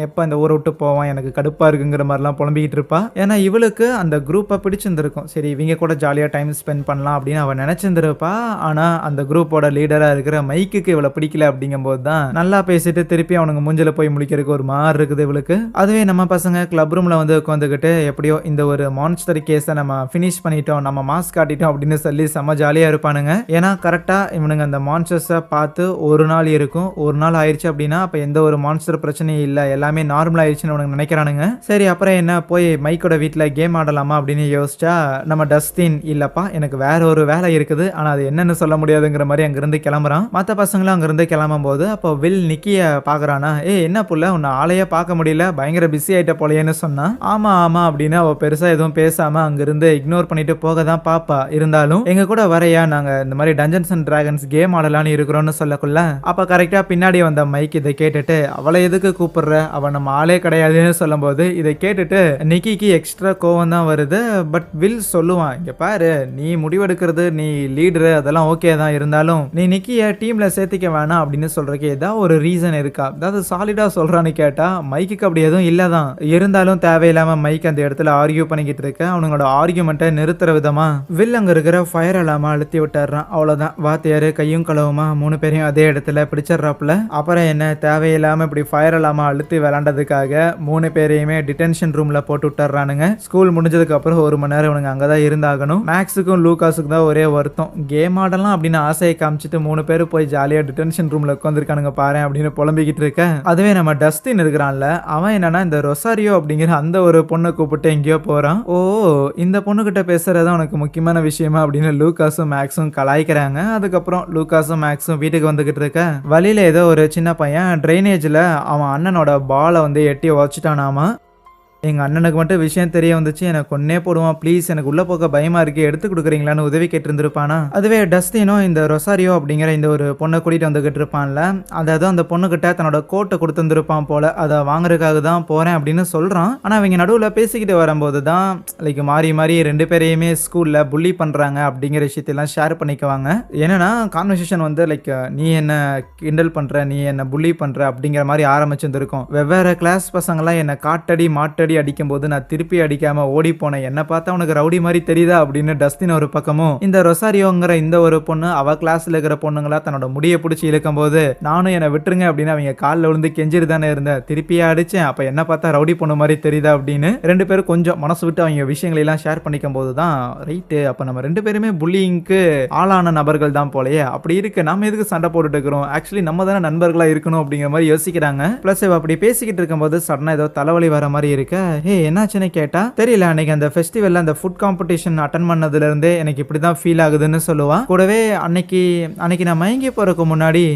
S1: எப்போ இந்த ஊரை விட்டு போவான் எனக்கு கடுப்பா இருக்குங்கிற மாதிரிலாம் புலம்பிக்கிட்டு இருப்பா. ஏன்னா இவளுக்கு அந்த குரூப்பை பிடிச்சிருந்திருக்கும். சரி இவங்க கூட ஜாலியா டைம் ஸ்பெண்ட் பண்ணலாம் அப்படின்னு அவன் நினைச்சிருந்திருப்பா. ஆனா அந்த குரூப்போட லீடரா இருக்கிற மைக்குக்கு இவளை பிடிக்கல அப்படிங்கும்போது தான் நல்லா பேசிட்டு திருப்பி அவனுக்கு மூஞ்சில போய் முடிக்கிறதுக்கு ஒரு மாதிரி இருக்குது இவளுக்கு. அதுவே நம்ம பசங்க கிளப் ரூம்ல வந்து உட்காந்துக்கிட்டு எப்படியோ இந்த ஒரு மான்ஸ்டர் கேஸை நம்ம ஃபினிஷ் பண்ணிட்டோம், நம்ம மாஸ்க் காட்டிட்டோம் அப்படின்னு சொல்லி செம்ம ஜாலியா இருப்பானுங்க. ஏன்னா கரெக்டா இவனுங்க அந்த மான்ஸ்டர்ஸை பார்த்து ஒரு நாள் இருக்கும், ஒரு நாள் ஆயிடுச்சு அப்படின்னா அப்ப எந்த ஒரு மான்ஸ்டர் பிரச்சனையும் இல்லை, எல்லாமே நார்மல் ஆயிடுச்சுன்னு அவனுக்கு நினைக்கிறானுங்க. சரி அப்புறம் என்ன போய் மைக்கோட வீட்டில் கேம் ஆடலாமா அப்படின்னு யோசிச்சா நம்ம டஸ்டின் இல்லப்பா எனக்கு வேற ஒரு வேலை இருக்குது, ஆனா அது என்னன்னு சொல்ல முடியாதுங்கிற மாதிரி அங்கிருந்து கிளம்புறான். மற்ற பசங்களும் அங்கிருந்து கிளம்பும் போது அப்போ வில் நிக்கிய பாக்குறானா, என்ன புள்ள உன்னை ஆளையே பார்க்க முடியல, பயங்கர பிஸி ஆயிட்ட போலையேன்னு சொன்னா. ஆமா ஆமா அப்படின்னு அவ பெருசா எதுவும் பேசாம அங்கிருந்து இக்னோர் பண்ணிட்டு போக தான் பாப்பா. இருந்தாலும் எங்க கூட வரையா, நாங்க இந்த மாதிரி டஞ்சன்ஸ் அண்ட் டிராகன்ஸ் கேம் ஆடலான்னு இருக்கிறோம்னு சொல்லக்குள்ள அப்ப கரெக்டா பின்னாடி வந்த மைக் இதை கேட்டுட்டு அவளை எதுக்கு கூப்பிடுற, அவ நம்ம ஆளே கிடையாதுன்னு சொல்லும் போது இதை கேட்டுட்டு நிக்கிக்கு எக்ஸ்ட்ரா கோவம் தான் வருது. பட் வில் சொல்லுவான், இங்க பாரு நீ முடிவெடுக்கிறது, நீ லீடரு, அதெல்லாம் ஓகே தான், இருந்தாலும் நீ நிக்கிய டீம்ல சேர்த்திக்க வேணாம் அப்படின்னு சொல்றதுக்கு ஏதாவது ஒரு ரீசன் இருக்கா, அதாவது சாலிடா சொல்றான்னு கேட்டா மைக்கு அப்படி எதுவும் இல்லதான். இருந்தாலும் தேவையில்லாம மைக் அந்த இடத்துல ஆர்கியூ பண்ணிக்கிட்டு இருக்க. அவங்களோட ஆர்கியூமெண்ட்டை நிறுத்துற விதமா வில் அங்க இருக்கிற ஃபயர் அலாம அழுத்தி விட்டுறான். அவ்வளவுதான், வாத்தியாரு கையும் களவுமா 3 பேரையும் அதே இடத்துல பிடிச்சிடறாப்புல. அப்புறம் என்ன தேவையில்லாம இப்படி ஃபயர் அலாம அழுத்தி விளாண்ட விளாண்டதுக்காக 3 பேரையுமே டிடென்ஷன் ரூம்ல போட்டு விட்டுறானுங்க. ஸ்கூல் முடிஞ்சதுக்கு அப்புறம் 1 மணி நேரம் இவனுங்க அங்கதான் இருந்தாகணும். மேக்ஸுக்கும் லூகாஸுக்கும் தான் ஒரே வருத்தம். கேம் ஆடலாம் அப்படின்னு ஆசையை காமிச்சிட்டு 3 பேர் போய் ஜாலியா டிடென்ஷன் ரூம்ல உட்காந்துருக்கானுங்க பாரு அப்படின்னு புலம்பிக்கிட்டு இருக்க. அதுவே நம்ம டஸ்டின் இருக்கிறான்ல, அவன் என்னன்னா இந்த ரொசாரியோ அப்படிங்கிற அந்த ஒரு பொண்ணை கூப்பிட்டு எங்கேயோ போறான். ஓ, இந்த பொண்ணுகிட்ட பேசுறதா உனக்கு முக்கியமான விஷயமா அப்படின்னு லூகாஸும் மேக்ஸும் கலாய்க்கிறாங்க. அதுக்கப்புறம் லூகாஸும் மேக்ஸும் வீட்டுக்கு வந்துகிட்டு இருக்க வழியில ஏதோ ஒரு சின்ன பையன் ட்ரைனேஜ்ல அவன் அண்ணனோட பாலை வந்து எட்டி உதச்சிட்டானாமா. எங்கள் அண்ணனுக்கு மட்டும் விஷயம் தெரிய வந்துச்சு, எனக்கு கொன்னே போடுவான், ப்ளீஸ் எனக்கு உள்ளே போக பயமாக இருக்குது, எடுத்து கொடுக்குறீங்களான்னு உதவி கேட்டிருந்துருப்பானா. அதுவே டஸ்டினும் இந்த ரொசாரியோ அப்படிங்கிற இந்த ஒரு பொண்ணை கூட்டிகிட்டு வந்துக்கிட்டு இருப்பான்ல, அதாவது அந்த பொண்ணுக்கிட்ட தன்னோட கோட்டை கொடுத்துருந்துருப்பான் போல், அதை வாங்குறதுக்காக தான் போகிறேன் அப்படின்னு சொல்கிறான். ஆனால் அவங்க நடுவில் பேசிக்கிட்டு வரும்போது தான் லைக் மாறி மாறி 2 பேரையுமே ஸ்கூலில் புள்ளி பண்ணுறாங்க அப்படிங்கிற விஷயத்தெல்லாம் ஷேர் பண்ணிக்குவாங்க. என்னன்னா கான்வர்சேஷன் வந்து லைக் நீ என்ன கிண்டல் பண்ணுற, நீ என்ன புள்ளி பண்ணுற அப்படிங்கிற மாதிரி ஆரம்பிச்சிருந்துருக்கும். வெவ்வேறு கிளாஸ் பசங்களாம் என்னை காட்டடி மாட்டடி அடிக்கும் போது நான் திருப்பி அடிக்காம ஓடி போனேன், என்ன பார்த்தா உனக்கு ரவுடி மாதிரி தெரியுதா அப்படின்னு டஸ்டின் ஒரு பக்கமும், இந்த ரொசாரியோங்கிற இந்த ஒரு பொண்ணு அவ கிளாஸ்ல இருக்கிற பொண்ணுங்களா தன்னோட முடியை பிடிச்சி இழுக்கும் போது நானும் என்னை விட்டுருங்க அப்படின்னு அவங்க காலில் விழுந்து கெஞ்சிட்டு தானே இருந்தேன், திருப்பியே அடிச்சேன், அப்ப என்ன பார்த்தா ரவுடி பொண்ணு மாதிரி தெரியுதா அப்படின்னு 2 பேரும் கொஞ்சம் மனசு விட்டு அவங்க விஷயங்களை எல்லாம் ஷேர் பண்ணிக்கும் போது தான் ரைட்டு, அப்ப நம்ம 2 பேருமே புல்லிங்க்கு ஆளான நபர்கள் தான் போலயே, அப்படி இருக்கு நம்ம எதுக்கு சண்டை போட்டுட்டு இருக்கிறோம், ஆக்சுவலி நம்ம தானே நண்பர்களா இருக்கணும் அப்படிங்கிற மாதிரி யோசிக்கிறாங்க. பிளஸ் அப்படி பேசிக்கிட்டு இருக்கும்போது சடனா ஏதோ தலைவலி வர மாதிரி இருக்கு. என்னாச்சுன்னு கேட்டா தெரியல, அன்னைக்கு அந்த ஃபெஸ்டிவல்ல அந்த ஃபுட் காம்படிஷன் அட்டன் பண்ணதுல இருந்தே எனக்கு இப்படிதான் ஃபீல் ஆகுதுன்னு சொல்லுவா. கூடவே அன்னைக்கு நான் மயங்கி போறதுக்கு முன்னாடி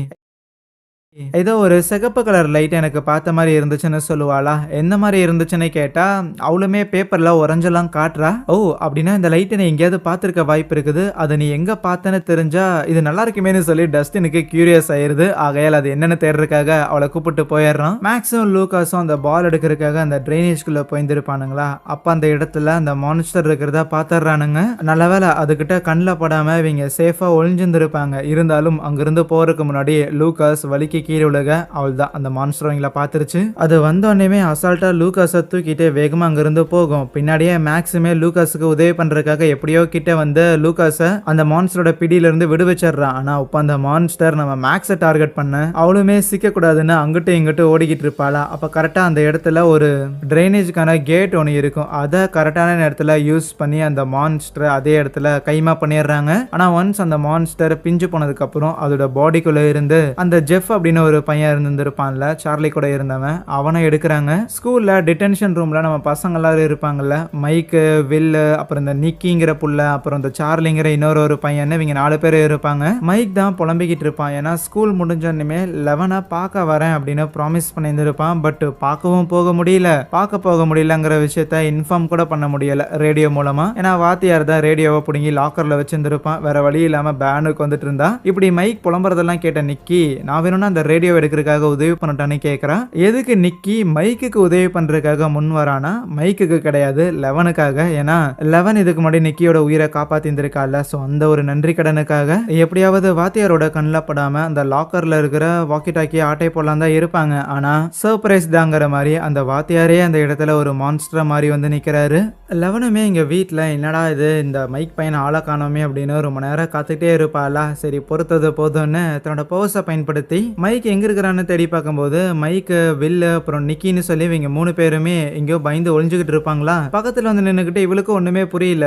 S1: ஏதோ ஒரு சிகப்பு கலர் லைட் எனக்கு பார்த்த மாதிரி இருந்துச்சுன்னு சொல்லுவாளா. எந்த மாதிரி இருந்துச்சுன்னு கேட்டா அவளுமே பேப்பர்ல உறைஞ்செல்லாம் காட்டுறா. ஓ, அப்படின்னா இந்த லைட்டை நீ எங்கேயாவது பார்த்துருக்க வாய்ப்பு இருக்குது, அதை நீ எங்க பார்த்தேன்னு தெரிஞ்சா இது நல்லா இருக்குமேனு சொல்லி டஸ்டினுக்கு கியூரியஸ் ஆயிருது. ஆகையால் அது என்னன்னு தேடுறதுக்காக அவளை கூப்பிட்டு போயிடுறான். மேக்ஸும் லூகாஸும் அந்த பால் எடுக்கிறதுக்காக அந்த ட்ரைனேஜ்குள்ள போயிருந்துருப்பானுங்களா. அப்ப அந்த இடத்துல அந்த மான்ஸ்டர் இருக்கிறதா பார்த்துடுறானுங்க. நல்ல வேலை அதுகிட்ட கண்ணில் படாம இவங்க சேஃபா ஒளிஞ்சிருந்திருப்பாங்க. இருந்தாலும் அங்கிருந்து போறதுக்கு முன்னாடி லூகாஸ் வலிக்கு கீழே உலக அவள் தான் அந்த மான்ஸ்டர் அவங்கள பார்த்துருச்சு. அது வந்தோடனே அசால்ட்டா லூகாஸை தூக்கிட்டு வேகமா அங்கிருந்து போகும். பின்னாடியே மேக்ஸுமே லூகாஸுக்கு உதவி பண்றதுக்காக எப்படியோ கிட்ட வந்து லூகாஸை அந்த மான்ஸ்டரோட பிடியில இருந்து விடுவிச்சிடுறான். ஆனா இப்ப அந்த மான்ஸ்டர் நம்ம மேக்ஸை டார்கெட் பண்ண அவளுமே சிக்க கூடாதுன்னு அங்கிட்டு இங்கிட்டு ஓடிக்கிட்டு இருப்பாளா. அப்ப கரெக்டா அந்த இடத்துல ஒரு ட்ரைனேஜுக்கான கேட் ஒன்று இருக்கும். அதை கரெக்டான நேரத்துல யூஸ் பண்ணி அந்த மான்ஸ்டர் அதே இடத்துல கைமா பண்ணிடுறாங்க. ஆனா ஒன்ஸ் அந்த மான்ஸ்டர் பிஞ்சு போனதுக்கு அப்புறம் அதோட பாடிக்குள்ள இருந்து அந்த ஜெஃப் அப்படின்னு ஒரு பையன் இருந்திருப்பான்ல, சார்லி கூட இருந்தவன், அவனை எடுக்கிறாங்க. ஸ்கூல்ல டிடென்ஷன் ரூம்ல நம்ம பசங்க எல்லாரும் இருப்பாங்கல்ல, மைக்கு, வில்லு, அப்புறம் இந்த நிக்கிங்கிற புள்ள, அப்புறம் இந்த சார்லிங்கிற இன்னொரு பையன், இவங்க 4 பேர் இருப்பாங்க. மைக் தான் புலம்பிக்கிட்டு இருப்பான். ஏன்னா ஸ்கூல் முடிஞ்சோன்னுமே 11 பார்க்க வரேன் அப்படின்னு ப்ராமிஸ் பண்ணியிருந்திருப்பான். பட் பார்க்கவும் போக முடியலங்கிற விஷயத்த இன்ஃபார்ம் கூட பண்ண முடியல ரேடியோ மூலமா. ஏன்னா வாத்தியார் தான் ரேடியோவை பிடுங்கி லாக்கர்ல வச்சிருந்திருப்பான். வேற வழி இல்லாம பேனுக்கு வந்துட்டு இருந்தா. இப்படி மைக் புலம்புறதெல்லாம் கேட்ட நிக்கி, நான் வேணும்னா அந்த ரேடியோ எடுக்கிறதுக்காக உதவி பண்ணட்டான்னு கேட்குறான். எதுக்கு நிக்கி மைக்குக்கு உதவி பண்றதுக்காக முன் வரானா? மைக்குக்கு கிடையாது, லெவனுக்காக. ஏன்னா லெவன் இதுக்கு முன்னாடி நிக்கியோட உயிரை காப்பாத்திருந்திருக்கால. ஸோ அந்த ஒரு நன்றி கடனுக்காக எப்படியாவது வாத்தியாரோட கண்ணில் படாம அந்த லாக்கர்ல இருக்கிற வாக்கி டாக்கி ஆட்டை போடலாம் தான் இருப்பாங்க. ஆனா சர்ப்ரைஸ் தாங்கிற மாதிரி அந்த வாத்தியாரே அந்த இடத்துல ஒரு மான்ஸ்டர் மாதிரி வந்து நிக்கிறாரு. லெவனுமே இங்க வீட்டில் என்னடா இது இந்த மைக் பையனை ஆளை காணோமே அப்படின்னு ரொம்ப நேரம் காத்துக்கிட்டே இருப்பாளா. சரி பொறுத்தது போதும்னு தன்னோட பவர்ஸை பயன்படுத்தி மைக் எங்க இருக்கிறான்னு தேடி பார்க்கும்போது மைக்கு, வில்லு, அப்புறம் நிக்கின்னு சொல்லி இவங்க 3 பேருமே எங்கேயோ பயந்து ஒளிஞ்சுக்கிட்டு இருப்பாங்களா. பக்கத்துல வந்து நின்னுக்கிட்டு இவளுக்கு ஒண்ணுமே புரியல,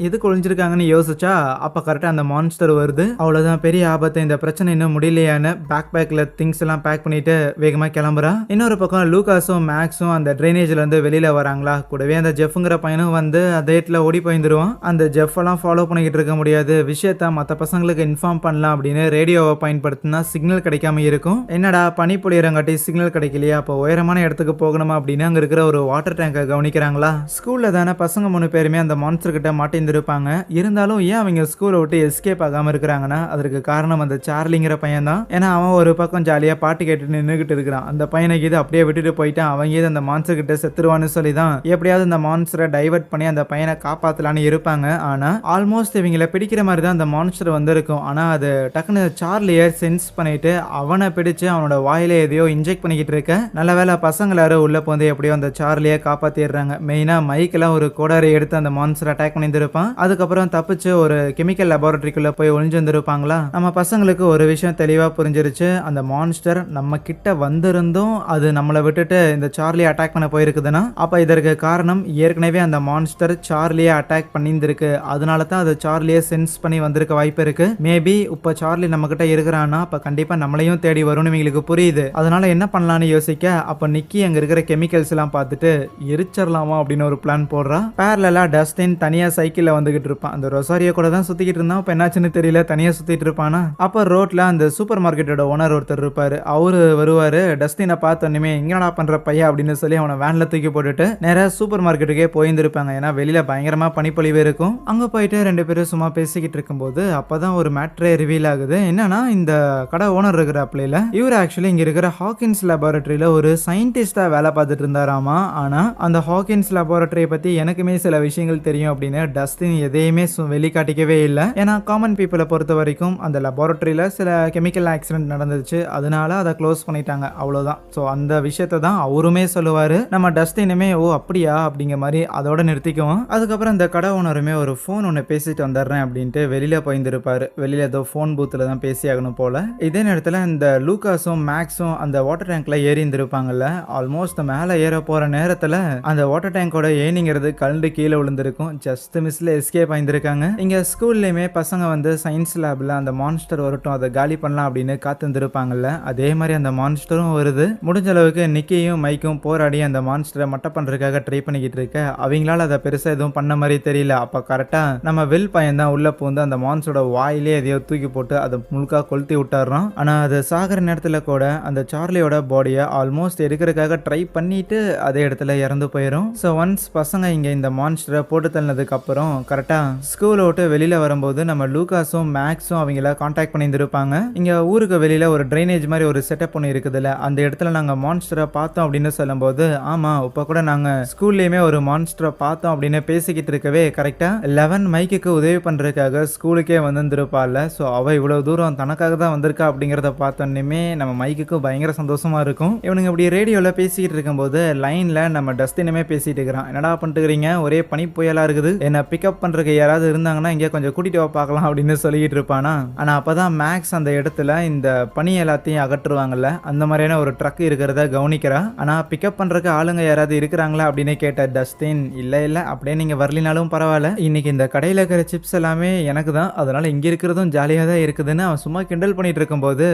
S1: எதுக்கு ஒளிஞ்சிருக்காங்கன்னு யோசிச்சா அப்ப கரெக்டா அந்த மான்ஸ்டர் வருது. அவ்வளவுதான், பெரிய ஆபத்து, இந்த பிரச்சனை இன்னும் முடியலையான்னு பேக்ல திங்ஸ் எல்லாம் பேக் பண்ணிட்டு வேகமா கிளம்புறா. இன்னொரு பக்கம் லூகாஸும் மேக்ஸும் அந்த ட்ரைனேஜ்ல இருந்து வெளியில வராங்களா. கூடவே அந்த ஜெஃப்ங்கிற பையனும் வந்து அதே இடத்துல ஓடி போயிருந்துருவான். அந்த ஜெஃப் எல்லாம் ஃபாலோ பண்ணிக்கிட்டு இருக்க முடியாது, விஷயத்த மற்ற பசங்களுக்கு இன்ஃபார்ம் பண்ணலாம் அப்படின்னு ரேடியோவை பயன்படுத்தினா சிக்னல் கிடைக்காம இருக்கும். என்னடா பனி பொழியறங்காட்டி சிக்னல் கிடைக்கலையா, அப்போ உயரமான இடத்துக்கு போகணுமா அப்படின்னு அங்க இருக்கிற ஒரு வாட்டர் டேங்கை கவனிக்கிறாங்களா. ஸ்கூல்ல தானே பசங்க 3 பேருமே அந்த மான்ஸ்டர் கிட்ட மாட்டிருந்திருப்பாங்க. இருந்தாலும் ஏன் அவங்க ஸ்கூலை விட்டு எஸ்கேப் ஆகாம இருக்கிறாங்கன்னா அதற்கு காரணம் அந்த சார்லிங்கிற பையன் தான். ஏன்னா அவன் ஒரு பக்கம் ஜாலியா பாட்டு கேட்டு நின்றுகிட்டு இருக்கிறான். அந்த பையனுக்கு இது அப்படியே விட்டுட்டு போயிட்டான். அவங்க இது அந்த மான்ஸ்டர் கிட்ட செத்துருவான்னு சொல்லி தான் எப்படியாவது அந்த மான்ஸ்டரை டைவர்ட் பண்ணி அந்த பையனை காப்பாத்தலான்னு இருப்பாங்க. ஆனா ஆல்மோஸ்ட் இவங்களை பிடிக்கிற மாதிரி தான் அந்த மான்ஸ்டர் வந்திருக்கும். ஆனா அது டக்குன்னு சார்லியை சென்ஸ் பண்ணிட்டு அவனை பிடிச்சு அவனோட வாயில எதையோ இன்ஜெக்ட் பண்ணிக்கிட்டு இருக்க. நல்ல வேளை பசங்க எல்லாரும் உள்ள போந்து எப்படியோ அந்த சார்லியை காப்பாத்திடுறாங்க. மெயினா மைக்கெல்லாம் ஒரு கோடாரி எடுத்து அந்த மான்ஸ்டர் அட்டாக் பண்ணியிருப்பான். அதுக்கப்புறம் தப்பிச்சு ஒரு கெமிக்கல் லெபார்டரிக்குள்ள போய் ஒளிஞ்சிருந்திருப்பாங்களா. நம்ம பசங்களுக்கு ஒரு விஷயம் தெளிவா புரிஞ்சிருச்சு. அந்த மான்ஸ்டர் நம்ம கிட்ட வந்திருந்தும் அது நம்மளை விட்டுட்டு இந்த சார்லி அட்டாக் பண்ண போயிருக்குதுன்னா அப்ப இதற்கு காரணம் ஏற்கனவே அந்த மான்ஸ்டர் சார்லியை அட்டாக் பண்ணியிருந்திருக்கு. அதனால தான் அது சார்லியை சென்ஸ் பண்ணி வந்திருக்க வாய்ப்பு இருக்கு. மேபி இப்ப சார்லி நம்ம கிட்ட இருக்கிறான்னா அப்ப கண்டிப்பா நம்மளையும் தேடி வரும்னு எங்களுக்கு புரியுது. அதனால என்ன பண்ணலாம்னு யோசிக்க அப்ப நிக்கி அங்க இருக்கிற கெமிக்கல்ஸ் எல்லாம் பார்த்துட்டு எரிச்சிடலாமா அப்படின்னு ஒரு பிளான் போடுறா. பேரலா டஸ்டின் தனியா சைக்கிள்ல வந்துகிட்டு இருப்பான். அந்த ரொசாரியோ கூட தான் சுத்திக்கிட்டு இருந்தான். இப்ப என்னாச்சுன்னு தெரியல, தனியா சுத்திட்டு இருப்பானா. அப்ப ரோட்ல அந்த சூப்பர் மார்க்கெட்டோட ஓனர் ஒருத்தர் இருப்பாரு. அவரு வருவாரு. டஸ்டினை பார்த்தோன்னே என்னடா பண்ற பையன் அப்படின்னு சொல்லி அவனை வேன்ல தூக்கி போட்டுட்டு நேரா சூப்பர் மார்க்கெட்டுக்கே போயிருந்திருப்பாங்க. ஏன்னா வெளியில பயங்கரமா பனிப்பொழிவு இருக்கும். அங்க போயிட்டு ரெண்டு பேரும் சும்மா பேசிக்கிட்டு இருக்கும்போது அப்பதான் ஒரு மேட்ரே ரிவீல் ஆகுது. என்னன்னா இந்த கடை ஓனர் இருக்கிற பிள்ளைல இவர் ஆக்சுவலி இங்க இருக்கிற ஹாக்கின்ஸ் லேபரட்டரியில ஒரு சயின்டிஸ்டா வேலை பார்த்துட்டு இருந்தாராமா. ஆனா அந்த ஹாக்கின்ஸ் லேபரட்டரியை பத்தி எனக்குமே சில விஷயங்கள் தெரியும் அப்படின்னு டஸ்டின் எதையுமே வெளிக்காட்டிக்கவே இல்லை. ஏன்னா காமன் பீப்புளை பொறுத்த வரைக்கும் அந்த லேபரட்டரியில சில கெமிக்கல் ஆக்சிடென்ட் நடந்துச்சு, அதனால அதை க்ளோஸ் பண்ணிட்டாங்க, அவ்வளவுதான். ஸோ அந்த விஷயத்தை தான் அவருமே சொல்லுவாரு. நம்ம டஸ்டினுமே ஓ அப்படியா அப்படிங்கிற மாதிரி அதோட நிறுத்திக்குவோம். அதுக்கப்புறம் இந்த கடை ஓனருமே ஒரு ஃபோன் ஒன்று பேசிட்டு வந்துடுறேன் அப்படின்ட்டு வெளியில போயிருந்திருப்பாரு. வெளியில ஏதோ ஃபோன் பூத்துல தான் பேசி ஆகணும் போல. இதே நேரத்தில் இந்த லூகாஸும் மேக்ஸும் அந்த வாட்டர் டேங்க்ல ஏறி இருந்திருப்பாங்கல்ல. ஆல்மோஸ்ட் மேலே ஏற போற நேரத்தில் அந்த வாட்டர் டேங்கோட ஏனிங்கிறது கலந்து கீழே விழுந்திருக்கும். ஜஸ்ட் மிஸ்ல எஸ்கேப் ஆயிருந்திருக்காங்க. இங்க ஸ்கூல்லையுமே பசங்க வந்து சயின்ஸ் லேப்ல அந்த மான்ஸ்டர் வரட்டும் அதை காலி பண்ணலாம் அப்படின்னு காத்திருந்திருப்பாங்கல்ல. அதே மாதிரி அந்த மான்ஸ்டரும் வருது. முடிஞ்ச அளவுக்கு நிக்கியும் மைக்கும் போராடி அந்த மான்ஸ்டரை மட்ட பண்றதுக்காக ட்ரை பண்ணிக்கிட்டு இருக்க. அவங்களால அதை பெருசா எதுவும் பண்ண மாதிரி தெரியல. அப்ப கரெக்டா நம்ம வில் பையன் தான் உள்ள பூந்து அந்த மான்ஸ்டரோட வாயிலே எதையோ தூக்கி போட்டு அதை முழுக்கா கொளுத்தி விட்டுறான். ஆனா அது சாகிற நேரத்துல கூட அந்த சார்லியோட பாடியை ஆல்மோஸ்ட் எடுக்கிறதுக்காக ட்ரை பண்ணிட்டு அதே இடத்துல இறந்து போயிடும். ஸோ ஒன்ஸ் பசங்க இங்க இந்த மான்ஸ்டரை போட்டு தள்ளதுக்கு அப்புறம் கரெக்டா ஸ்கூலை விட்டு வெளியில வரும்போது நம்ம லூகாஸும் மேக்ஸும் அவங்கள கான்டாக்ட் பண்ணியிருந்திருப்பாங்க. இங்க ஊருக்கு வெளியில ஒரு ட்ரைனேஜ் மாதிரி ஒரு செட்டப் ஒன்று இருக்குதுல்ல, அந்த இடத்துல நாங்க மான்ஸ்டரை பார்த்தோம் அப்படின்னு சொல்லும்போது ஆமா இப்ப கூட நாங்க ஸ்கூல்லயுமே ஒரு மான்ஸ்டரை பார்த்தோம் அப்படின்னு பேசிக்கிட்டு இருக்கவே கரெக்டா 11 மைக்கு உதவி பண்றதுக்காக ஸ்கூலுக்கே வந்திருப்பாள்ல. ஸோ அவ இவ்வளவு தூரம் தனக்காக தான் வந்திருக்கா அப்படிங்கிறத பார்த்தோன்னே நம்ம மைக்கு பயங்கர சந்தோஷமா இருக்கும். இவனுங்க இப்படி ரேடியோல பேசிக்கிட்டு இருக்கும்போது லைன்ல நம்ம டஸ்டினுமே பேசிட்டு இருக்கிறான். என்னடா பண்ணிட்டுக்கிறீங்க, ஒரே பனி புயலா இருக்குது, என்ன பிக்கப் பண்றதுக்கு யாராவது இருந்தாங்கன்னா இங்கே கொஞ்சம் கூட்டிட்டு வா பார்க்கலாம் அப்படின்னு சொல்லிக்கிட்டு இருப்பானா. ஆனா அப்பதான் மேக்ஸ் அந்த இடத்துல இந்த பனி எல்லாத்தையும் அகற்றுவாங்கல்ல, அந்த மாதிரியான ஒரு ட்ரக் இருக்கிறத கவனிக்கிறா. ஆனா பிக்கப் பண்றதுக்கு ஆளுங்க யாராவது இருக்கிறாங்களா அப்படின்னு கேட்ட டஸ்டின் இல்ல அப்படியே நீங்க வரலினாலும் பரவாயில்ல, இன்னைக்கு இந்த கடையில இருக்கிற சிப்ஸ் எல்லாமே எனக்கு தான், அதனால இங்க இருக்கிறதும் ஜாலியா தான் இருக்குதுன்னு அவன் சும்மா கிண்டல் பண்ணிட்டு இருக்கும்போது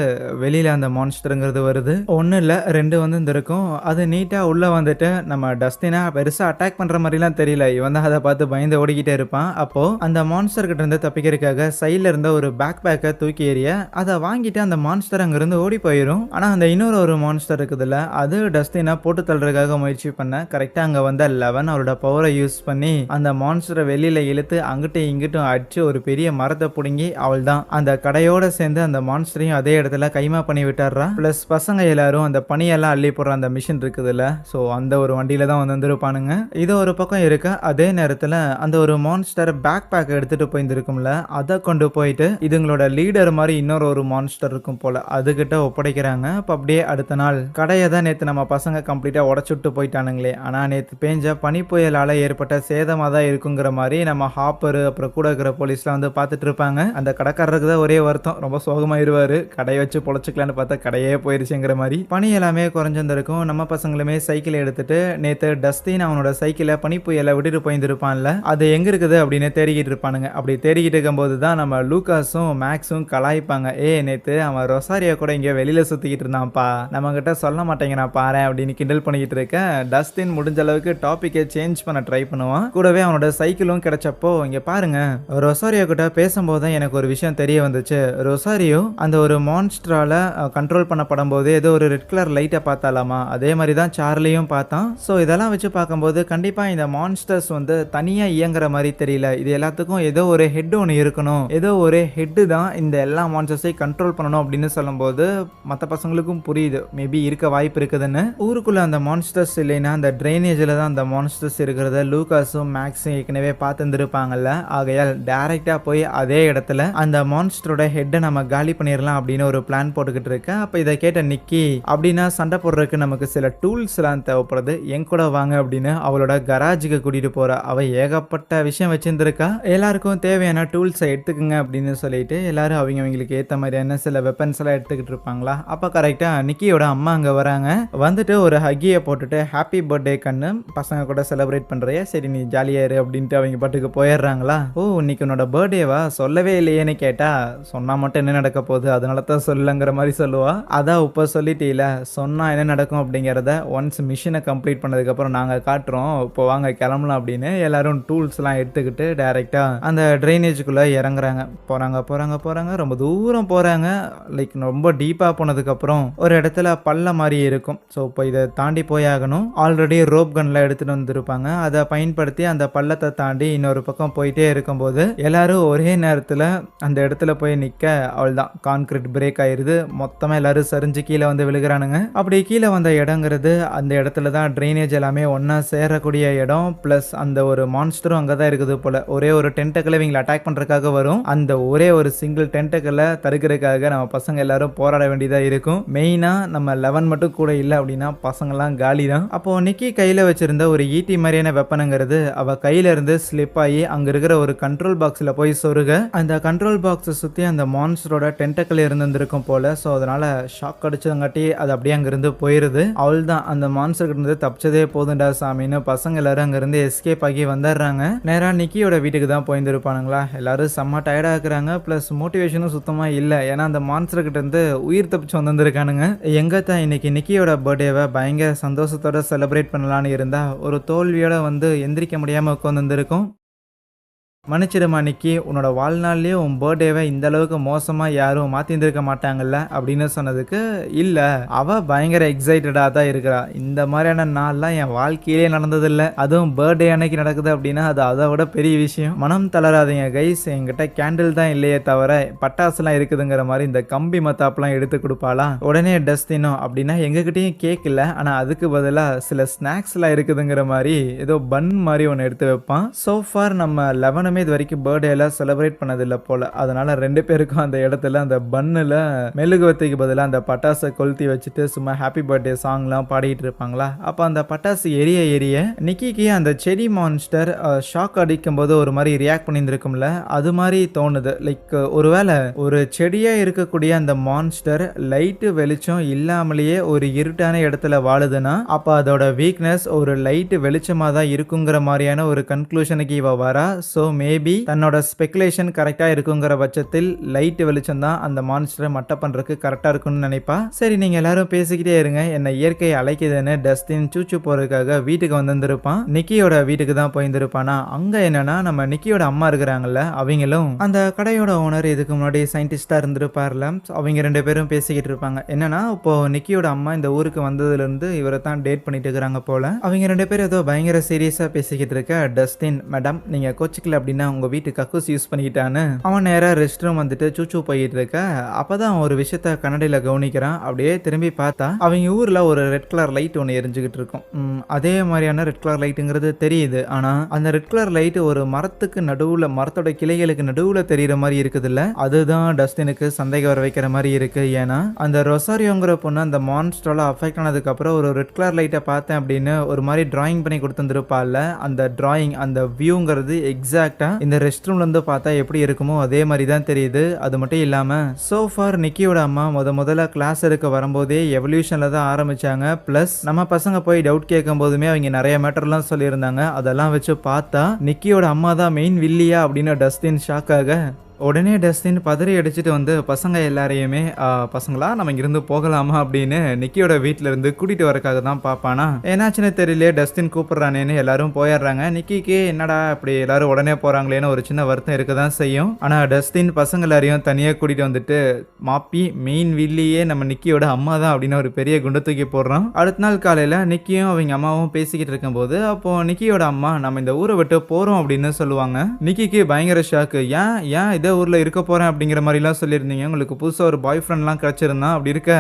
S1: வெளியில அந்த மான்ஸ்டருங்கிறது வருது. ஒன்னு இல்ல ரெண்டு வந்து இருக்கும். அது நீட்டா உள்ள வந்துட்டு நம்ம டஸ்டினா பெருசா அட்டாக் பண்ற மாதிரிலாம் தெரியல. இவன் தான் அதை பார்த்து பயந்து ஓடிக்கிட்டே இருப்பான். அப்போ அந்த மான்ஸ்டர் கிட்ட இருந்து தப்பிக்கிறதுக்காக சைட்ல இருந்த ஒரு பேக் பேக்கை தூக்கி எறிய அதை வாங்கிட்டு அந்த மான்ஸ்டர் அங்க இருந்து ஓடி போயிடும். ஆனா அந்த இன்னொரு ஒரு மான்ஸ்டர் இருக்குதுல்ல, அது டஸ்டினா போட்டு தள்ளுறதுக்காக முயற்சி பண்ண கரெக்டா அங்க வந்த 11 அவரோட பவரை யூஸ் பண்ணி அந்த மான்ஸ்டரை வெளியில இழுத்து அங்கிட்டும் இங்கிட்டும் அடிச்சு ஒரு பெரிய மரத்தை பிடுங்கி அவள் தான் அந்த கடையோட சேர்ந்து அந்த மான்ஸ்டரையும் அதே இடத்துல கைமா பண்ணி விட்டுறா. பிளஸ் பசங்க எல்லாரும் அந்த பனியெல்லாம் அள்ளி போடுற அந்த மிஷின் இருக்குதுல்ல, ஸோ அந்த ஒரு வண்டியில தான் வந்துருப்பானுங்க. இது ஒரு பக்கம் இருக்க அதே நேரத்தில் அந்த ஒரு மான்ஸ்டர் பேக் பேக் எடுத்துட்டு போயிருக்கும்ல, அதை கொண்டு போயிட்டு இதுங்களோட லீடர் மாதிரி இன்னொரு ஒரு மான்ஸ்டர் இருக்கும் போல அதுகிட்ட ஒப்படைக்கிறாங்க. இப்போ அப்படியே அடுத்த நாள் கடையை தான் நேற்று நம்ம பசங்க கம்ப்ளீட்டாக உடச்சுட்டு போயிட்டானுங்களே, ஆனால் நேற்று பேஞ்ச பனி புயலால் ஏற்பட்ட சேதமாக தான் இருக்குங்கிற மாதிரி நம்ம ஹாப்பர் அப்புறம் கூட இருக்கிற போலீஸ்லாம் வந்து பார்த்துட்டு இருப்பாங்க. அந்த கடைக்காரருக்கு தான் ஒரே வருத்தம், ரொம்ப சோகமாயிருவாரு. கடையை வச்சு பொழைச்சிக்கலான்னு பார்த்தா கடையே போயிருச்சுங்கிற மாதிரி. பனி எல்லாமே குறைஞ்சிருக்கும். நம்ம பசங்களுமே சைக்கிள் எடுத்துட்டு நேற்று டஸ்டின் அவனோட சைக்கிளை பனி புயலை விட்டுட்டு போயிருப்பான்ல, அது எங்க இருக்குது அப்படின்னு தேடிக்கிட்டு இருப்பானுங்க. அப்படி தேடிக்கிட்டு இருக்கும்போது தான் நம்ம லூகாஸும் மேக்ஸும் கலாய்ப்பாங்க. நேற்று அவன் ரொசாரியா கூட இங்கே வெளியில சுத்திக்கிட்டு இருந்தான்ப்பா, நம்ம கிட்ட சொல்ல மாட்டேங்கிறான் பாரு அப்படின்னு கிண்டல் பண்ணிக்கிட்டு இருக்க. டஸ்டின் முடிஞ்ச அளவுக்கு டாபிக்கை சேஞ்ச் பண்ண ட்ரை பண்ணுவான். கூடவே அவனோட சைக்கிளும் கிடைச்சப்போ இங்க பாருங்க ரொசாரியோ கிட்ட பேசும்போது தான் எனக்கு ஒரு விஷயம் தெரிய வந்துச்சு. ரொசாரியோ அந்த ஒரு மான்ஸ்டரால கண்ட்ரோல் பண்ணப்படும் போது ஏதோ ஒரு ரெட் கலர் லைட்டை பார்த்தாலாமா, அதே மாதிரி தான் சார்லியும் பார்த்தான். ஸோ இதெல்லாம் வச்சு பார்க்கும்போது கண்டிப்பா இந்த மான்ஸ்டர்ஸ் வந்து தனியா இயங்குற மாதிரி தெரியல. இது எல்லாத்துக்கும் ஏதோ ஒரு ஹெட் ஒன்று இருக்கணும், ஏதோ ஒரு ஹெட்டு தான் இந்த எல்லா மான்ஸ்டர்ஸையும் கண்ட்ரோல் பண்ணணும் அப்படின்னு சொல்லும்போது மற்ற பசங்களுக்கும் புரியுது மேபி இருக்க வாய்ப்பு இருக்குதுன்னு. ஊருக்குள்ள அந்த மான்ஸ்டர்ஸ் இல்லைன்னா அந்த ட்ரைனேஜில் தான் அந்த மான்ஸ்டர்ஸ் இருக்கிறத லூகாஸும் மேக்ஸும் ஏற்கனவே பார்த்துருப்பாங்கல்ல. ஆகையால் டைரக்டா போய் அதே இடத்துல அந்த மான்ஸ்டரோட ஹெட்டை நம்ம காலி பண்ணிடலாம் அப்படின்னு ஒரு பிளான் போட்டு போட்டுக்கிட்டு இருக்கேன். அப்ப இதை கேட்ட நிக்கி, அப்படின்னா சண்டை போடுறதுக்கு நமக்கு சில டூல்ஸ் எல்லாம் தேவைப்படுது, என் கூட வாங்க அப்படின்னு அவளோட கராஜுக்கு கூட்டிட்டு போறா. அவ ஏகப்பட்ட விஷயம் வச்சிருந்திருக்கா. எல்லாருக்கும் தேவையான டூல்ஸை எடுத்துக்குங்க அப்படின்னு சொல்லிட்டு எல்லாரும் அவங்களுக்கு ஏத்த மாதிரியான சில வெப்பன்ஸ் எல்லாம் எடுத்துக்கிட்டு இருப்பாங்களா. அப்ப கரெக்டா நிக்கியோட அம்மா அங்க வராங்க. வந்துட்டு ஒரு ஹக்கியை போட்டுட்டு ஹாப்பி பர்த்டே கண்ணு, பசங்க கூட செலிப்ரேட் பண்றியா, சரி நீ ஜாலியா இரு அப்படின்ட்டு அவங்க பாட்டுக்கு போயிடுறாங்களா. ஓ இன்னைக்கு உன்னோட பர்த்டேவா, சொல்லவே இல்லையேன்னு கேட்டா, சொன்னா மட்டும் என்ன நடக்க போகுது, அதனால தான் சொல்லங்கிற மாதிரி சொல்லுவா. அதான் இப்ப சொல்லிட்டீல, சொன்னா என்ன நடக்கும் அப்படிங்கிறத ஒன்ஸ் மிஷினை கம்ப்ளீட் பண்ணதுக்கு அப்புறம் நாங்க காட்டுறோம், இப்போ வாங்க கிளம்பலாம் அப்படின்னு எல்லாரும் டூல்ஸ் எல்லாம் எடுத்துக்கிட்டு டைரக்டா அந்த ட்ரைனேஜுக்குள்ள இறங்குறாங்க. போறாங்க போறாங்க போறாங்க, ரொம்ப தூரம் போறாங்க. லைக் ரொம்ப டீப்பா போனதுக்கு அப்புறம் ஒரு இடத்துல பள்ளம் மாதிரி இருக்கும். ஸோ இப்போ இதை தாண்டி போய் ஆகணும். ஆல்ரெடி ரோப் கன்ல எடுத்துட்டு வந்திருப்பாங்க. அதை பயன்படுத்தி அந்த பள்ளத்தை தாண்டி இன்னொரு பக்கம் போயிட்டே இருக்கும்போது எல்லாரும் ஒரே நேரத்தில் அந்த இடத்துல போய் நிற்க, அவள் தான் கான்கிரீட் பிரேக் ஆயிருது. மொத்தமாக எல்லாரும் சரிஞ்சு கீழே வந்து விழுகிறானுங்க. அப்படி கீழே வந்த இடங்கிறது அந்த இடத்துல தான் ட்ரைனேஜ் எல்லாமே ஒன்றா சேரக்கூடிய இடம். ப்ளஸ் அந்த ஒரு மான்ஸ்டரும் அங்கே தான் இருக்குது போல. ஒரே ஒரு டென்டக்கில் இவங்களை அட்டாக் பண்ணுறதுக்காக வரும். அந்த ஒரே ஒரு சிங்கிள் டென்டக்கில் தடுக்கிறதுக்காக நம்ம பசங்க எல்லாரும் போராட வேண்டியதாக இருக்கும். மெயினாக நம்ம 11 மட்டும் கூட இல்லை அப்படின்னா பசங்கள்லாம் காலி தான். அப்போ நிக்கி கையில் வச்சிருந்த ஒரு ஈட்டி மாதிரியான வெப்பனுங்கிறது அவள் கையில இருந்து ஸ்லிப் ஆகி அங்கே இருக்கிற ஒரு கண்ட்ரோல் பாக்ஸில் போய் சொருக, அந்த கண்ட்ரோல் பாக்ஸை சுற்றி அந்த மான்ஸ்டரோட டென்டக்கில் இருந்திருக்கும் போல. ஸோ அதனால ஷாக் அடிச்சதங்காட்டி அது அப்படியே அங்கிருந்து போயிருது. அவள் தான் அந்த மான்ஸ்டர் இருந்து தப்பிச்சதே போதுண்டா சாமின்னு பசங்க எல்லாரும் அங்கிருந்து எஸ்கேப் ஆகி வந்துடுறாங்க. நேராக நிக்கியோட வீட்டுக்கு தான் போயிருந்துருப்பானுங்களா. எல்லாரும் செம்ம டயர்டாக இருக்கிறாங்க. ப்ளஸ் மோட்டிவேஷனும் சுத்தமாக இல்லை. ஏன்னா அந்த மான்ஸ்டர் கிட்ட இருந்து உயிர் தப்பிச்சு வந்திருக்கானுங்க. எங்க தான் இன்னைக்கு நிக்கியோட பர்த்டேவை பயங்கர சந்தோஷத்தோட செலிப்ரேட் பண்ணலான்னு இருந்தா ஒரு தோல்வியோட வந்து எந்திரிக்க முடியாமல் உட்காந்துருக்கும். மன்னிச்சிடுமா நிக்கி, உன்னோட வாழ்நாள்லேயே உன் பர்த்டேவை இந்த அளவுக்கு மோசமாக யாரும் மாற்றிருந்திருக்க மாட்டாங்கல்ல அப்படின்னு சொன்னதுக்கு, இல்லை அவள் பயங்கர எக்ஸைட்டடாக தான் இருக்கிறா. இந்த மாதிரியான நாள்லாம் என் வாழ்க்கையிலே நடந்ததில்லை. அதுவும் பர்த்டே அன்னைக்கு நடக்குது அப்படின்னா அது அதை விட பெரிய விஷயம். மனம் தளராதீங்க கைஸ், என்கிட்ட கேண்டில் தான் இல்லையே தவிர பட்டாசுலாம் இருக்குதுங்கிற மாதிரி இந்த கம்பி மத்தாப்புலாம் எடுத்து கொடுப்பாலாம். உடனே டஸ்டினோ அப்படின்னா எங்ககிட்டயும் கேக் இல்லை, ஆனால் அதுக்கு பதிலாக சில ஸ்நாக்ஸ்லாம் இருக்குதுங்கிற மாதிரி ஏதோ பன் மாதிரி ஒன்று எடுத்து வைப்பான். சோஃபார் நம்ம 11 இது வரைக்கும் பர்த்டேல செலிப்ரேட் பண்ணதில்லை போல. அதனால 2 பேருக்கும் அந்த இடத்துல அந்த பன்னுல மெழுகுவத்திக்கு பதிலாக அந்த பட்டாசை கொளுத்தி வச்சுட்டு சும்மா ஹாப்பி பர்த்டே சாங்லாம் பாடிட்டு இருப்பாங்களா. அப்போ அந்த பட்டாசு எரிய எரிய நிக்கிக்கு அந்த செடி மான்ஸ்டர் ஷாக் அடிக்கும் போது ஒரு மாதிரி ரியாக்ட் பண்ணியிருக்கும்ல, அது மாதிரி தோணுது. லைக் ஒருவேளை ஒரு செடியா இருக்கக்கூடிய அந்த மான்ஸ்டர் லைட்டு வெளிச்சம் இல்லாமலேயே ஒரு இருட்டான இடத்துல வாழுதுன்னா அப்போ அதோட வீக்னஸ் ஒரு லைட்டு வெளிச்சமாக தான் இருக்குங்கிற மாதிரியான ஒரு கன்க்ளூஷனுக்கு இவ வரா. ஸோ மேபி தன்னோட ஸ்பெகுலேஷன் கரெக்டா இருக்குங்கிற பட்சத்தில் லைட் வெளிச்சம் தான் அந்த மான்ஸ்டரை மட்ட பண்றதுக்கு கரெக்டா இருக்கும்னு நினைப்பா. சரி நீங்க எல்லாரும் பேசிக்கிட்டே இருங்க, என்ன இயற்கை அழைக்குதுன்னு டஸ்டின் சூச்சு போறதுக்காக வீட்டுக்கு வந்திருப்பான். நிக்கியோட வீட்டுக்கு தான் போயிருந்திருப்பானா. அங்க என்னன்னா நம்ம நிக்கியோட அம்மா இருக்கிறாங்கல்ல, அவங்களும் அந்த கடையோட ஓனர் இதுக்கு முன்னாடி சயின்டிஸ்டா இருந்திருப்பார்ல, அவங்க 2 பேரும் பேசிக்கிட்டு இருப்பாங்க. என்னன்னா இப்போ நிக்கியோட அம்மா இந்த ஊருக்கு வந்ததுல இருந்து இவரை தான் டேட் பண்ணிட்டு இருக்கிறாங்க போல. அவங்க 2 பேரும் ஏதோ பயங்கர சீரியஸா பேசிக்கிட்டு இருக்க, டஸ்டின் மேடம் நீங்க கோச்சிக்கல அப்படின்னா உங்க வீட்டு கக்கூஸ் யூஸ் பண்ணிக்கிட்டான்னு அவன் நேரா ரெஸ்ட் ரூம் வந்துட்டு சூச்சு போயிட்டு இருக்க. அப்பதான் ஒரு விஷயத்த கண்ணாடியில கவனிக்கிறான். அப்படியே திரும்பி பார்த்தா அவங்க ஊர்ல ஒரு ரெட் கலர் லைட் ஒன்று எரிஞ்சுக்கிட்டு இருக்கும். அதே மாதிரியான ரெட் கலர் லைட்டுங்கிறது தெரியுது. ஆனா அந்த ரெட் கலர் லைட் ஒரு மரத்துக்கு நடுவுல, மரத்தோட கிளைகளுக்கு நடுவுல தெரியுற மாதிரி இருக்குதுல்ல, அதுதான் டஸ்டினுக்கு சந்தேகம் வர வைக்கிற மாதிரி இருக்கு. ஏன்னா அந்த ரொசாரியோங்கிற பொண்ணு அந்த மான்ஸ்டரால அஃபெக்ட் ஆனதுக்கு அப்புறம் ஒரு ரெட் கலர் லைட்டை பார்த்தேன் அப்படின்னு ஒரு மாதிரி டிராயிங் பண்ணி கொடுத்துருப்பாள்ல, அந்த டிராயிங் அந்த வியூங்கிறது எக்ஸாக்டா இந்த ரெஸ்ட் ரூம்ல இருந்து பார்த்தா எப்படி இருக்குமோ அதே மாதிரி தான் தெரியுது. அது மட்டும் இல்லாம சோஃபார் நிக்கியோட அம்மா முதல்ல கிளாஸ் எடுக்க வரும்போதே எவல்யூஷன்ல தான் ஆரம்பிச்சாங்க. பிளஸ் நம்ம பசங்க போய் டவுட் கேட்கும் போதுமே அவங்க நிறைய மேட்டர்லாம் சொல்லியிருந்தாங்க. அதெல்லாம் வச்சு பார்த்தா நிக்கியோட அம்மா தான் மெயின் வில்லியா அப்படின்னு டஸ்டின் ஷாக் ஆக, உடனே டஸ்டின் பதறி அடிச்சுட்டு வந்து பசங்க எல்லாரையுமே பசங்களா நம்ம இங்கிருந்து போகலாமா அப்படின்னு நிக்கியோட வீட்டில இருந்து கூட்டிட்டு வரக்காக தான் பாப்பானா. என்னாச்சுன்னு தெரியல, டஸ்டின் கூப்பிடுறானேன்னு எல்லாரும் போயிடுறாங்க. நிக்கிக்கு என்னடா இப்படி எல்லாரும் உடனே போறாங்களேன்னு ஒரு சின்ன வருத்தம் இருக்கதான் செய்யும். ஆனா டஸ்டின் பசங்க எல்லாரையும் தனியா கூட்டிட்டு வந்துட்டு மாப்பி மெயின் வில்லியே நம்ம நிக்கியோட அம்மா தான் அப்படின்னு ஒரு பெரிய குண்டு தூக்கி போடுறான். அடுத்த நாள் காலையில நிக்கியும் அவங்க அம்மாவும் பேசிக்கிட்டு இருக்கும் போது அப்போ நிக்கியோட அம்மா நம்ம இந்த ஊரை விட்டு போறோம் அப்படின்னு சொல்லுவாங்க. நிக்கிக்கு பயங்கர ஷாக்கு. ஏன் இதை ஊர்ல இருக்க போறேன் அப்படிங்கிற மாதிரி எல்லாம் சொல்லியிருந்தீங்க. உங்களுக்கு புதுசா ஒரு பாய் ஃப்ரெண்ட்லாம் கிடைச்சிருந்தான். அப்படி இருக்க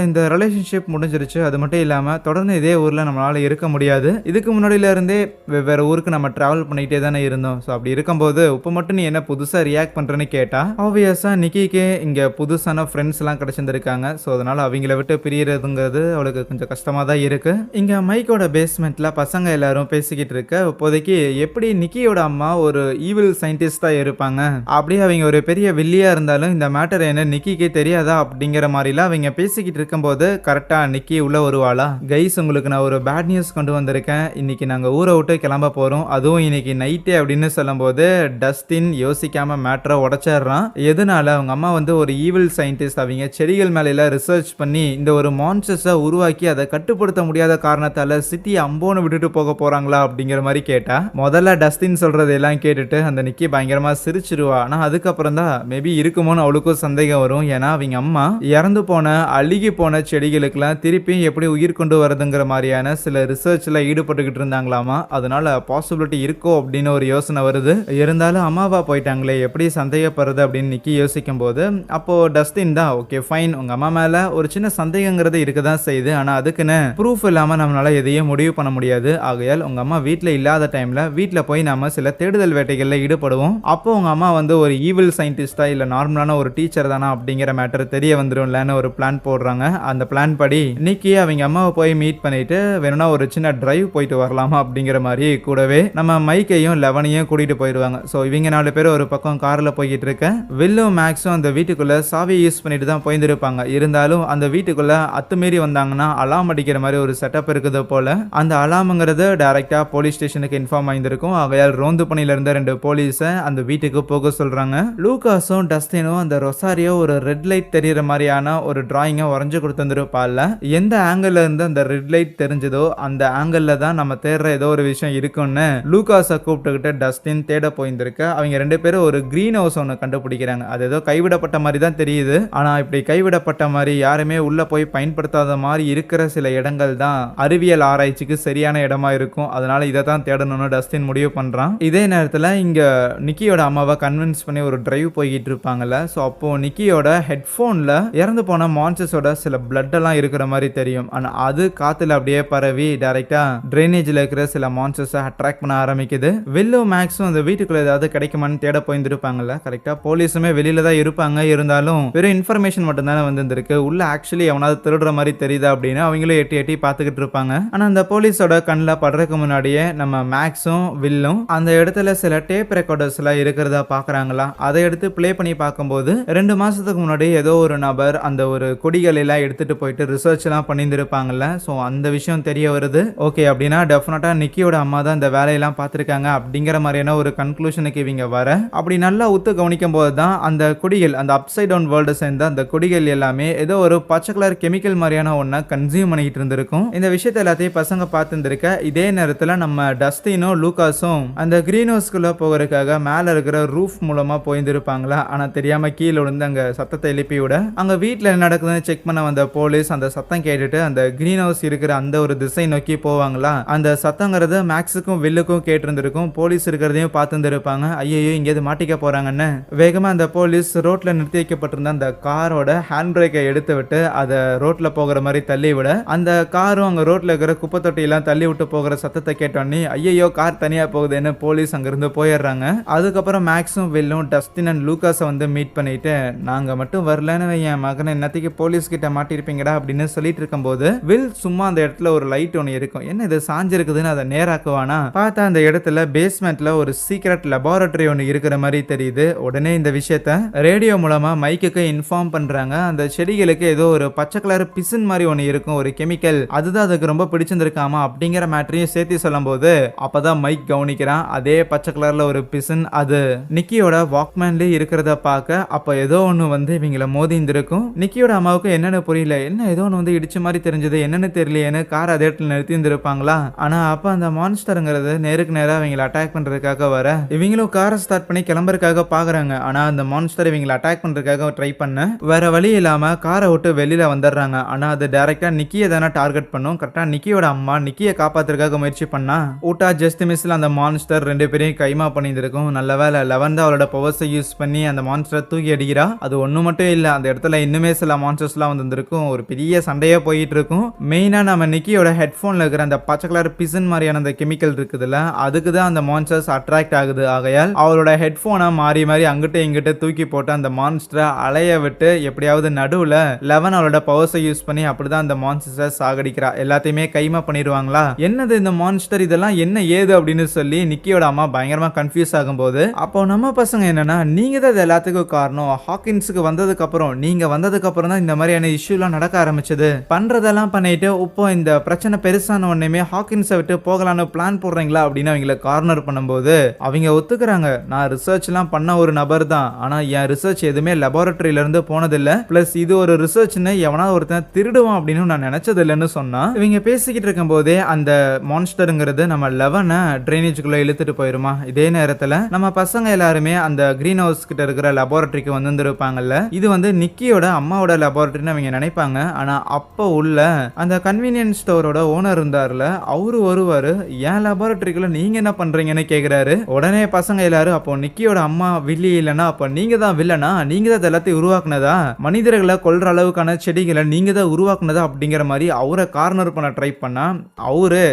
S1: இந்த ரிலேஷன்ஷிப் முடிஞ்சிருச்சு. அது மட்டும் இல்லாம தொடர்ந்து இதே ஊர்ல நம்மளால இருக்க முடியாது. இதுக்கு முன்னாடியில இருந்தே வெவ்வேறு ஊருக்கு நம்ம டிராவல் பண்ணிட்டே தானே இருந்தோம். ஸோ அப்படி இருக்கும்போது இப்போ மட்டும் நீ என்ன புதுசா ரியாக்ட் பண்றேன்னு கேட்டா ஆப்வியஸா நிக்கிக்கு இங்க புதுசான ஃப்ரெண்ட்ஸ் எல்லாம் கிடைச்சிருந்திருக்காங்க. ஸோ அதனால அவங்கள விட்டு பிரியறதுங்கிறது அவளுக்கு கொஞ்சம் கஷ்டமா தான் இருக்கு. இங்க மைக்கோட பேஸ்மெண்ட்ல பசங்க எல்லாரும் பேசிக்கிட்டு இருக்க இப்போதைக்கு எப்படி நிக்கியோட அம்மா ஒரு ஈவில் சயின்டிஸ்டா இருப்பாங்க, அப்படியே அவங்க ஒரு பெரிய வில்லியா இருந்தாலும் இந்த மேட்டர் என்ன நிக்கிக்கே தெரியாதா அப்படிங்கிற மாதிரிலாம் அவங்க பேசிக்கிட்டு இருக்கும்போது கரெக்டா நிக்கி உள்ள வருவாளா. கைஸ், உங்களுக்கு நான் ஒரு பேட் நியூஸ் கொண்டு வந்திருக்கேன். இன்னைக்கு நாங்க ஊரை விட்டு கிளம்ப போறோம், அதுவும் இன்னைக்கு நைட்டே அப்படின்னு சொல்லும்போது டஸ்டின் யோசிக்காம மேட்டரை உடைச்சிடுறான். எதனால அவங்க அம்மா ஒரு ஈவில் சயின்டிஸ்ட், அவங்க செடிகள் மேல ரிசர்ச் பண்ணி இந்த ஒரு மான்ஸ்டர்ஸை உருவாக்கி அதை கட்டுப்படுத்த முடியாத காரணத்தால சிட்டி அம்போன்னு விட்டுட்டு போக போறாங்களா அப்படிங்கிற மாதிரி கேட்டா முதல்ல டஸ்டின் சொல்றதெல்லாம் கேட்டுட்டு அந்த நிக்கி பயங்கரமா சிரிச்சிருவா. ஆனா அதுக்கப்புறம் தான் மேபி இருக்குமோன்னு அவளுக்கும் சந்தேகம் வரும். ஏன்னா அவங்க அம்மா இறந்து போன அழுகி போன செடிகளுக்கெல்லாம் திருப்பி எப்படி உயிர் கொண்டு வரதுங்கிற மாதிரியான சில ரிசர்ச்ல ஈடுபட்டுக்கிட்டு இருந்தாங்களாமா. அதனால பாசிபிலிட்டி இருக்கோ அப்படின்னு ஒரு யோசனை வருது. இருந்தாலும் அம்மாவா போயிட்டாங்களே எப்படி சந்தேகப்படுறது அப்படின்னு நிக்கி யோசிக்கும் போது அப்போ டஸ்டின் தான் ஓகே ஃபைன், உங்க அம்மா மேல ஒரு சின்ன சந்தேகங்கிறது இருக்கதான் செய்யுது, ஆனா அதுக்குன்னு ப்ரூஃப் இல்லாம நம்மளால எதையும் முடிவு பண்ண முடியாது. ஆகையால் உங்க அம்மா வீட்டுல இல்லாத டைம்ல வீட்டுல போய் நாம சில தேடுதல் வேட்டைகள்ல ஈடுபடுவோம். அப்போ உங்க அம்மா ஒரு ஈவில் சயின்டிஸ்டா இல்ல நார்மலான ஒரு டீச்சர் தானா அப்படிங்கிற மேட்டர் தெரிய வந்துரும்லன்னு ஒரு பிளான் போடுறாங்க. அந்த பிளான் படி நிக்கி அவங்க அம்மாவை போய் மீட் பண்ணிட்டு வேணும்னா ஒரு சின்ன டிரைவ் போயிட்டு வரலாமா அப்படிங்கிற மாதிரி கூடவே நம்ம மைக்கையும் லெவனையும் கூட்டிட்டு போயிடுவாங்க. ஸோ இவங்க 4 பேர் ஒரு பக்கம் கார்ல போய்கிட்டு இருக்க வில்லும் மேக்ஸும் அந்த வீட்டுக்குள்ள சாவி யூஸ் பண்ணிட்டு தான் போயிருப்பாங்க. இருந்தாலும் அந்த வீட்டுக்குள்ள அத்துமீறி வந்தாங்கன்னா அலாம் அடிக்கிற மாதிரி ஒரு செட்டப் இருக்குது போல. அந்த அலாம்ங்கிறது டைரக்டா போலீஸ் ஸ்டேஷனுக்கு இன்ஃபார்ம் ஆயிருக்கும். ஆகையால் ரோந்து பணியில இருந்த 2 போலீஸை அந்த வீட்டுக்கு போக சொல்றாங்க. லூகாஸும் டஸ்டினும் அந்த ரொசாரியோ ஒரு ரெட் லைட் தெரியற மாதிரியான ஒரு டிராயிங்கை வரைஞ்சு கொடுத்துருப்பால. எந்த ஆங்கிள் இருந்து அந்த ரெட் லைட் தெரிஞ்சதோ அந்த ஆங்கிள் தான் நம்ம தேடுற ஏதோ ஒரு விஷயம் இருக்குன்னு லூகாஸை கூப்பிட்டுக்கிட்டு டஸ்டின் தேட போயிருந்திருக்க அவங்க 2 பேரும் ஒரு கிரீன் ஹவுஸ் ஒன்று கண்டுபிடிக்கிறாங்க. அது ஏதோ கைவிடப்பட்ட மாதிரி தான் தெரியுது. ஆனா இப்படி கைவிடப்பட்ட மாதிரி யாருமே உள்ள போய் பயன்படுத்தாத மாதிரி இருக்கிற சில இடங்கள் தான் அறிவியல் ஆராய்ச்சிக்கு சரியான இடமா இருக்கும். அதனால இதை தான் தேடணும்னு டஸ்டின் முடிவு பண்றான். இதே நேரத்தில் இங்க நிக்கியோட அம்மாவை கன்வின்ஸ் பண்ணி ஒரு டிரைவ் போய்கிட்டு இருப்பாங்கல்ல. ஸோ அப்போ நிக்கியோட ஹெட்ஃபோன்ல இறந்து போன மான்ஸ்டர்ஸோட சில பிளட் எல்லாம் இருக்கிற மாதிரி தெரியும். ஆனா அது காத்துல அப்படியே பரவி டைரக்டா ட்ரைனேஜ்ல இருக்கிற சில மான்ஸ்டர்ஸை அட்ராக்ட் பண்ண ஆரம்பிக்குது. வில்லோ மேக்ஸும் அந்த வீட்டுக்குள்ள ஏதாவது கிடைக்குமான்னு தேட போயிருப்பாங்கல்ல. கரெக்டா போலீஸுமே வெளியில தான் இருப்பாங்க. இருந்தாலும் வெறும் இன்ஃபர்மேஷன் மட்டும் தானே வந்திருக்கு. உள்ள ஆக்சுவலி எவனாவது திருடுற மாதிரி தெரியுதா அப்படின்னு அவங்களும் எட்டி எட்டி பார்த்துக்கிட்டு இருப்பாங்க. ஆனா அந்த போலீஸோட கண்ணில் படுறதுக்கு முன்னாடியே நம்ம மேக்ஸும் வில்லும் அந்த இடத்துல சில டேப் ரெக்கார்டர்ஸ் எல்லாம் இருக்கிறதா பாக்குறாங்களா. அதை எடுத்து பிளே பண்ணி பார்க்கும்போது 2 மாசத்துக்கு முன்னாடி ஏதோ ஒரு நபர் அந்த ஒரு கொடிகள் எல்லாம் எடுத்துட்டு போயிட்டு ரிசர்ச் எல்லாம் பண்ணியிருப்பாங்கல்ல. ஸோ அந்த விஷயம் தெரிய வருது. ஓகே அப்படின்னா டெஃபினட்டா நிக்கியோட அம்மா தான் இந்த வேலையெல்லாம் பார்த்துருக்காங்க அப்படிங்கிற மாதிரியான ஒரு கன்க்ளூஷனுக்கு இவங்க வர அப்படி நல்லா உத்து கவனிக்கும் போது தான் அந்த கொடிகள் அந்த அப்சைட் டவுன் வேர்ல்டு சேர்ந்த அந்த கொடிகள் எல்லாமே ஏதோ ஒரு பச்சை கலர் கெமிக்கல் மாதிரியான ஒன்றை கன்சியூம் பண்ணிட்டு இருந்திருக்கும். இந்த விஷயத்தை எல்லாத்தையும் பசங்க பார்த்துருக்க இதே நேரத்தில் நம்ம டஸ்டினும் லூகாஸும் அந்த கிரீன் ஹவுஸ்குள்ள போகிறதுக்காக மேல இருக்கிற ரூஃப் மூலமா போயிருந்திருப்பாங்களா. ஆனா தெரியாம கீழே விழுந்து அங்க சத்தத்தை எழுப்பி விட அங்க வீட்டுல என்ன நடக்குதுன்னு செக் பண்ண வந்த போலீஸ் அந்த சத்தம் கேட்டுட்டு அந்த கிரீன் ஹவுஸ் இருக்கிற அந்த ஒரு திசை நோக்கி போவாங்களா. அந்த சத்தங்கிறது மேக்ஸுக்கும் வில்லுக்கும் கேட்டிருந்திருக்கும். போலீஸ் இருக்கிறதையும் பார்த்துருப்பாங்க. ஐயோ இங்கேருந்து மாட்டிக்க போறாங்கன்னு வேகமா அந்த போலீஸ் ரோட்ல நிறுத்தி வைக்கப்பட்டிருந்த அந்த காரோட ஹேண்ட் பிரேக்கை எடுத்து விட்டு அதை ரோட்ல போகிற மாதிரி தள்ளி விட அந்த காரும் அங்க ரோட்ல இருக்கிற குப்பை தொட்டியெல்லாம் தள்ளி விட்டு போகிற சத்தத்தை கேட்டோன்னே ஐயோ கார் தனியா போகுதுன்னு போலீஸ் அங்கிருந்து போயிடுறாங்க. அதுக்கப்புறம் மேக்ஸும் வில்லும் டஸ்டின் அண்ட் லூகாஸை மீட் பண்ணிட்டு நாங்க மட்டும் வரலன்னு என் மகனை என்னத்துக்கு போலீஸ் கிட்ட மாட்டிருப்பீங்கடா அப்படின்னு சொல்லிட்டு இருக்கும்போது வில் சும்மா அந்த இடத்துல ஒரு லைட் ஒன்று இருக்கும். என்ன இது சாஞ்சிருக்குதுன்னு அதை நேராக்குவானா பார்த்தா அந்த இடத்துல பேஸ்மெண்ட்ல ஒரு சீக்ரெட் லெபார்டரி ஒன்று இருக்கிற மாதிரி தெரியுது. உடனே இந்த விஷயத்த ரேடியோ மூலமா மைக்குக்கு இன்ஃபார்ம் பண்றாங்க. அந்த செடிகளுக்கு ஏதோ ஒரு பச்சை கலர் பிசின் மாதிரி ஒன்று இருக்கும், ஒரு கெமிக்கல், அதுதான் அதுக்கு ரொம்ப பிடிச்சிருந்திருக்காமா அப்படிங்கிற மேட்டரையும் சேர்த்து சொல்லும் போது அப்பதான் மைக் கவனிக்கிறான். அதே பச்சை கலர்ல ஒரு பிசின் அது நிக்கியோட வாக்மேன்லயே இருக்கிறத பார்க்க அப்ப ஏதோ ஒன்று இவங்களை மோதி இருந்திருக்கும். நிக்கியோட அம்மாவுக்கு என்னன்னு புரியல, என்ன ஏதோ ஒன்று இடிச்ச மாதிரி தெரிஞ்சது, என்னன்னு தெரியலையேன்னு கார் அதே இடத்துல நிறுத்தி இருந்திருப்பாங்களா. ஆனா அப்ப அந்த மான்ஸ்டருங்கிறது நேருக்கு நேரா இவங்களை அட்டாக் பண்றதுக்காக வர இவங்களும் காரை ஸ்டார்ட் பண்ணி கிளம்புறதுக்காக பாக்குறாங்க. ஆனா அந்த மான்ஸ்டர் இவங்களை அட்டாக் பண்றதுக்காக ட்ரை பண்ண வேற வழி இல்லாம காரை விட்டு வெளியில வந்துடுறாங்க. ஆனா அது டைரக்டா நிக்கியை தானே டார்கெட் பண்ணும். கரெக்டா நிக்கியோட அம்மா நிக்கியை காப்பாத்துறதுக்காக முயற்சி பண்ணா ஊட்டா ஜஸ்ட் மிஸ்ல அந்த மான்ஸ்டர் 2 பேரையும் கைமா பண்ணியிருக்கும். நல்ல வேலை லெவன் தான் அவளோட பவர் பவர்ஸை யூஸ் பண்ணி அந்த மான்ஸ்டரை தூக்கி அடிக்கிறா. அது ஒண்ணு மட்டும் இல்ல, அந்த இடத்துல இன்னுமே சில மான்ஸ்டர்ஸ்லாம் வந்திருக்கும். ஒரு பெரிய சண்டையே போயிட்டு இருக்கும். மெயினா நம்ம நிக்கியோட ஹெட்போன்ல இருக்கிற அந்த பச்சை கலர் பிசன் மாதிரியான அந்த கெமிக்கல் இருக்குதுல்ல, அதுக்கு தான் அந்த மான்ஸ்டர்ஸ் அட்ராக்ட் ஆகுது. ஆகையால் அவளோட ஹெட்போனை மாறி மாறி அங்கிட்ட இங்கிட்ட தூக்கி போட்டு அந்த மான்ஸ்டரை அலைய விட்டு எப்படியாவது நடுவுல 11 அவளோட பவர்ஸை யூஸ் பண்ணி அப்படிதான் அந்த மான்ஸ்டரை சாகடிக்கிறா. எல்லாத்தையுமே கைமா பண்ணிடுவாங்களா? என்னது இந்த மான்ஸ்டர், இதெல்லாம் என்ன ஏது அப்படின்னு சொல்லி நிக்கியோட அம்மா பயங்கரமா கன்ஃபியூஸ் ஆகும்போது, அப்போ நம்ம பசங்க என்னன்னா, நீங்க தான் இது எல்லாத்துக்கும் காரணம். ஹாக்கின்ஸுக்கு வந்ததுக்கு அப்புறம், நீங்க வந்ததுக்கு அப்புறம் தான் இந்த மாதிரியான இஷ்யூலாம் நடக்க ஆரம்பிச்சது. பண்றதெல்லாம் பண்ணிட்டு இப்போ இந்த பிரச்சனை பெருசான உடனே ஹாக்கின்ஸை விட்டு போகலான்னு பிளான் போடுறீங்களா அப்படின்னு அவங்கள கார்னர் பண்ணும்போது அவங்க ஒத்துக்கிறாங்க. நான் ரிசர்ச் எல்லாம் பண்ண ஒரு நபர் தான், ஆனா என் ரிசர்ச் எதுவுமே லெபார்டரியில இருந்து போனதில்ல. பிளஸ் இது ஒரு ரிசர்ச்னு எவனா ஒருத்தன் திருடுவான் அப்படின்னு நான் நினைச்சது இல்லைன்னு சொன்னா, இவங்க பேசிக்கிட்டு இருக்கும் போதே அந்த மான்ஸ்டருங்கிறது நம்ம 11 ட்ரைனேஜுக்குள்ள இழுத்துட்டு போயிருமா. இதே நேரத்துல நம்ம பசங்க எல்லாருமே அந்த கிரீன் ஹவுஸ் கிட்ட இருக்கிற லெபார்டரிக்கு வந்திருப்பாங்கல்ல. இது வந்து நிக்கியோட அம்மாவோட லெபார்டரின்னு அவங்க நினைப்பாங்க. ஆனா அப்போ உள்ள அந்த கன்வீனியன்ஸ் ஸ்டோரோட ஓனர் இருந்தார்ல, அவரு வருவாரு, ஏன் லெபார்டரிக்குள்ள நீங்க என்ன பண்றீங்கன்னு கேக்குறாரு. உடனே பசங்க எல்லாரும், அப்போ நிக்கியோட அம்மா வில்லி இல்லனா அப்ப நீங்க தான் வில்லனா, நீங்க தான் எல்லாத்தையும் உருவாக்குனதா, மனிதர்களை கொல்ற அளவுக்கான செடிகளை நீங்க தான் உருவாக்குனதா அப்படிங்கிற மாதிரி அவரை கார்னர் பண்ண ட்ரை பண்ணா, அவரு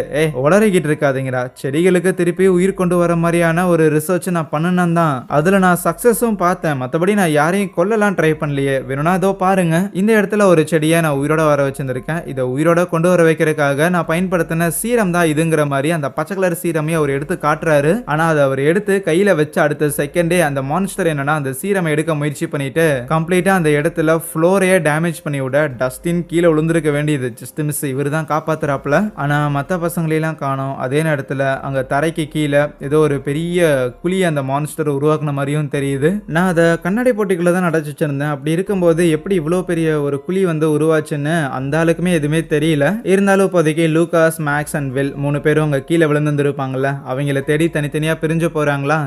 S1: உளறிக்கிட்டு இருக்காதீங்கடா, செடிகளுக்கு திருப்பி உயிர் கொண்டு வர மாதிரியான ஒரு ரிசர்ச் நான் பண்ணணும் தான், அதுல நான் சக்சஸும் பார்த்தேன், மத்தபடி நான் யாரையும் கொல்லலாம் ட்ரை பண்ணலையே, வேணும்னா அதோ பாருங்க இந்த இடத்துல ஒரு செடியை நான் உயிரோட வர வச்சிருந்திருக்கேன், இதை உயிரோட கொண்டு வர வைக்கிறதுக்காக நான் பயன்படுத்தின சீரம் தான் இதுங்கிற மாதிரி அந்த பச்சை கலர் சீரமே அவர் எடுத்து காட்டுறாரு. ஆனா அதை அவர் எடுத்து கையில வச்சு அடுத்த செகண்டே அந்த மான்ஸ்டர் என்னன்னா அந்த சீரமை எடுக்க முயற்சி பண்ணிட்டு கம்ப்ளீட்டா அந்த இடத்துல ஃப்ளோரையே டேமேஜ் பண்ணி விட டஸ்டின் கீழே விழுந்திருக்க வேண்டியது. ஜஸ்ட் மிஸ், இவர் தான் காப்பாத்துறாப்ல. ஆனா மத்த பசங்களெல்லாம் காணோம். அதே நேரத்துல அங்க தரைக்கு கீழே ஏதோ ஒரு பெரிய குழியை அந்த மான்ஸ்டர் உருவாக்குன மாதிரியும் தெரியுது. நான் அதை கண்ணாடி போட்டிக்குள்ள தான் அடைச்சு வச்சிருந்தேன். அப்படி இருக்கும்போது எப்படி இவ்வளோ பெரிய ஒரு குழி வந்து உருவாச்சுன்னு அந்த ஆளுக்குமே எதுவுமே தெரியல. இருந்தாலும் இப்போதைக்கு லூகாஸ், மேக்ஸ் அண்ட் வில் 3 பேரும் அங்க கீழே விழுந்துருப்பாங்கல்ல, அவங்கள தேடி தனித்தனியா பிரிஞ்சு போறாங்களா.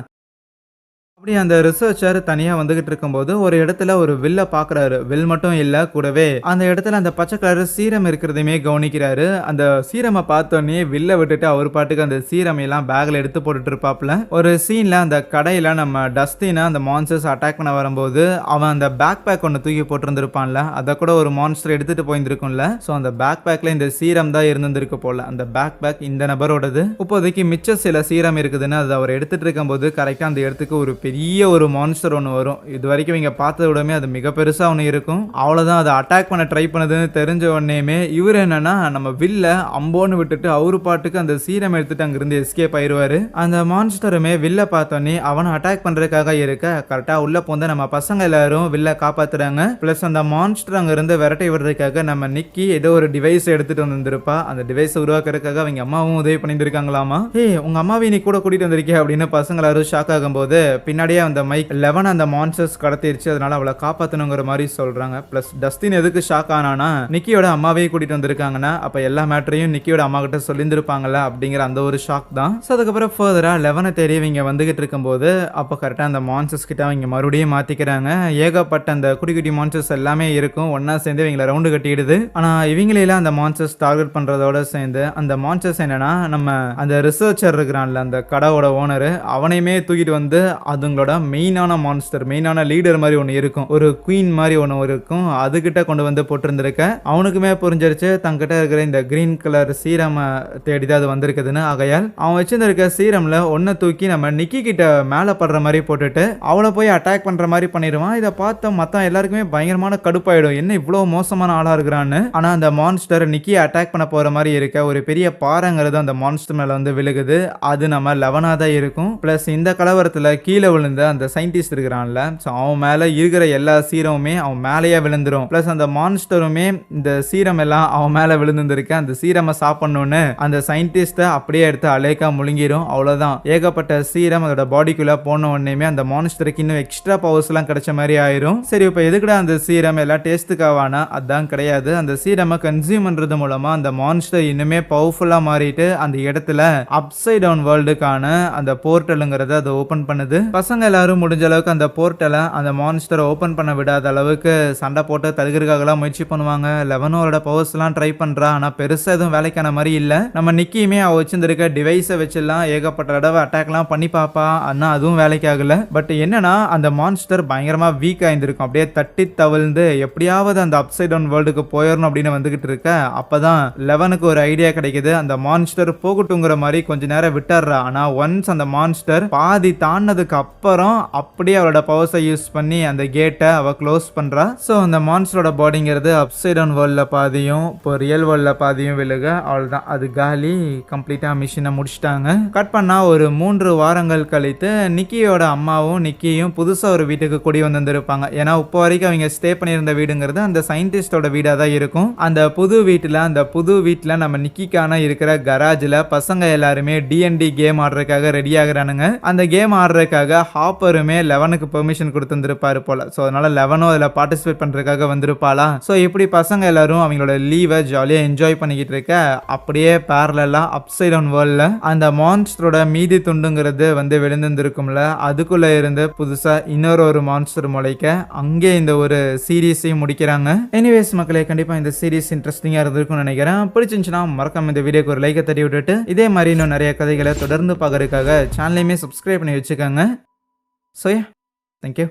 S1: அப்படி அந்த ரிசர்ச்சர் தனியா வந்துகிட்டு இருக்கும்போது ஒரு இடத்துல ஒரு வில்ல பாக்குறாரு. வில் மட்டும் இல்ல, கூடவே அந்த இடத்துல அந்த பச்சை கலர் சீரம் இருக்கிறதையுமே கவனிக்கிறாரு. அந்த சீரமை பார்த்தோன்னே வில்ல விட்டுட்டு அவர் பாட்டுக்கு அந்த சீரமையெல்லாம் பேக்ல எடுத்து போட்டுட்டு இருப்பாப்ல. ஒரு சீன்ல அந்த கடையில நம்ம டஸ்டினை அந்த மான்ஸ்டர்ஸ் அட்டாக் பண்ண வரும்போது அவன் அந்த பேக் பேக் ஒன்று தூக்கி போட்டிருந்திருப்பான்ல, அதை கூட ஒரு மான்ஸ்டர் எடுத்துட்டு போயிருந்திருக்கும்ல. ஸோ அந்த பேக் பேக்ல இந்த சீரம் தான் இருந்திருக்கு போல. அந்த பேக் பேக் இந்த நபரோடது. இப்போதைக்கு மிச்ச சில சீரம் இருக்குதுன்னு அதை அவர் எடுத்துட்டு இருக்கும்போது கரெக்டா அந்த இடத்துக்கு ஒரு பெரிய ஒரு மான்ஸ்டர் ஒன்று வரும். இது வரைக்கும் இங்க பார்த்தத விடமே அது மிக பெருசா ஒன்று இருக்கும். அவ்வளவுதான், அதை அட்டாக் பண்ண ட்ரை பண்ணதுன்னு தெரிஞ்ச உடனேமே இவர் என்னன்னா நம்ம வில்ல அம்போன்னு விட்டுட்டு அவரு பாட்டுக்கு அந்த சீரம் எடுத்துட்டு அங்கிருந்து எஸ்கேப் ஆயிடுவாரு. அந்த மான்ஸ்டருமே வில்ல பார்த்தோன்னே அவனை அட்டாக் பண்றதுக்காக இருக்க கரெக்டா உள்ள போந்து நம்ம பசங்க எல்லாரும் வில்ல காப்பாத்துறாங்க. பிளஸ் அந்த மான்ஸ்டர் அங்க இருந்து விரட்டி விடுறதுக்காக நம்ம நிக்கி ஏதோ ஒரு டிவைஸ் எடுத்துட்டு வந்திருப்பா. அந்த டிவைஸ் உருவாக்குறதுக்காக அவங்க அம்மாவும் உதவி பண்ணிட்டு இருக்காங்களாமா. உங்க அம்மாவை நீ கூட கூட்டிட்டு வந்திருக்கே அப்படின்னு பசங்க எல்லாரும் ஷாக் ஆகும்போது பின்னாடியே அந்த மைக் 11 அந்த மான்ஸ்டர்ஸ் கடத்திருச்சு, அதனால அவளை காப்பாத்தணுங்கிற மாதிரி சொல்றாங்க. பிளஸ் டஸ்டின் எதுக்கு ஷாக் ஆனானா, நிக்கியோட அம்மாவையும் கூட்டிட்டு வந்திருக்காங்கன்னா அப்ப எல்லா மேட்டரையும் நிக்கியோட அம்மா கிட்ட சொல்லியிருந்திருப்பாங்கல்ல அப்படிங்கிற அந்த ஒரு ஷாக் தான். ஸோ அதுக்கப்புறம் ஃபர்தரா 11 தேடி இவங்க வந்துகிட்டு இருக்கும்போது அப்போ கரெக்டாக அந்த மான்ஸ்டர்ஸ் கிட்ட அவங்க மறுபடியும் மாத்திக்கிறாங்க. ஏகப்பட்ட அந்த குட்டி குட்டி மான்ஸ்டர்ஸ் எல்லாமே இருக்கும், ஒன்னா சேர்ந்து இவங்களை ரவுண்டு கட்டிடுது. ஆனா இவங்களெல்லாம் அந்த மான்ஸ்டர்ஸ் டார்கெட் பண்றதோட சேர்ந்து அந்த மான்ஸ்டர்ஸ் என்னன்னா நம்ம அந்த ரிசர்ச்சர் இருக்கிறான்ல அந்த கடையோட ஓனர், அவனையுமே தூக்கிட்டு வந்து அதுங்களோட மெயினான மான்ஸ்டர், மெயினான லீடர் மாதிரி ஒன்று இருக்கும், ஒரு குயின் மாதிரி ஒன்று இருக்கும், அதுகிட்ட கொண்டு வந்து போட்டிருந்திருக்க. அவனுக்குமே புரிஞ்சிருச்சு தங்கிட்ட இருக்கிற இந்த கிரீன் கலர் சீரம் தேடிதான் அது வந்திருக்குதுன்னு. ஆகையால் அவன் வச்சிருந்திருக்க சீரம்ல ஒன்ன தூக்கி நம்ம நிக்கி கிட்ட மேலே படுற மாதிரி போட்டுட்டு அவளை போய் அட்டாக் பண்ற மாதிரி பண்ணிடுவான். இதை பார்த்த மற்ற எல்லாருக்குமே பயங்கரமான கடுப்பாயிடும், என்ன இவ்வளவு மோசமான ஆளா இருக்கிறான்னு. ஆனா அந்த மான்ஸ்டர் நிக்கியை அட்டாக் பண்ண போற மாதிரி இருக்க ஒரு பெரிய பாறைங்கிறது அந்த மான்ஸ்டர் மேல வந்து விழுகுது. அது நம்ம 11 தான் இருக்கும். பிளஸ் இந்த கலவரத்துல கீழே விழுந்த அந்த சயின்டிஸ்ட் இருக்கிறான்ல, அவன் மேல இருக்கிற எல்லா சீரமுமே அவன் மேலேயே விழுந்துரும். பிளஸ் அந்த மான்ஸ்டருமே இந்த சீரம் எல்லாம் அவன் மேல விழுந்துருக்க அந்த சீரமை சாப்பிடணும்னு அந்த சயின்டிஸ்ட அப்படியே எடுத்து அலேக்கா முழுங்கிரும். அவ்வளவுதான், ஏகப்பட்ட சீரம் அதோட பாடிக்குள்ள போன உடனே அந்த மான்ஸ்டருக்கு இன்னும் எக்ஸ்ட்ரா பவர்ஸ் எல்லாம் கிடைச்ச மாதிரி ஆயிரும். சரி, இப்ப எதுக்குடா அந்த சீரம் எல்லாம் டேஸ்ட்டுக்காவானா? அதான் கிடையாது, அந்த சீரமை கன்சியூம் பண்றது மூலமா அந்த மான்ஸ்டர் இன்னுமே பவர்ஃபுல்லா மாறிட்டு அந்த இடத்துல அப்சைட் டவுன் வேர்ல்டுக்கான அந்த போர்ட்டலுங்கிறத அதை ஓபன் பண்ணுது. பசங்க எல்லாரும் முடிஞ்ச அளவுக்கு அந்த போர்ட்டலை அந்த மான்ஸ்டரை ஓப்பன் பண்ண விடாத அளவுக்கு சண்டை போட்டு தடுக்கிறதுக்காகலாம் முயற்சி பண்ணுவாங்க. லெவனும் அவரோட பவர்ஸ்லாம் ட்ரை பண்ணுறா. ஆனால் பெருசாக எதுவும் வேலைக்கான மாதிரி இல்லை. நம்ம நிக்கியுமே அவள் வச்சிருந்திருக்க டிவைஸை வச்சுலாம் ஏகப்பட்ட தடவை அட்டாக்லாம் பண்ணி பார்ப்பா. ஆனால் அதுவும் வேலைக்கு ஆகலை. பட் என்னன்னா அந்த மான்ஸ்டர் பயங்கரமாக வீக் ஆயிருந்திருக்கும். அப்படியே தட்டி தவிழ்ந்து எப்படியாவது அந்த அப்சைட் டவுன் வேர்ல்டுக்கு போயிடணும் அப்படின்னு வந்துகிட்டு இருக்க. அப்பதான் லெவனுக்கு ஒரு ஐடியா கிடைக்குது. அந்த மான்ஸ்டர் போகட்டுங்கிற மாதிரி கொஞ்ச நேரம் விட்டுறா. ஆனா ஒன்ஸ் அந்த மான்ஸ்டர் பாதி தாண்டதுக்கு அப்புறம் அப்படியே அவளோட பவர்ஸை யூஸ் பண்ணி அந்த கேட்டை அவ க்ளோஸ் பண்றா. ஸோ அந்த மான்ஸ்டரோட பாடிங்கிறது அப்சைட் டவுன் வேர்ல்டில் பாதியும் இப்போ ரியல் வேர்ல்டில் பாதியும் விழுக. அவ்வளோதான், அது காலி. கம்ப்ளீட்டா மிஷினை முடிச்சிட்டாங்க. கட் பண்ணா ஒரு 3 வாரங்கள் கழித்து நிக்கியோட அம்மாவும் நிக்கியும் புதுசா ஒரு வீட்டுக்கு குடி வந்திருப்பாங்க. ஏன்னா இப்போ வரைக்கும் அவங்க ஸ்டே பண்ணியிருந்த வீடுங்கிறது அந்த சயின்டிஸ்டோட வீடாக தான் இருக்கும். அந்த புது வீட்டில் நம்ம நிக்கிக்கான இருக்கிற கராஜில் பசங்க எல்லாருமே D&D கேம் ஆடுறதுக்காக ரெடி ஆகுறானுங்க. அந்த கேம் ஆடுறதுக்காக ஹாப்பருமே லெவனுக்கு பெர்மிஷன் கொடுத்துருப்பாரு போல. ஸோ அதனால லெவனும் அதில் பார்ட்டிசிபேட் பண்ணுறதுக்காக வந்திருப்பாளா. ஸோ இப்படி பசங்க எல்லாரும் அவங்களோட லீவை ஜாலியாக என்ஜாய் பண்ணிக்கிட்டு இருக்க. அப்படியே பேரலா அப்சைட் டவுன் வேர்ல்ட்ல அந்த மான்ஸ்டரோட மீதி துண்டுங்கிறது விழுந்திருக்கும்ல, அதுக்குள்ள இருந்து புதுசா இன்னொரு மான்ஸ்டர் முளைக்க அங்கே இந்த ஒரு சீரீஸையும் முடிக்கிறாங்க. எனிவேஸ் மக்களே, கண்டிப்பா இந்த சீரீஸ் இன்ட்ரெஸ்டிங்கா இருந்திருக்கும்னு நினைக்கிறேன். பிடிச்சிருந்துச்சுன்னா மறக்காம இந்த வீடியோக்கு ஒரு லைக்கை தட்டி விட்டுட்டு இதே மாதிரி இன்னும் நிறைய கதைகளை தொடர்ந்து பார்க்கறதுக்காக சேனலையுமே சப்ஸ்கிரைப் பண்ணி வச்சுக்கோங்க. So thank you.